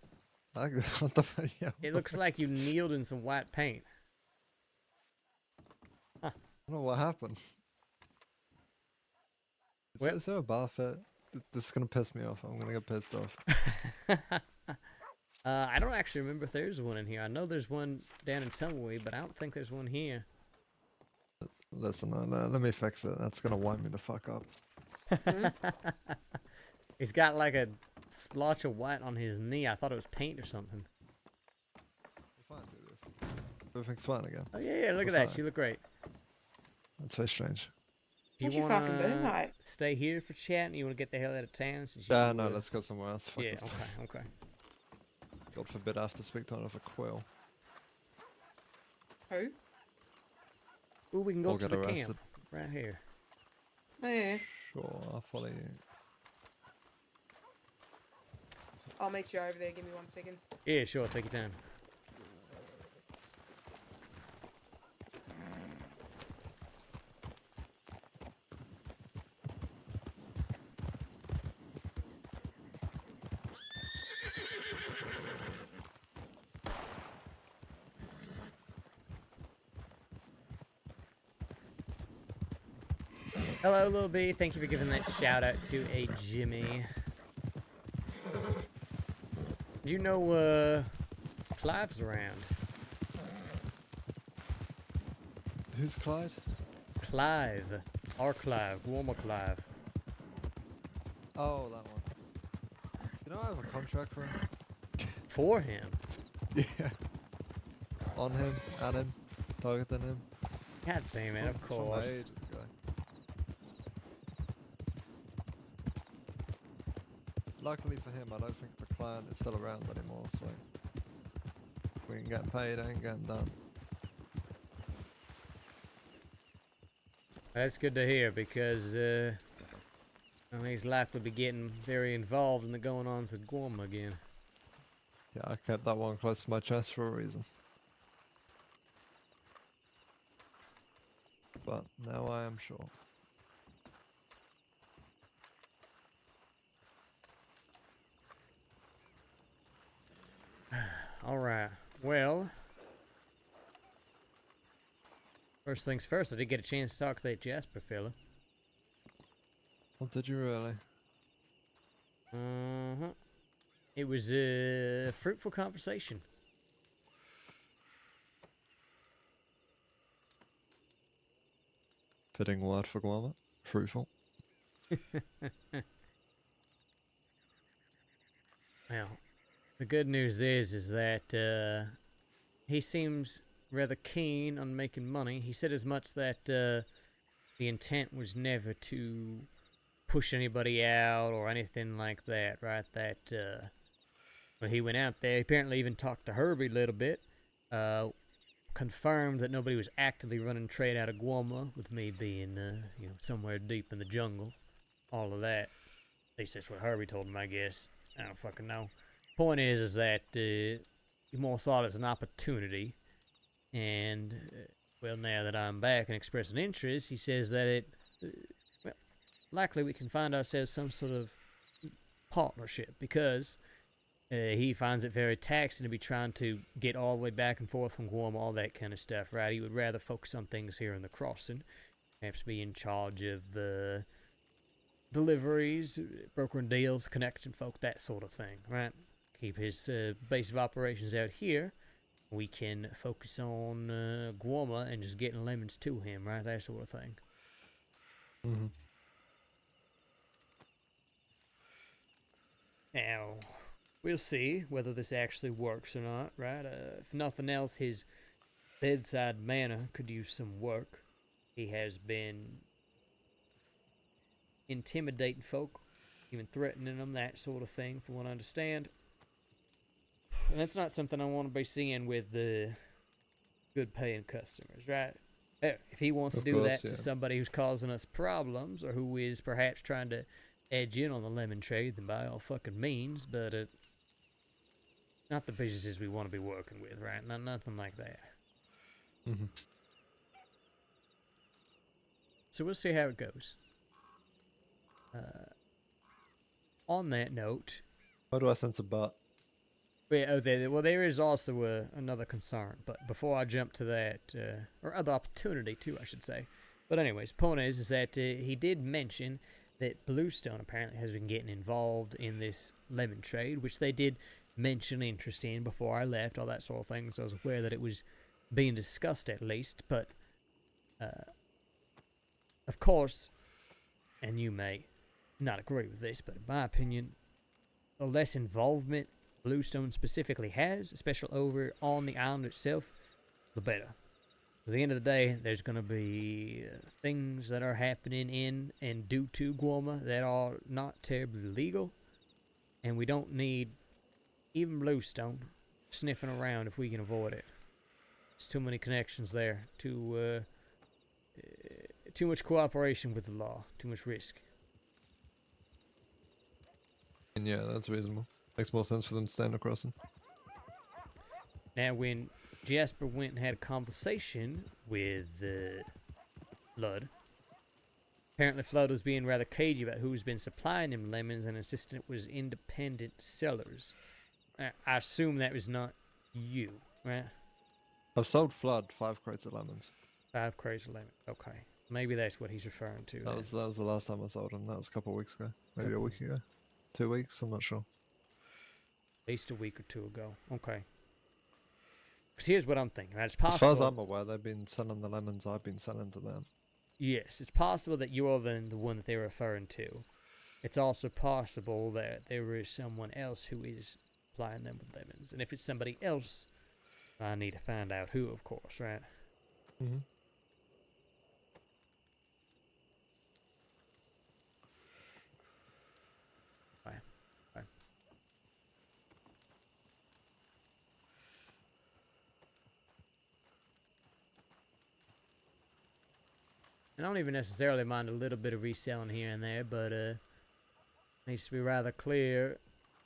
What the fuck? Yeah,
it looks like you kneeled in some white paint. Huh.
I don't know what happened. Is there a bar fit? This is gonna piss me off. I'm gonna get pissed off.
I don't actually remember if there's one in here. I know there's one down in Tumbleweed, but I don't think there's one here.
Listen, let me fix it. That's gonna wind me the fuck up.
He's got like a splotch of white on his knee. I thought it was paint or something.
We'll fine, do this. Everything's fine again.
Oh yeah, look at that. She looked great.
That's very strange.
Do
What
you
you
want
fucking doing,
to
mate?
stay here for chat, and you want to get the hell out of town? Since
Yeah, no, let's go somewhere else. Fuck
yeah,
this.
okay.
God forbid I have to speak to another quill.
Who?
Ooh, we can go
Or
up to
get
the
arrested.
camp right here.
Yeah.
Sure, I'll follow you.
I'll meet you over there. Give me 1 second.
Yeah, sure. Take your time. Hello, Lil B. Thank you for giving that shout out to a Jimmy. Do you know, Clive's around?
Who's Clyde?
Clive. Our Clive. Warmer Clive.
Oh, that one. You know I have a contract for him?
For him?
Yeah. On him, at him, targeting him.
God damn it, of
From my
course.
age ago. Luckily for him, I don't think the client is still around anymore, so if we ain't getting paid, ain't getting done.
That's good to hear because, well, he's likely to be getting very involved in the going-ons at Guam again.
Yeah, I kept that one close to my chest for a reason. But now I am sure.
Alright, well, first things first, I did get a chance to talk to that Jasper fella.
Well, did you really?
Uh-huh. It was a fruitful conversation.
Fitting word for Guama. Fruitful.
Well, the good news is that he seems rather keen on making money. He said as much that the intent was never to push anybody out or anything like that, right? That when he went out there, he apparently even talked to Herbie a little bit. Confirmed that nobody was actively running trade out of Guama, with me being, you know, somewhere deep in the jungle. All of that. At least that's what Herbie told him, I guess. I don't fucking know. Point is that he more saw it as an opportunity. And, well, now that I'm back and expressing interest, he says that it, well, likely we can find ourselves some sort of partnership because he finds it very taxing to be trying to get all the way back and forth from Guam, all that kind of stuff, right? He would rather focus on things here in the crossing, perhaps be in charge of deliveries, brokering deals, connection folk, that sort of thing, right? Keep his base of operations out here. We can focus on Guama and just getting lemons to him, right? That sort of thing.
Mm-hmm.
Now, we'll see whether this actually works or not, right? If nothing else, his bedside manner could use some work. He has been intimidating folk, even threatening them, that sort of thing, from what I understand. And that's not something I want to be seeing with the good paying customers, right? If he wants to do that to somebody who's causing us problems or who is perhaps trying to edge in on the lemon trade, then by all fucking means, but not the businesses we want to be working with, right? Nothing like that.
Mm-hmm.
So we'll see how it goes. On that note,
Why do I sense a butt?
there is also another concern, but before I jump to that, or other opportunity too, I should say. But anyways, point is that he did mention that Bluestone apparently has been getting involved in this lemon trade, which they did mention interest in before I left, all that sort of thing. So I was aware that it was being discussed at least, but of course, and you may not agree with this, but in my opinion, the less involvement Bluestone specifically has, especially over on the island itself, the better. At the end of the day, there's going to be things that are happening in and due to Guama that are not terribly legal, and we don't need even Bluestone sniffing around if we can avoid it. There's too many connections there, too much cooperation with the law, too much risk.
And yeah, that's reasonable. Makes more sense for them to stand across them.
Now, when Jasper went and had a conversation with Flood, apparently Flood was being rather cagey about who's been supplying him lemons and insisted it was independent sellers. I assume that was not you, right?
I've sold Flood 5 crates of lemons.
5 crates of lemons, okay. Maybe that's what he's referring to.
That was the last time I sold him. That was a couple of weeks ago. Maybe a week ago. 2 weeks, I'm not sure.
At least a week or two ago. Okay. Because here's what I'm thinking. Right? It's
As
possible.
far as I'm aware, they've been selling the lemons I've been selling to them.
Yes, it's possible that you're the one that they're referring to. It's also possible that there is someone else who is supplying them with lemons. And if it's somebody else, I need to find out who, of course, right?
Mm-hmm.
Right. I don't even necessarily mind a little bit of reselling here and there, but needs to be rather clear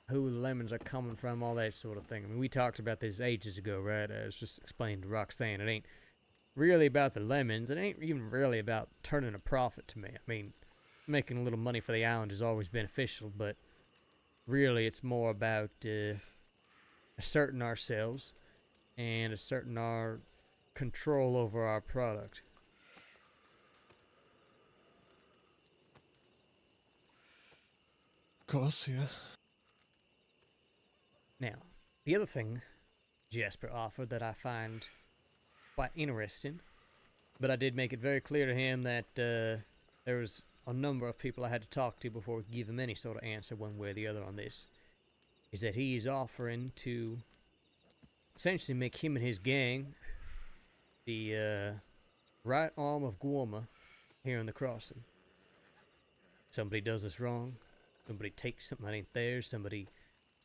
who the lemons are coming from, all that sort of thing. I mean, we talked about this ages ago, right? I was just explaining to Roxanne, it ain't really about the lemons. It ain't even really about turning a profit to me. I mean, making a little money for the island is always beneficial, but really it's more about asserting ourselves and asserting our control over our product.
Of course, yeah.
Now, the other thing Jasper offered that I find quite interesting, but I did make it very clear to him that there was a number of people I had to talk to before we could give him any sort of answer one way or the other on this, is that he's offering to essentially make him and his gang the right arm of Guarma here in the crossing. Somebody does us wrong, somebody takes something that ain't theirs, somebody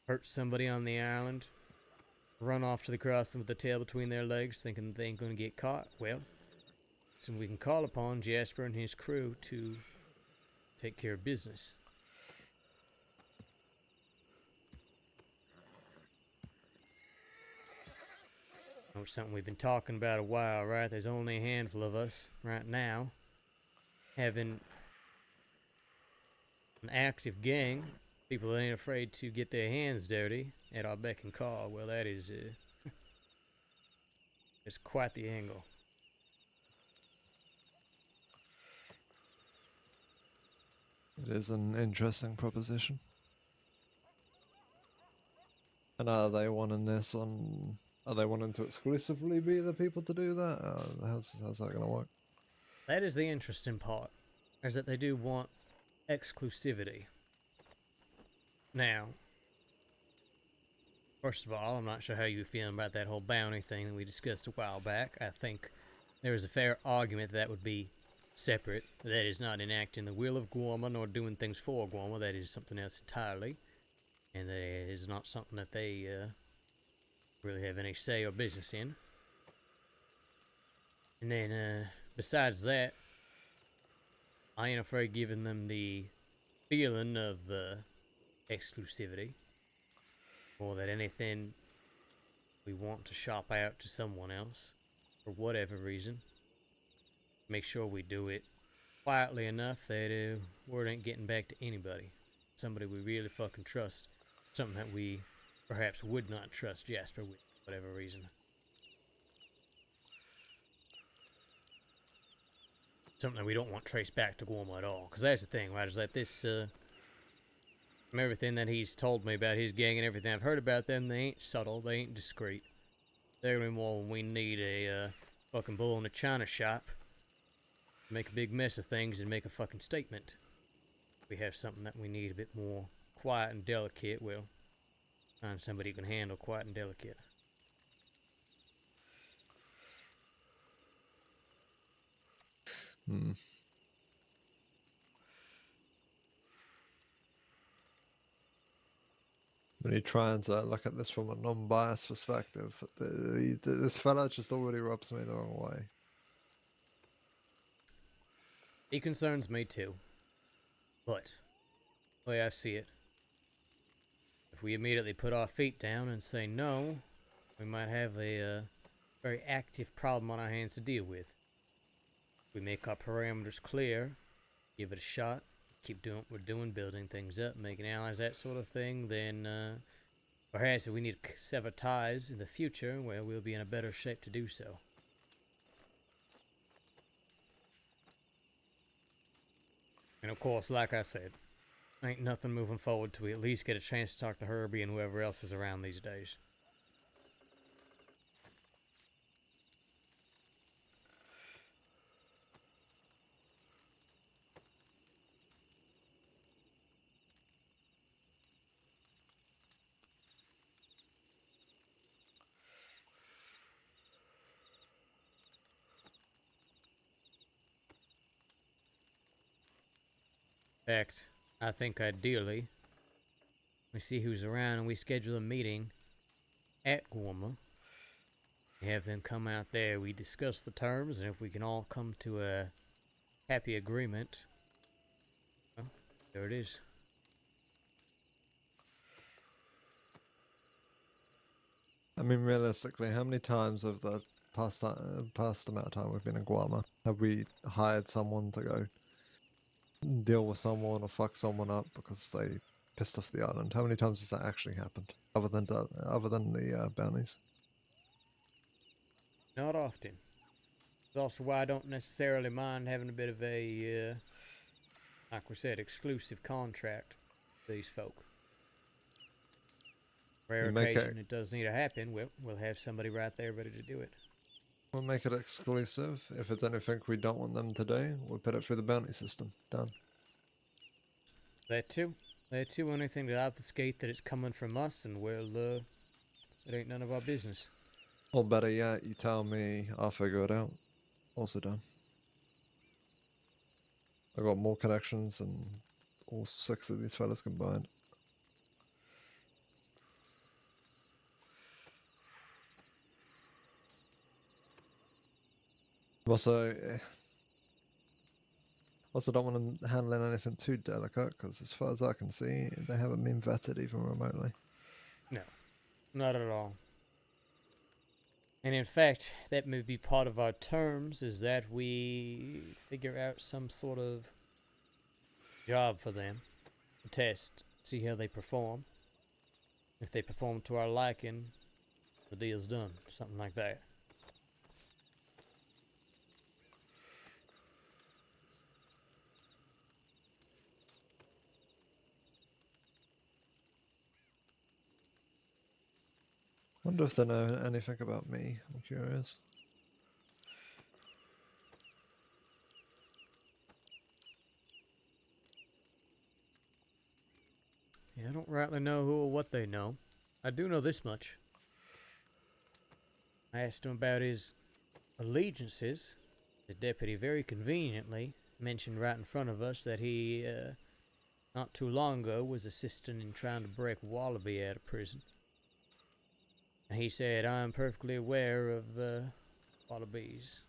hurts somebody on the island, run off to the crossing with the tail between their legs thinking that they ain't going to get caught. Well, so we can call upon Jasper and his crew to take care of business. It's something we've been talking about a while, right? There's only a handful of us right now having an active gang, people that ain't afraid to get their hands dirty at our beck and call. Well, that is it's quite the angle.
It is an interesting proposition. And are they wanting this on... Are they wanting to exclusively be the people to do that? How's that going to work?
That is the interesting part, is that they do want exclusivity. Now, first of all, I'm not sure how you're feeling about that whole bounty thing that we discussed a while back. I think there is a fair argument that would be separate. That is not enacting the will of Guarma nor doing things for Guarma. That is something else entirely. And that is not something that they really have any say or business in. And then, besides that, I ain't afraid of giving them the feeling of exclusivity. Or that anything we want to shop out to someone else, for whatever reason, make sure we do it quietly enough that word ain't getting back to anybody. Somebody we really fucking trust. Something that we perhaps would not trust Jasper with, for whatever reason. Something that we don't want traced back to Guarma at all. Because that's the thing, right? Is that this, from everything that he's told me about his gang and everything I've heard about them, they ain't subtle, they ain't discreet. They're gonna be more when we need a fucking bull in a china shop. Make a big mess of things and make a fucking statement. We have something that we need a bit more quiet and delicate, well, find somebody who can handle quiet and delicate.
Hmm. When you try and look at this from a non-biased perspective, this fella just already rubs me the wrong way.
He concerns me too. But, the way I see it, if we immediately put our feet down and say no, we might have a very active problem on our hands to deal with. We make our parameters clear, give it a shot, keep doing what we're doing, building things up, making allies, that sort of thing, then perhaps if we need to sever ties in the future, well, we'll be in a better shape to do so. And of course, like I said, ain't nothing moving forward till we at least get a chance to talk to Herbie and whoever else is around these days. In fact, I think ideally, we see who's around and we schedule a meeting at Guarma. We have them come out there, we discuss the terms, and if we can all come to a happy agreement, well, there it is.
I mean, realistically, how many times of the past amount of time we've been in Guarma have we hired someone to go deal with someone or fuck someone up because they pissed off the island? How many times has that actually happened, other than the bounties?
Not often. It's also why I don't necessarily mind having a bit of a, like we said, exclusive contract with these folk. Rare occasion it does need to happen, we'll have somebody right there ready to do it.
We'll make it exclusive. If it's anything we don't want them to do, we'll put it through the bounty system. Done.
That too. Anything to obfuscate that it's coming from us, and well, it ain't none of our business.
Or better yet, you tell me, I'll figure it out. Also done. I've got more connections than all 6 of these fellas combined. Also don't want them handling anything too delicate, because as far as I can see, they haven't been vetted even remotely.
No, not at all. And in fact, that may be part of our terms, is that we figure out some sort of job for them, a test, see how they perform. If they perform to our liking, the deal's done, something like that.
Wonder if they know anything about me. I'm curious.
Yeah, I don't rightly know who or what they know. I do know this much. I asked him about his allegiances. The deputy very conveniently mentioned right in front of us that he, not too long ago, was assisting in trying to break Wallaby out of prison. And he said, I'm perfectly aware of Wallaby's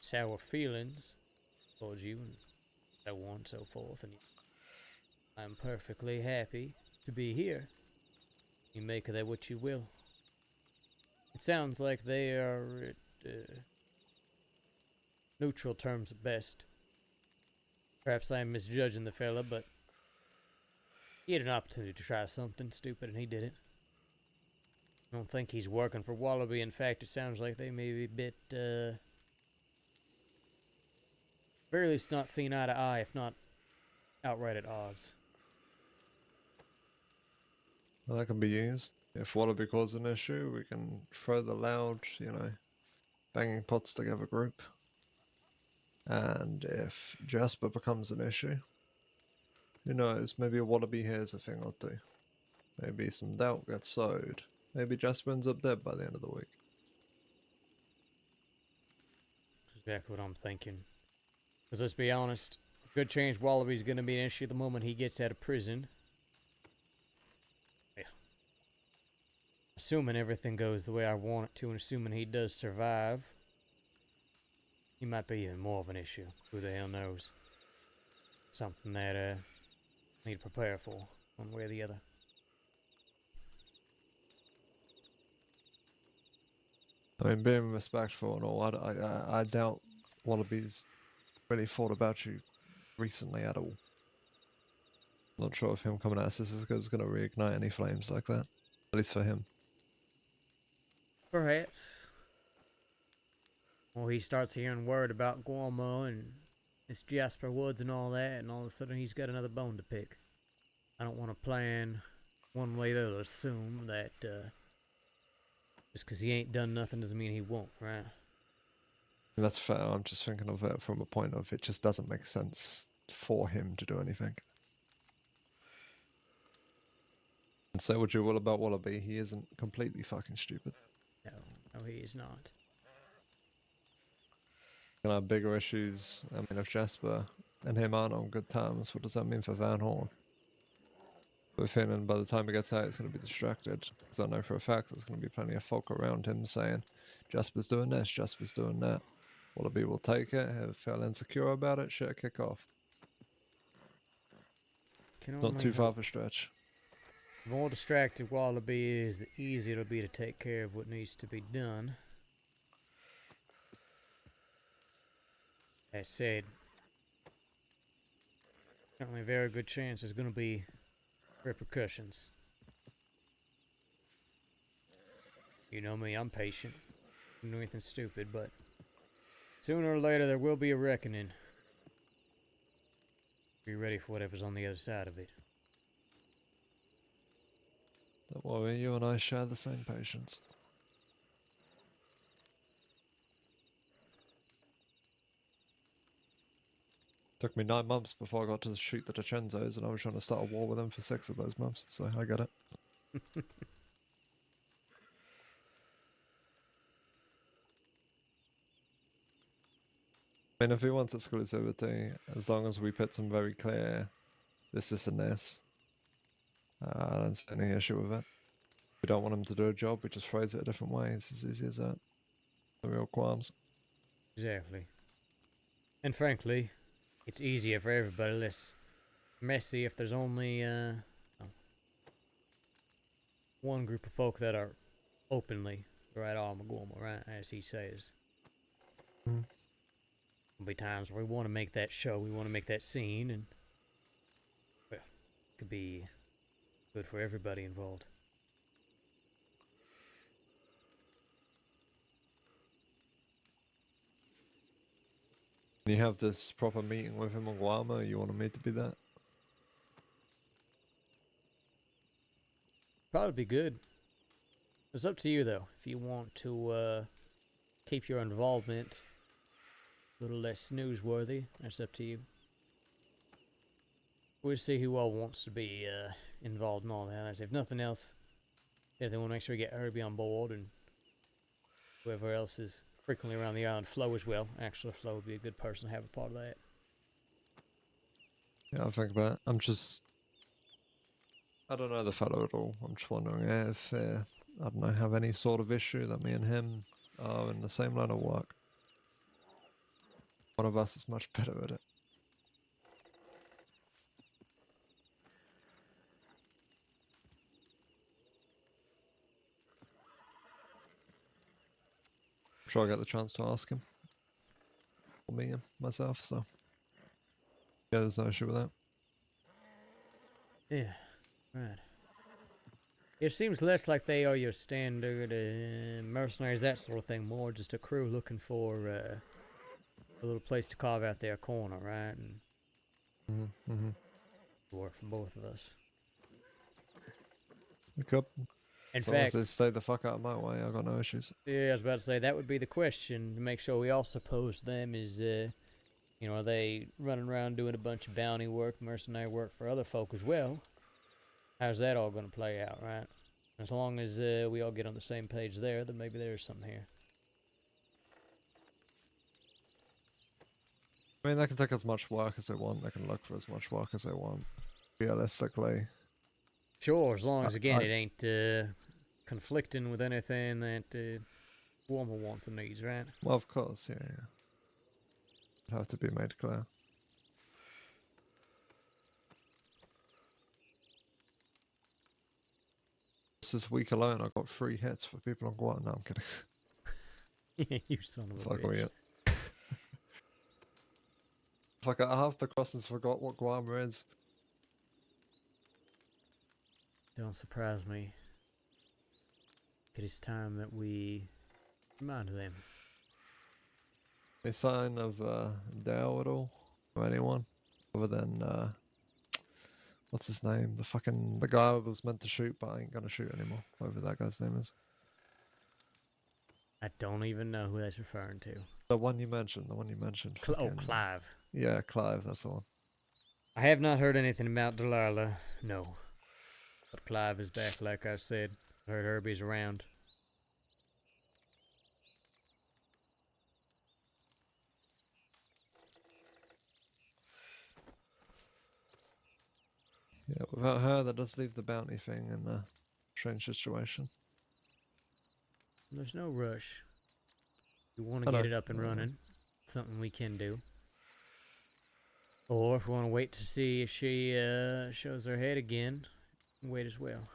sour feelings towards you, and so on and so forth, and I'm perfectly happy to be here. You make of that what you will. It sounds like they are at neutral terms at best. Perhaps I am misjudging the fella, but he had an opportunity to try something stupid and he did it. I don't think he's working for Wallaby. In fact, it sounds like they may be a bit, very least not seen eye to eye, if not outright at odds.
Well, that can be used. If Wallaby causes an issue, we can throw the loud, banging pots together group. And if Jasper becomes an issue, who knows, maybe a Wallaby hears a thing or two. Maybe some doubt gets sowed. Maybe Jasper ends up dead by the end of the week.
That's exactly what I'm thinking. Because let's be honest, good chance Wallaby's going to be an issue the moment he gets out of prison. Yeah. Assuming everything goes the way I want it to, and assuming he does survive, he might be even more of an issue. Who the hell knows? Something that I need to prepare for, one way or the other.
I mean, being respectful and all, I doubt Wallaby's really thought about you recently at all. Not sure if him coming out of Sisika is going to reignite any flames like that. At least for him.
Perhaps. Well, he starts hearing word about Guarma and it's Jasper Woods and all that, and all of a sudden he's got another bone to pick. I don't want to plan one way or the other, assume that just because he ain't done nothing doesn't mean he won't, right?
That's fair. I'm just thinking of it from a point of it just doesn't make sense for him to do anything. And say what you will about Wallaby, he isn't completely fucking stupid.
No, he is not.
Can have bigger issues. I mean, if Jasper and him aren't on good terms, what does that mean for Van Horn? With him, and by the time he gets out, he's going to be distracted. Because I know for a fact there's going to be plenty of folk around him saying, Jasper's doing this, Jasper's doing that. Wallaby will take it, he'll feel insecure about it, shit, kick off.
Can
Not
only
too far
hope.
of a stretch.
The more distracted Wallaby is, the easier it'll be to take care of what needs to be done. That said, certainly a very good chance there's going to be repercussions. You know me, I'm patient. I don't do anything stupid, but sooner or later there will be a reckoning. Be ready for whatever's on the other side of it.
Don't worry, you and I share the same patience. Took me 9 months before I got to shoot the DiCenzos, and I was trying to start a war with them for 6 of those months, so I get it. I mean, if he wants exclusivity, as long as we put some very clear this, and this, I don't see any issue with it. If we don't want him to do a job, we just phrase it a different way. It's as easy as that. No real qualms.
Exactly. And frankly, it's easier for everybody, less messy if there's only one group of folk that are openly right on McGorma, right, as he says.
Mm.
There'll be times where we want to make that show, we want to make that scene, and well, it could be good for everybody involved.
When you have this proper meeting with him on Guarma, you want me to be that?
Probably be good. It's up to you, though. If you want to keep your involvement a little less newsworthy, that's up to you. We'll see who all wants to be involved in all that. As if nothing else, if they want to make sure we get Herbie on board and whoever else is frequently around the island, Flo as well. Actually, Flo would be a good person to have a part of that.
Yeah, I'll think about it. I don't know the fellow at all. I'm just wondering if, I don't know, have any sort of issue that me and him are in the same line of work. One of us is much better at it. I'm sure I get the chance to ask him. Or me and myself, so. Yeah, there's no issue with that.
Yeah, right. It seems less like they are your standard mercenaries, that sort of thing. More just a crew looking for a little place to carve out their corner, right? And work for both of us.
Yep.
In
as long as
fact,
they stay the fuck out of my way, I got no issues.
yeah, I was about to say that would be the question to make sure we also pose them is, are they running around doing a bunch of bounty work, mercenary work for other folk as well? How's that all going to play out, right? As long as we all get on the same page there, then maybe there's something here.
I mean, they can take as much work as they want. They can look for as much work as they want. Realistically.
Sure, as long as, again, it ain't conflicting with anything that Warmer wants and needs, right?
Well, of course, yeah. It'd have to be made clear. This week alone, I got 3 hits for people on Guam. No, I'm kidding.
You son of a
Fuck
bitch.
me up. Fuck, I half the crossings forgot what Guam is.
Don't surprise me. It is time that we remind them.
Any sign of Dale at all? or anyone other than what's his name? The guy I was meant to shoot, but I ain't gonna shoot anymore. Whatever that guy's name is.
I don't even know who that's referring to.
The one you mentioned. The one you mentioned.
Oh, Clive.
Yeah, Clive. That's the one.
I have not heard anything about Delilah. No. But Clive is back, like I said. I heard Herbie's around.
Yeah, without her, that does leave the bounty thing in a strange situation.
There's no rush. If you want to
I
get
know,
it up and
I know.
running, it's something we can do. Or if we want to wait to see if she shows her head again, wait as well.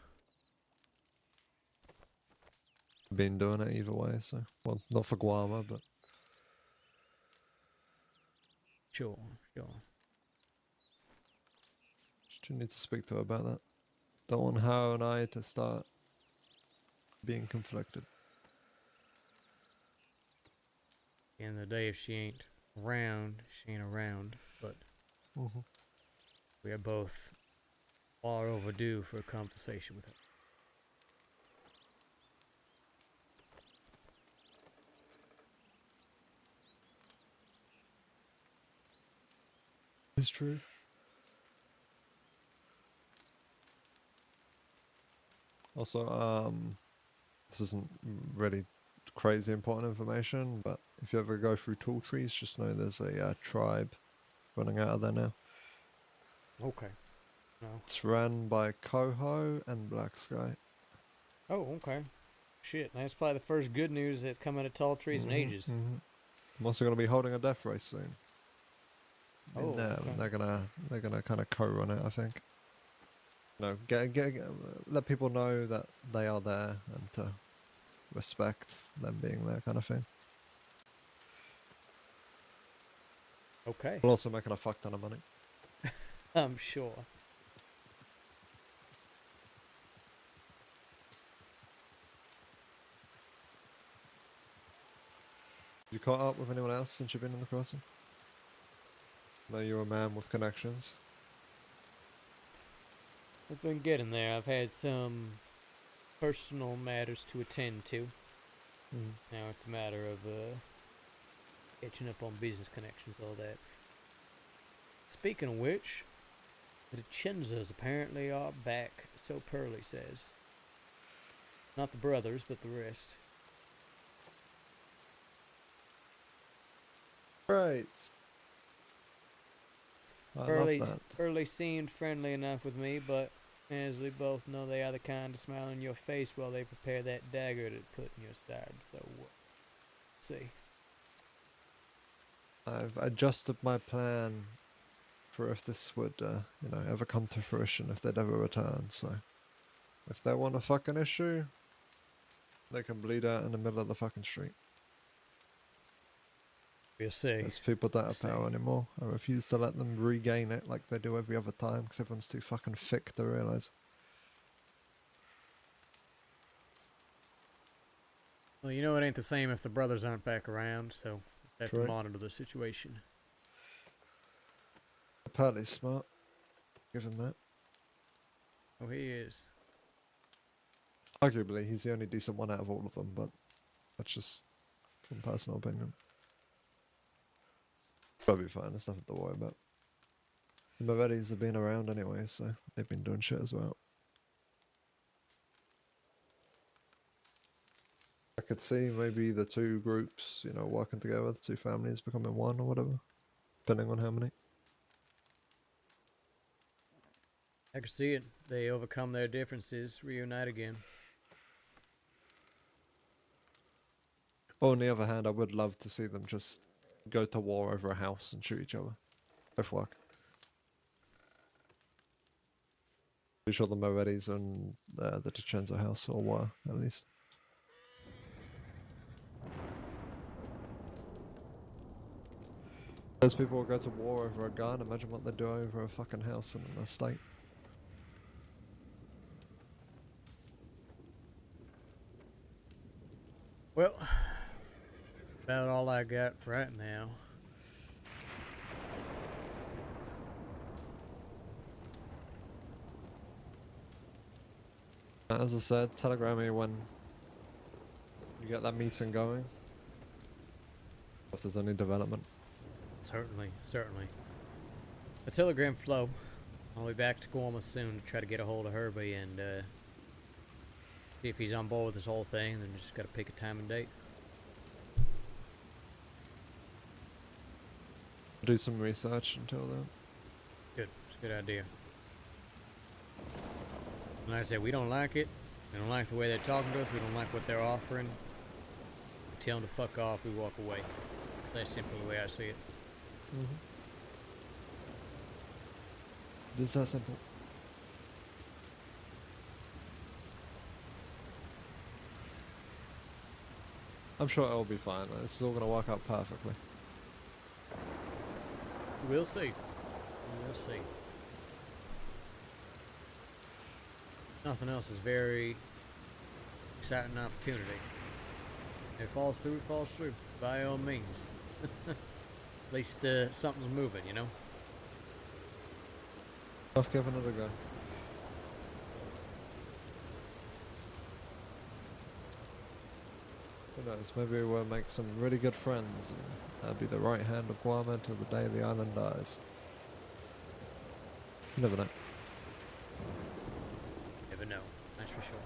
Been doing it either way, so well, not for Guama, but
Sure.
just need to speak to her about that. Don't want her and I to start being conflicted.
At the end of the day, if she ain't around, she ain't around. But we are both far overdue for a conversation with her.
It's true. Also, this isn't really crazy important information, but if you ever go through tall trees, just know there's a tribe running out of there now.
Okay. No.
It's run by Coho and Black Sky.
Oh, okay. Shit, that's probably the first good news that's come out of tall trees in ages.
I'm also going to be holding a death race soon.
Oh, okay.
They're gonna kind of co-run it, I think. No, let people know that they are there and to respect them being there, kind of thing.
Okay.
We're also making a fuck ton of money.
I'm sure.
You caught up with anyone else since you've been in the crossing? I know you're a man with connections.
I've been getting there. I've had some personal matters to attend to. Now it's a matter of catching up on business connections, all that. Speaking of which, the Chenzas apparently are back, so Pearlie says. Not the brothers, but the rest.
Right. I love that.
Pearlie seemed friendly enough with me, but as we both know, they are the kind to smile in your face while they prepare that dagger to put in your side. So, see.
I've adjusted my plan for if this would, ever come to fruition, if they'd ever return. So, if they want a fucking issue, they can bleed out in the middle of the fucking street.
We'll see.
There's people that have power anymore. I refuse to let them regain it like they do every other time, because everyone's too fucking thick to realise.
Well, you know it ain't the same if the brothers aren't back around, so we have to
True.
monitor the situation.
Apparently smart. Give him that.
Oh, he is.
Arguably, he's the only decent one out of all of them, but that's just from personal opinion. Probably fine, there's nothing to worry about. The Morettis have been around anyway, so they've been doing shit as well. I could see maybe the two groups, working together, the two families becoming one or whatever, depending on how many.
I can see it. They overcome their differences, reunite again.
Or on the other hand, I would love to see them just go to war over a house and shoot each other. Both work. Pretty sure the Morettis and the Dicenza house all were, at least. Those people will go to war over a gun, imagine what they do over a fucking house in an estate.
Well, about all I got right now.
As I said, telegram me when you get that meeting going. If there's any development.
Certainly, certainly. A telegram flow. I'll be back to Gorma soon to try to get a hold of Herbie and see if he's on board with this whole thing. Then just gotta pick a time and date.
Do some research until then.
Good. It's a good idea. Like I said, we don't like it. We don't like the way they're talking to us. We don't like what they're offering. We tell them to fuck off. We walk away. That's simply the way I see it.
It is that simple. I'm sure it'll be fine. It's all gonna work out perfectly.
We'll see. We'll see. Nothing else is very exciting opportunity. If it falls through, it falls through. By all means. At least something's moving, you know?
I'll give it another go. Who knows, maybe we'll make some really good friends. That'll be the right hand of Guam till the day the island dies. You never know.
Never know. That's for sure.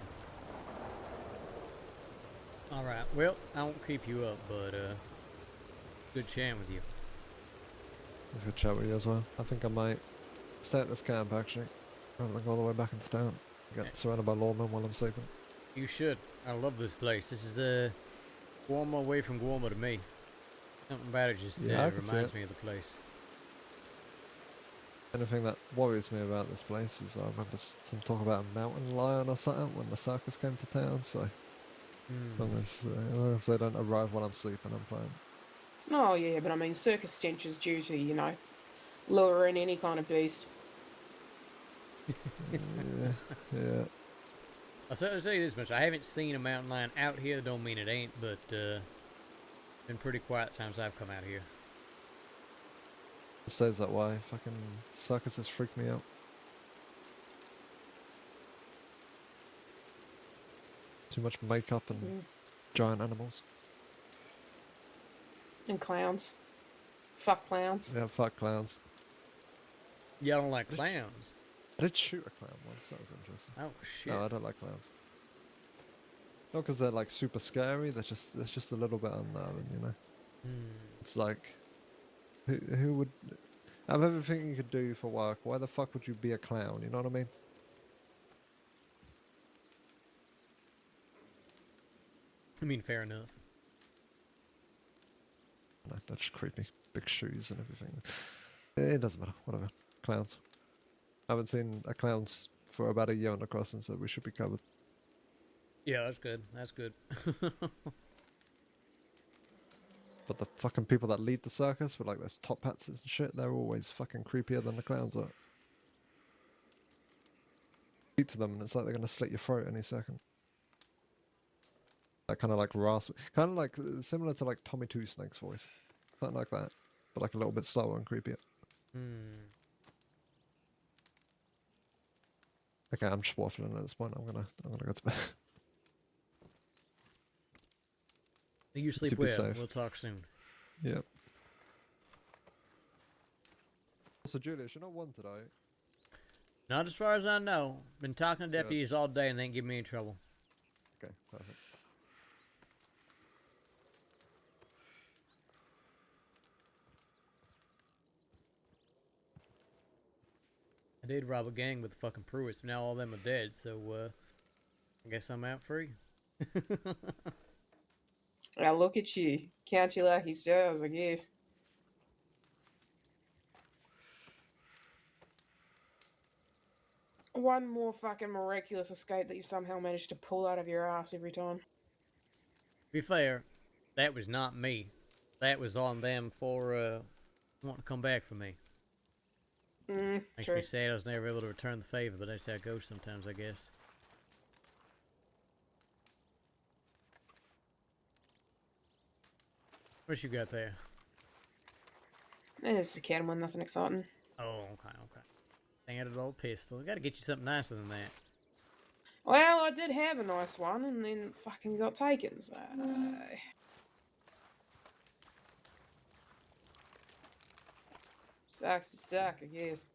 Alright, well, I won't keep you up, but good chatting with you.
It's a good chat with you as well. I think I might stay at this camp actually, rather than go all the way back into town. Get surrounded by lawmen while I'm sleeping.
You should. I love this place. This is Guarma away from Guarma to me. Something about it just
Yeah, I can see
reminds
it.
me of the place.
Anything that worries me about this place is I remember some talk about a mountain lion or something when the circus came to town, so as long as they don't arrive while I'm sleeping, I'm fine.
Oh yeah, but I mean, circus stench is due to, you know, lure in any kind of beast.
Yeah.
I'll tell you this much. I haven't seen a mountain lion out here. Don't mean it ain't, but been pretty quiet times I've come out here.
It stays that way. Fucking circuses freak me out. Too much makeup and giant animals.
And clowns. Fuck clowns.
Yeah, fuck clowns.
Yeah, I don't like clowns.
I did shoot a clown once, that was interesting.
Oh shit.
No, I don't like clowns. Not because they're like super scary, they're just a little bit unnerving, you know? It's like, who would, out of everything you could do for work, why the fuck would you be a clown, you know what I mean?
I mean, fair enough.
No, they're just creepy. Big shoes and everything. It doesn't matter, whatever. Clowns. I haven't seen a clowns for about a year on the crossing, so we should be covered.
Yeah, that's good. That's good.
But the fucking people that lead the circus with like those top hats and shit, they're always fucking creepier than the clowns are. Speak to them and it's like they're gonna slit your throat any second. That kind of like rasp, kind of like similar to like Tommy Two Snake's voice, something like that, but like a little bit slower and creepier. Okay, I'm just waffling at this point. I'm gonna go to bed.
You sleep
To be
well.
safe.
We'll talk soon.
Yep. So Julius, you're not one today.
Not as far as I know. Been talking to deputies all day and they ain't giving me any trouble.
Okay, perfect.
I did rob a gang with the fucking Pruitts, but now all of them are dead, so I guess I'm out free.
Now look at you. Count your lucky stars, I guess. One more fucking miraculous escape that you somehow managed to pull out of your ass every time.
To be fair, that was not me. That was on them for wanting to come back for me. Makes
True.
me sad I was never able to return the favor, but that's how it goes sometimes, I guess. What you got there?
It's a cattleman, nothing exciting.
Oh, okay. Standard old pistol. I gotta get you something nicer than that.
Well, I did have a nice one, and then fucking got taken. So sucks to suck, I guess.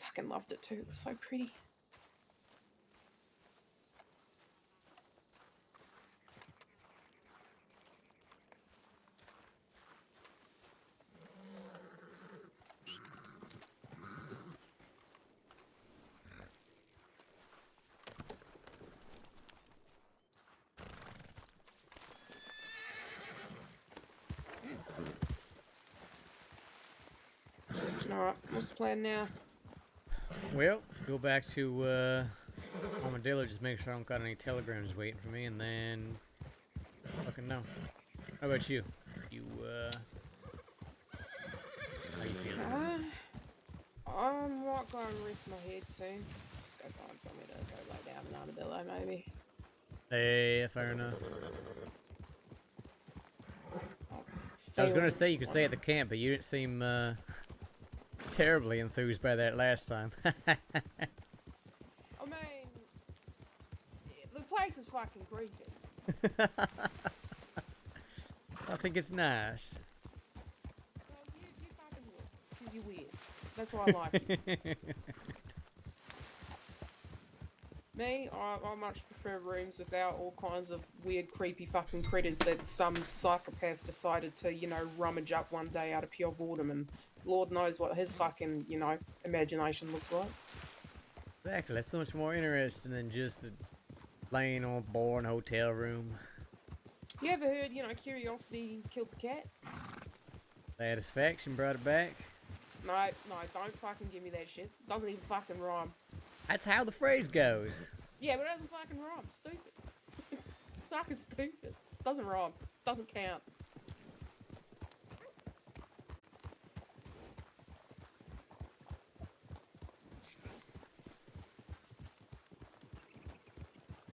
Fucking loved it too. It was so pretty. Alright, what's the plan now?
Well, go back to Armadillo, just make sure I don't got any telegrams waiting for me, and then fucking no. How about you? You how you feeling?
I might go and rest my head soon. Just go find somewhere to go lay down in Armadillo, maybe.
Hey, fair enough. I was gonna say you could stay at the camp, but you didn't seem terribly enthused by that last time.
I mean, the place is fucking creepy.
I think it's nice.
Well, you fucking would, because you're weird. That's why I like you. Me, I much prefer rooms without all kinds of weird, creepy fucking critters that some psychopath decided to, you know, rummage up one day out of pure boredom, and Lord knows what his fucking, you know, imagination looks like.
Exactly, that's so much more interesting than just a plain old boring hotel room.
You ever heard, you know, curiosity killed the cat?
Satisfaction brought it back.
No, don't fucking give me that shit. Doesn't even fucking rhyme.
That's how the phrase goes.
Yeah, but it doesn't fucking rhyme. Stupid. It's fucking stupid. Doesn't rhyme. Doesn't count.